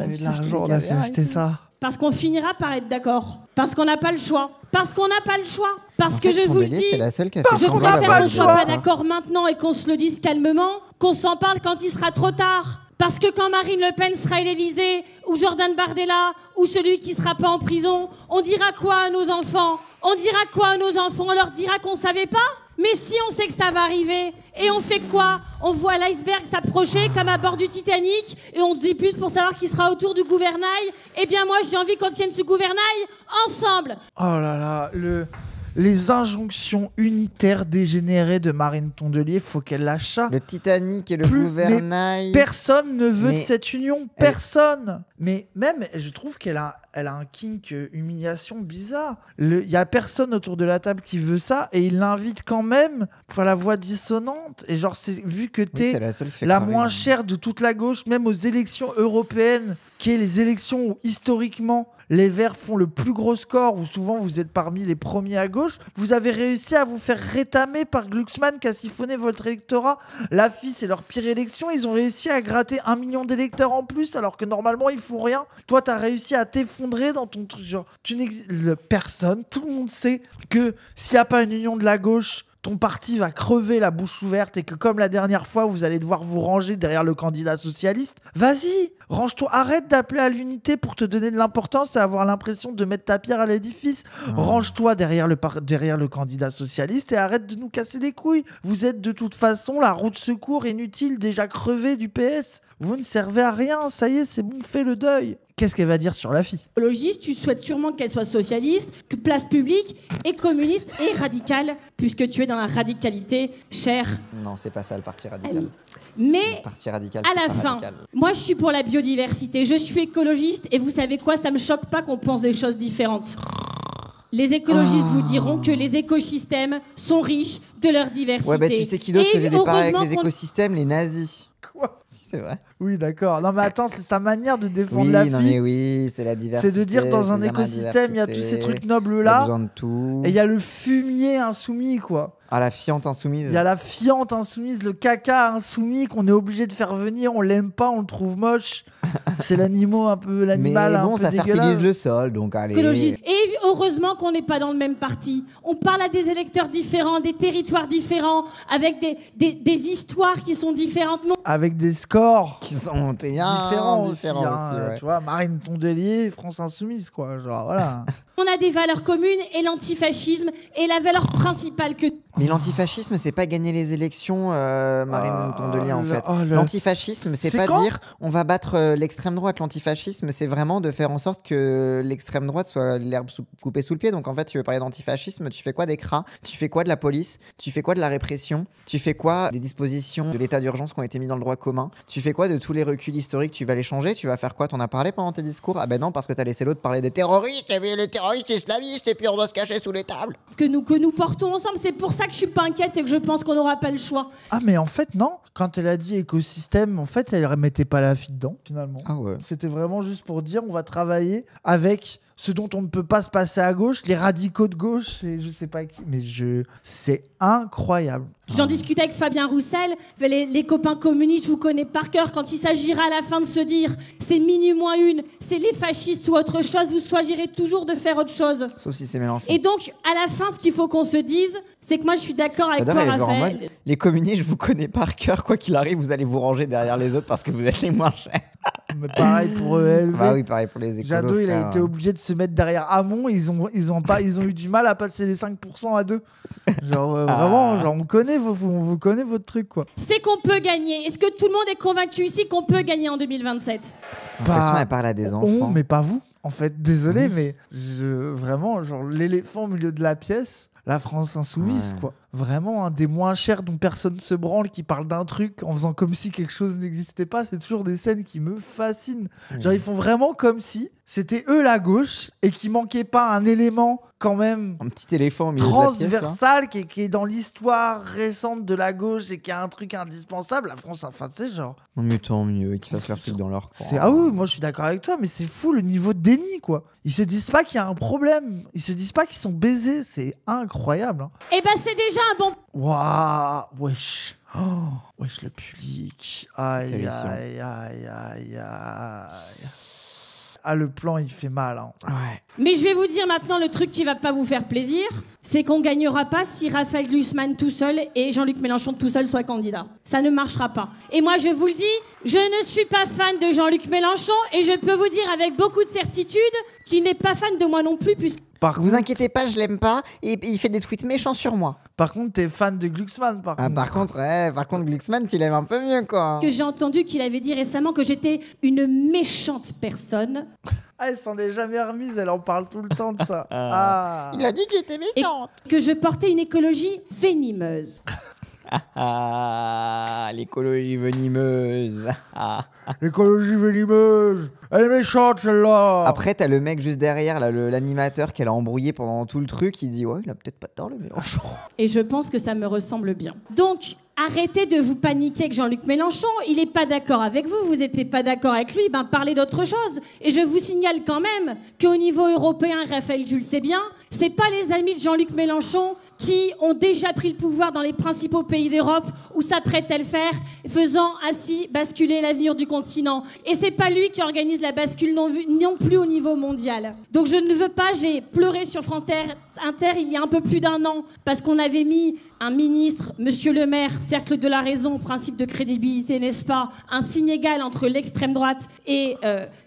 a fait acheter ça. Parce qu'on finira par être d'accord. Parce qu'on n'a pas le choix. Parce qu'on n'a pas le choix. Parce que je vous le dis, c'est la seule qui a fait je semblant préfère d'avoir qu'on le soit choix. pas d'accord maintenant et qu'on se le dise calmement, qu'on s'en parle quand il sera trop tard. Parce que quand Marine Le Pen sera à l'Élysée, ou Jordan Bardella, ou celui qui sera pas en prison, on dira quoi à nos enfants? On dira quoi à nos enfants? On leur dira qu'on savait pas? Mais si on sait que ça va arriver, et on fait quoi? On voit l'iceberg s'approcher comme à bord du Titanic, et on se dépuse pour savoir qui sera autour du gouvernail. Eh bien moi, j'ai envie qu'on tienne ce gouvernail ensemble. Oh là là, les injonctions unitaires dégénérées de Marine Tondelier, faut qu'elle lâche ça. Le Titanic et le gouvernail. Personne ne veut de cette union, personne. Mais même, je trouve qu'elle a un kink humiliation bizarre. Il y a personne autour de la table qui veut ça et il l'invite quand même pour la voix dissonante. Et genre, vu que t'es la moins chère de toute la gauche, même aux élections européennes, qui est les élections où historiquement les Verts font le plus gros score, où souvent vous êtes parmi les premiers à gauche, vous avez réussi à vous faire rétamer par Glucksmann qui a siphonné votre électorat. La FI, c'est leur pire élection. Ils ont réussi à gratter 1 million d'électeurs en plus, alors que normalement ils font rien. Toi, t'as réussi à t'effondrer dans ton truc. Genre, personne, tout le monde sait que s'il n'y a pas une union de la gauche, ton parti va crever la bouche ouverte et que comme la dernière fois, vous allez devoir vous ranger derrière le candidat socialiste. Vas-y, range-toi, arrête d'appeler à l'unité pour te donner de l'importance et avoir l'impression de mettre ta pierre à l'édifice. Range-toi derrière le candidat socialiste et arrête de nous casser les couilles. Vous êtes de toute façon la roue de secours inutile déjà crevée du PS. Vous ne servez à rien, ça y est, c'est bon, fais le deuil. Qu'est-ce qu'elle va dire sur la fille? Écologiste, tu souhaites sûrement qu'elle soit socialiste, que place publique, et communiste, et radicale, puisque tu es dans la radicalité, cher. Non, c'est pas ça le parti radical. Mais le parti radical, à la fin, moi je suis pour la biodiversité, je suis écologiste, et vous savez quoi, ça me choque pas qu'on pense des choses différentes. Les écologistes vous diront que les écosystèmes sont riches de leur diversité. Ouais, bah tu sais qui d'autre faisait des paris avec les écosystèmes? Les nazis. Quoi? Si, c'est vrai. Oui, d'accord. Non, mais attends, c'est sa manière de défendre la fille. Non, mais oui, c'est la diversité. C'est de dire dans un écosystème, il y a tous ces trucs nobles-là. Il y a besoin de tout. Et il y a le fumier insoumis, quoi. Ah, la fiente insoumise. Il y a la fiente insoumise, le caca insoumis qu'on est obligé de faire venir. On l'aime pas, on le trouve moche. C'est l'animal un peu Mais bon, ça dégueulasse. fertilise le sol, donc allez. Écologiste. Et heureusement qu'on n'est pas dans le même parti. On parle à des électeurs différents, des territoires différents, avec des histoires qui sont différentes. Non. Avec des scores qui sont différents aussi. Ouais. Tu vois, Marine Tondelier, France Insoumise, quoi. Genre, voilà. On a des valeurs communes et l'antifascisme est la valeur principale que... Mais l'antifascisme, c'est pas gagner les élections, Marine Tondelier, en fait. L'antifascisme, c'est pas dire on va battre l'extrême droite. L'antifascisme, c'est vraiment de faire en sorte que l'extrême droite soit l'herbe coupée sous le pied. Donc en fait, tu veux parler d'antifascisme, tu fais quoi des CRA? Tu fais quoi de la police? Tu fais quoi de la répression? Tu fais quoi des dispositions de l'état d'urgence qui ont été mis dans le droit commun? Tu fais quoi de tous les reculs historiques? Tu vas les changer? Tu vas faire quoi? T'en as parlé pendant tes discours? Ah ben non, parce que t'as laissé l'autre parler des terroristes, et les terroristes islamistes, et puis on doit se cacher sous les tables. Que nous portons ensemble. C'est pour ça que je suis pas inquiète et que je pense qu'on n'aura pas le choix. Ah mais en fait non, quand elle a dit écosystème, en fait elle remettait pas la fille dedans finalement. Ah ouais. C'était vraiment juste pour dire on va travailler avec ce dont on ne peut pas se passer à gauche, les radicaux de gauche, et je sais pas qui, mais c'est incroyable. J'en discutais avec Fabien Roussel, les copains communistes, je vous connais par cœur, quand il s'agira à la fin de se dire c'est minuit moins une, c'est les fascistes ou autre chose, vous choisirez toujours de faire autre chose. Sauf si c'est Mélenchon. Et donc, à la fin, ce qu'il faut qu'on se dise, c'est que moi je suis d'accord avec toi, Raphaël. Les communistes, je vous connais par cœur, quoi qu'il arrive, vous allez vous ranger derrière les autres parce que vous êtes les moins chers. Mais pareil pour ELV. Bah oui, pareil pour les écolos. Jadot, il a été obligé de se mettre derrière Hamon. Ils ont eu du mal à passer les 5% à 2. Vraiment, on vous connaît votre truc, quoi. C'est qu'on peut gagner. Est-ce que tout le monde est convaincu ici qu'on peut gagner en 2027 ? Elle parle à des enfants. Mais pas vous. En fait, désolé, mais vraiment, l'éléphant au milieu de la pièce, la France insoumise, quoi. Vraiment, un des moins chers dont personne se branle, qui parle d'un truc en faisant comme si quelque chose n'existait pas. C'est toujours des scènes qui me fascinent. Ils font vraiment comme si c'était eux la gauche et qu'il manquait pas un élément quand même un petit éléphant au milieu transversal qui est dans l'histoire récente de la gauche et qui a un truc indispensable. La France, enfin, tu sais, genre... Mais tant mieux qu'ils fassent leur truc dans leur coin. Ah oui, moi je suis d'accord avec toi, mais c'est fou le niveau de déni, quoi. Ils se disent pas qu'il y a un problème. Ils se disent pas qu'ils sont baisés. C'est incroyable. Hein. Eh ben, c'est déjà un bon... Waouh, wesh. Wesh, le public. Aïe. Ah, le plan, il fait mal. Hein. Ouais. Mais je vais vous dire maintenant le truc qui va pas vous faire plaisir, c'est qu'on gagnera pas si Raphaël Glucksmann tout seul et Jean-Luc Mélenchon tout seul soient candidats. Ça ne marchera pas. Et moi, je vous le dis, je ne suis pas fan de Jean-Luc Mélenchon et je peux vous dire avec beaucoup de certitude qu'il n'est pas fan de moi non plus, puisque... Vous inquiétez pas, je l'aime pas et il fait des tweets méchants sur moi. Par contre, t'es fan de Glucksmann, par contre. Par contre, Glucksmann, tu l'aimes un peu mieux, quoi. Que j'ai entendu qu'il avait dit récemment que j'étais une méchante personne. Elle s'en est jamais remise, elle en parle tout le temps de ça. Il a dit que j'étais méchante. Et que je portais une écologie venimeuse. L'écologie venimeuse. L'écologie venimeuse. Elle est méchante, celle-là. Après, t'as le mec juste derrière, là, l'animateur qu'elle a embrouillé pendant tout le truc. Il dit ouais, il a peut-être pas tort, le Mélenchon. Et je pense que ça me ressemble bien. Donc, arrêtez de vous paniquer avec Jean-Luc Mélenchon. Il n'est pas d'accord avec vous. Vous n'êtes pas d'accord avec lui. Ben, parlez d'autre chose. Et je vous signale quand même qu'au niveau européen, Raphaël, tu le sais bien, c'est pas les amis de Jean-Luc Mélenchon qui ont déjà pris le pouvoir dans les principaux pays d'Europe ou s'apprêtent à le faire, faisant ainsi basculer l'avenir du continent. Et c'est pas lui qui organise la bascule non plus au niveau mondial. Donc je ne veux pas, j'ai pleuré sur France Inter il y a un peu plus d'1 an parce qu'on avait mis un ministre, Monsieur le Maire, cercle de la raison, principe de crédibilité, n'est-ce pas, un signe égal entre l'extrême droite et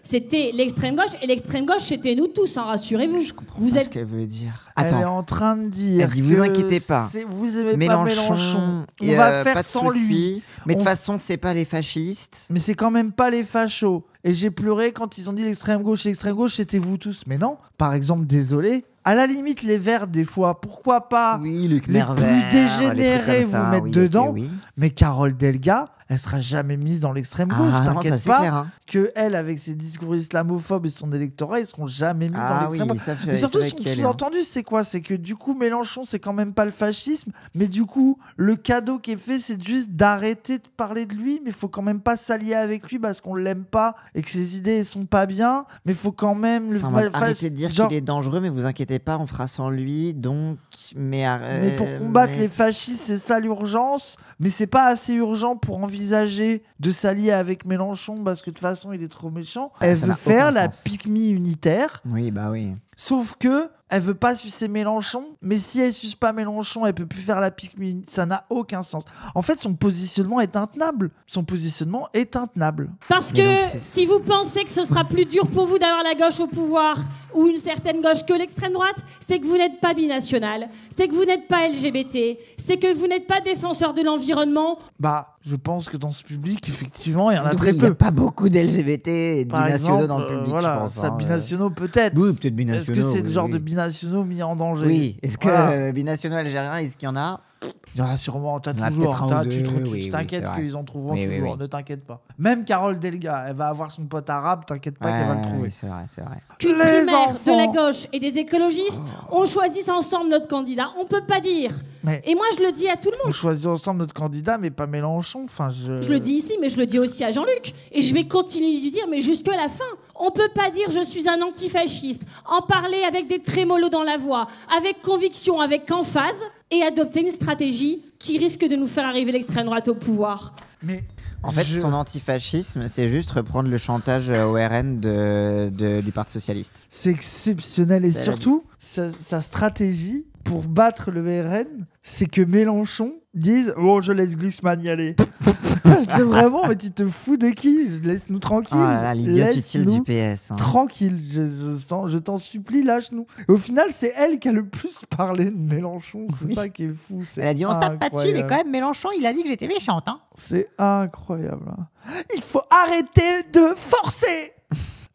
c'était l'extrême gauche. Et l'extrême gauche, c'était nous tous, hein, rassurez-vous. Je comprends pas ce qu'elle veut dire. Attends. Elle est en train de dire. Elle dit, vous inquiétez pas. Vous aimez pas Mélenchon. On va faire sans lui. Mais de toute façon, c'est pas les fascistes. Mais c'est quand même pas les fachos. Et j'ai pleuré quand ils ont dit l'extrême gauche, c'était vous tous. Mais non. Par exemple, désolé. À la limite, les verts, des fois, pourquoi pas les plus dégénérés vous mettre dedans. Okay, mais Carole Delga, elle sera jamais mise dans l'extrême gauche. T'inquiète pas clair, hein. Que elle, avec ses discours islamophobes et son électorat, ils seront jamais mis dans l'extrême gauche. Mais surtout, ce que j'ai entendu, c'est quoi? C'est que du coup, Mélenchon, c'est quand même pas le fascisme. Mais du coup, le cadeau qui est fait, c'est juste d'arrêter de parler de lui. Mais il faut quand même pas s'allier avec lui parce qu'on l'aime pas et que ses idées sont pas bien. Mais il faut quand même... Arrêtez de dire qu'il est dangereux, mais vous inquiétez pas, on fera sans lui. Donc, mais pour combattre les fascistes, c'est ça l'urgence. Mais c'est pas assez urgent pour envisager de s'allier avec Mélenchon parce que de toute façon il est trop méchant. Elle veut faire la pique-me unitaire. Oui, bah oui. Sauf que elle veut pas sucer Mélenchon, mais si elle suce pas Mélenchon, elle peut plus faire la pique-me. Ça n'a aucun sens. En fait, son positionnement est intenable. Parce que si vous pensez que ce sera plus dur pour vous d'avoir la gauche au pouvoir ou une certaine gauche que l'extrême droite, c'est que vous n'êtes pas binational, c'est que vous n'êtes pas LGBT, c'est que vous n'êtes pas défenseur de l'environnement. Bah, je pense que dans ce public, effectivement, il y en a très peu. Il n'y a pas beaucoup d'LGBT et de binationaux dans le public, voilà, je pense. Ça, binationaux peut-être. Oui, peut-être binationaux. Est-ce que c'est le genre de binationaux mis en danger? Oui. Est-ce que binationaux algériens, est-ce qu'il y en a? Il y en a sûrement, t'as Il y en a toujours. peut-être un ou Tu deux, t'inquiètes c'est vrai. qu'ils en trouveront Oui, toujours, oui. ne t'inquiète pas. Même Carole Delga, elle va avoir son pote arabe, t'inquiète pas qu'elle va le trouver. Oui, c'est vrai, c'est vrai. Qu'une Les primaire de la enfants. gauche et des écologistes, on choisit ensemble notre candidat. On peut pas dire. Mais- Et moi, je le dis à tout le On monde. choisit ensemble notre candidat, mais pas Mélenchon. Enfin, Je le dis ici, mais je le dis aussi à Jean-Luc. Et je vais continuer de lui dire, mais jusque la fin. On peut pas dire je suis un antifasciste, en parler avec des trémolos dans la voix, avec conviction, avec emphase, et adopter une stratégie qui risque de nous faire arriver l'extrême droite au pouvoir. Mais En fait, son antifascisme, c'est juste reprendre le chantage au RN du Parti Socialiste. c'est exceptionnel. Et Ça, elle a surtout, sa stratégie pour battre le VRN, c'est que Mélenchon dise « Oh, je laisse Glucksmann y aller ». C'est vraiment, mais tu te fous de qui? Laisse-nous tranquille. Oh là là, l'idiot utile Laisse-nous du PS. Hein. tranquille, je t'en supplie, lâche-nous. Et au final, c'est elle qui a le plus parlé de Mélenchon. C'est Oui. ça qui est fou. Elle a dit on se tape pas dessus, mais incroyable. quand même Mélenchon, il a dit que j'étais méchante. Hein. C'est incroyable. Hein. Il faut arrêter de forcer.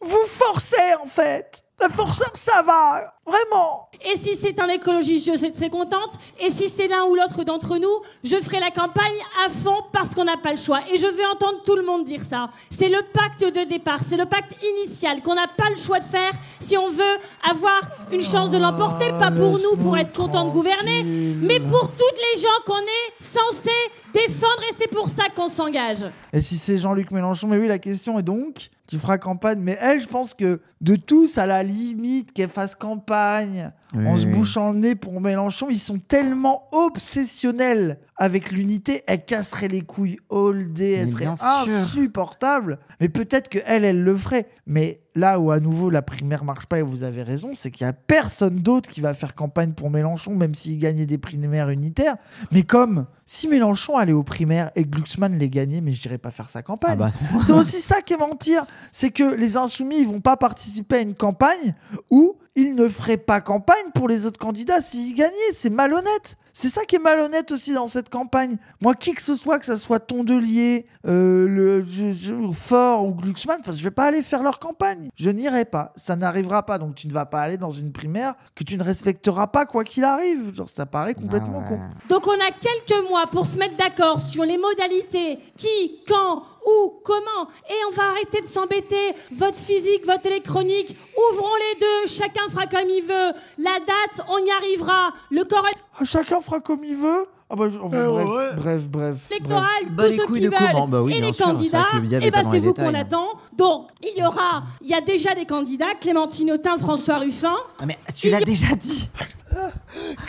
Vous forcez en fait. Le forceur, ça va. Vraiment. Et si c'est un écologiste, je serai contente. Et si c'est l'un ou l'autre d'entre nous, je ferai la campagne à fond parce qu'on n'a pas le choix. Et je veux entendre tout le monde dire ça. C'est le pacte de départ, c'est le pacte initial qu'on n'a pas le choix de faire si on veut avoir une chance de l'emporter. Pas pour nous, pour être content de gouverner, mais pour toutes les gens qu'on est censé défendre. Et c'est pour ça qu'on s'engage. Et si c'est Jean-Luc Mélenchon, mais oui, la question est donc, tu feras campagne. Mais elle, je pense que de tous, à la limite, qu'elle fasse campagne en se bouchant le nez pour Mélenchon, ils sont tellement obsessionnels avec l'unité, elle casserait les couilles all day, elle Mais serait bien sûr. insupportable. Mais peut-être qu'elle le ferait. Mais là où à nouveau la primaire marche pas, et vous avez raison, c'est qu'il y a personne d'autre qui va faire campagne pour Mélenchon, même s'il gagnait des primaires unitaires. Mais comme si Mélenchon allait aux primaires et Glucksmann les gagnait, mais je dirais pas faire sa campagne. Ah bah non. C'est aussi ça qui est mentir. C'est que les insoumis, ils vont pas participer à une campagne où ils ne feraient pas campagne pour les autres candidats s'ils gagnaient. C'est malhonnête. C'est ça qui est malhonnête aussi dans cette campagne. Moi, qui que ce soit Tondelier, Faure ou Glucksmann, je vais pas aller faire leur campagne. Je n'irai pas. Ça n'arrivera pas. Donc tu ne vas pas aller dans une primaire que tu ne respecteras pas quoi qu'il arrive. Genre, ça paraît complètement con. Donc on a quelques mois pour se mettre d'accord sur les modalités, qui, quand, où, comment. Et on va arrêter de s'embêter. Vote physique, vote électronique, ouvrons les deux, chacun fera comme il veut. La date, on y arrivera. Le corps Chacun fera comme il veut. Ah bah, bref. électoral, Bah, tous les ceux couilles qui de veulent, comment ? Bah oui, et bien les sûr, c'est vrai candidats, que le diable est et pas ben dans c'est les vous détails, qu'on hein. attend. Donc il y a déjà des candidats, Clémentine Autain, François Ruffin. Ah, mais tu l'as déjà dit.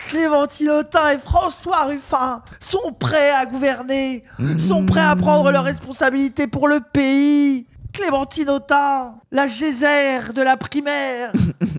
Clémentine Autain et François Ruffin sont prêts à gouverner, sont prêts à prendre leurs responsabilités pour le pays. Clémentine Autain, la Gézère de la primaire,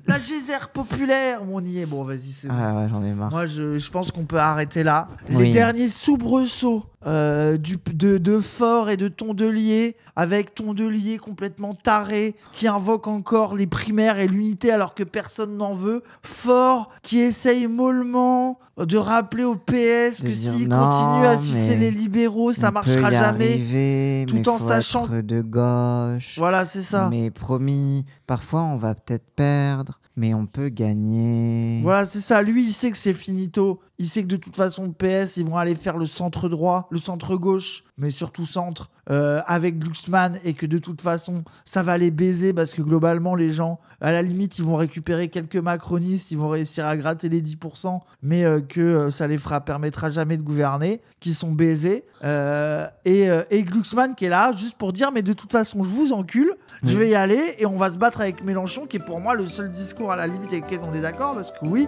la Gézère populaire. Bon, on y est, bon, vas-y, c'est bon. Ah ouais, j'en ai marre. Moi, je pense qu'on peut arrêter là. Oui. Les derniers soubresauts de Faure et de Tondelier, avec Tondelier complètement taré, qui invoque encore les primaires et l'unité alors que personne n'en veut. Faure qui essaye mollement de rappeler au PS De que dire s'il non, continue à sucer mais les libéraux, ça On marchera peut y jamais. arriver, tout mais en faut sachant- être de gauche. Voilà, c'est ça. Mais promis, parfois on va peut-être perdre, mais on peut gagner. Voilà, c'est ça. Lui, il sait que c'est finito. Il sait que de toute façon, le PS, ils vont aller faire le centre droit, le centre gauche, mais surtout centre, avec Glucksmann, et que de toute façon, ça va les baiser parce que globalement, les gens, à la limite, ils vont récupérer quelques macronistes, ils vont réussir à gratter les 10%, mais que ça les permettra jamais de gouverner, qui sont baisés. Et Glucksmann qui est là, juste pour dire, mais de toute façon, je vous encule, je vais y aller, et on va se battre avec Mélenchon, qui est pour moi le seul discours à la limite avec lequel on est d'accord, parce que oui,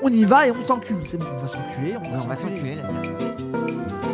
on y va et on s'encule. C'est bon, on va s'enculer. Ouais, on va s'enculer là, tiens.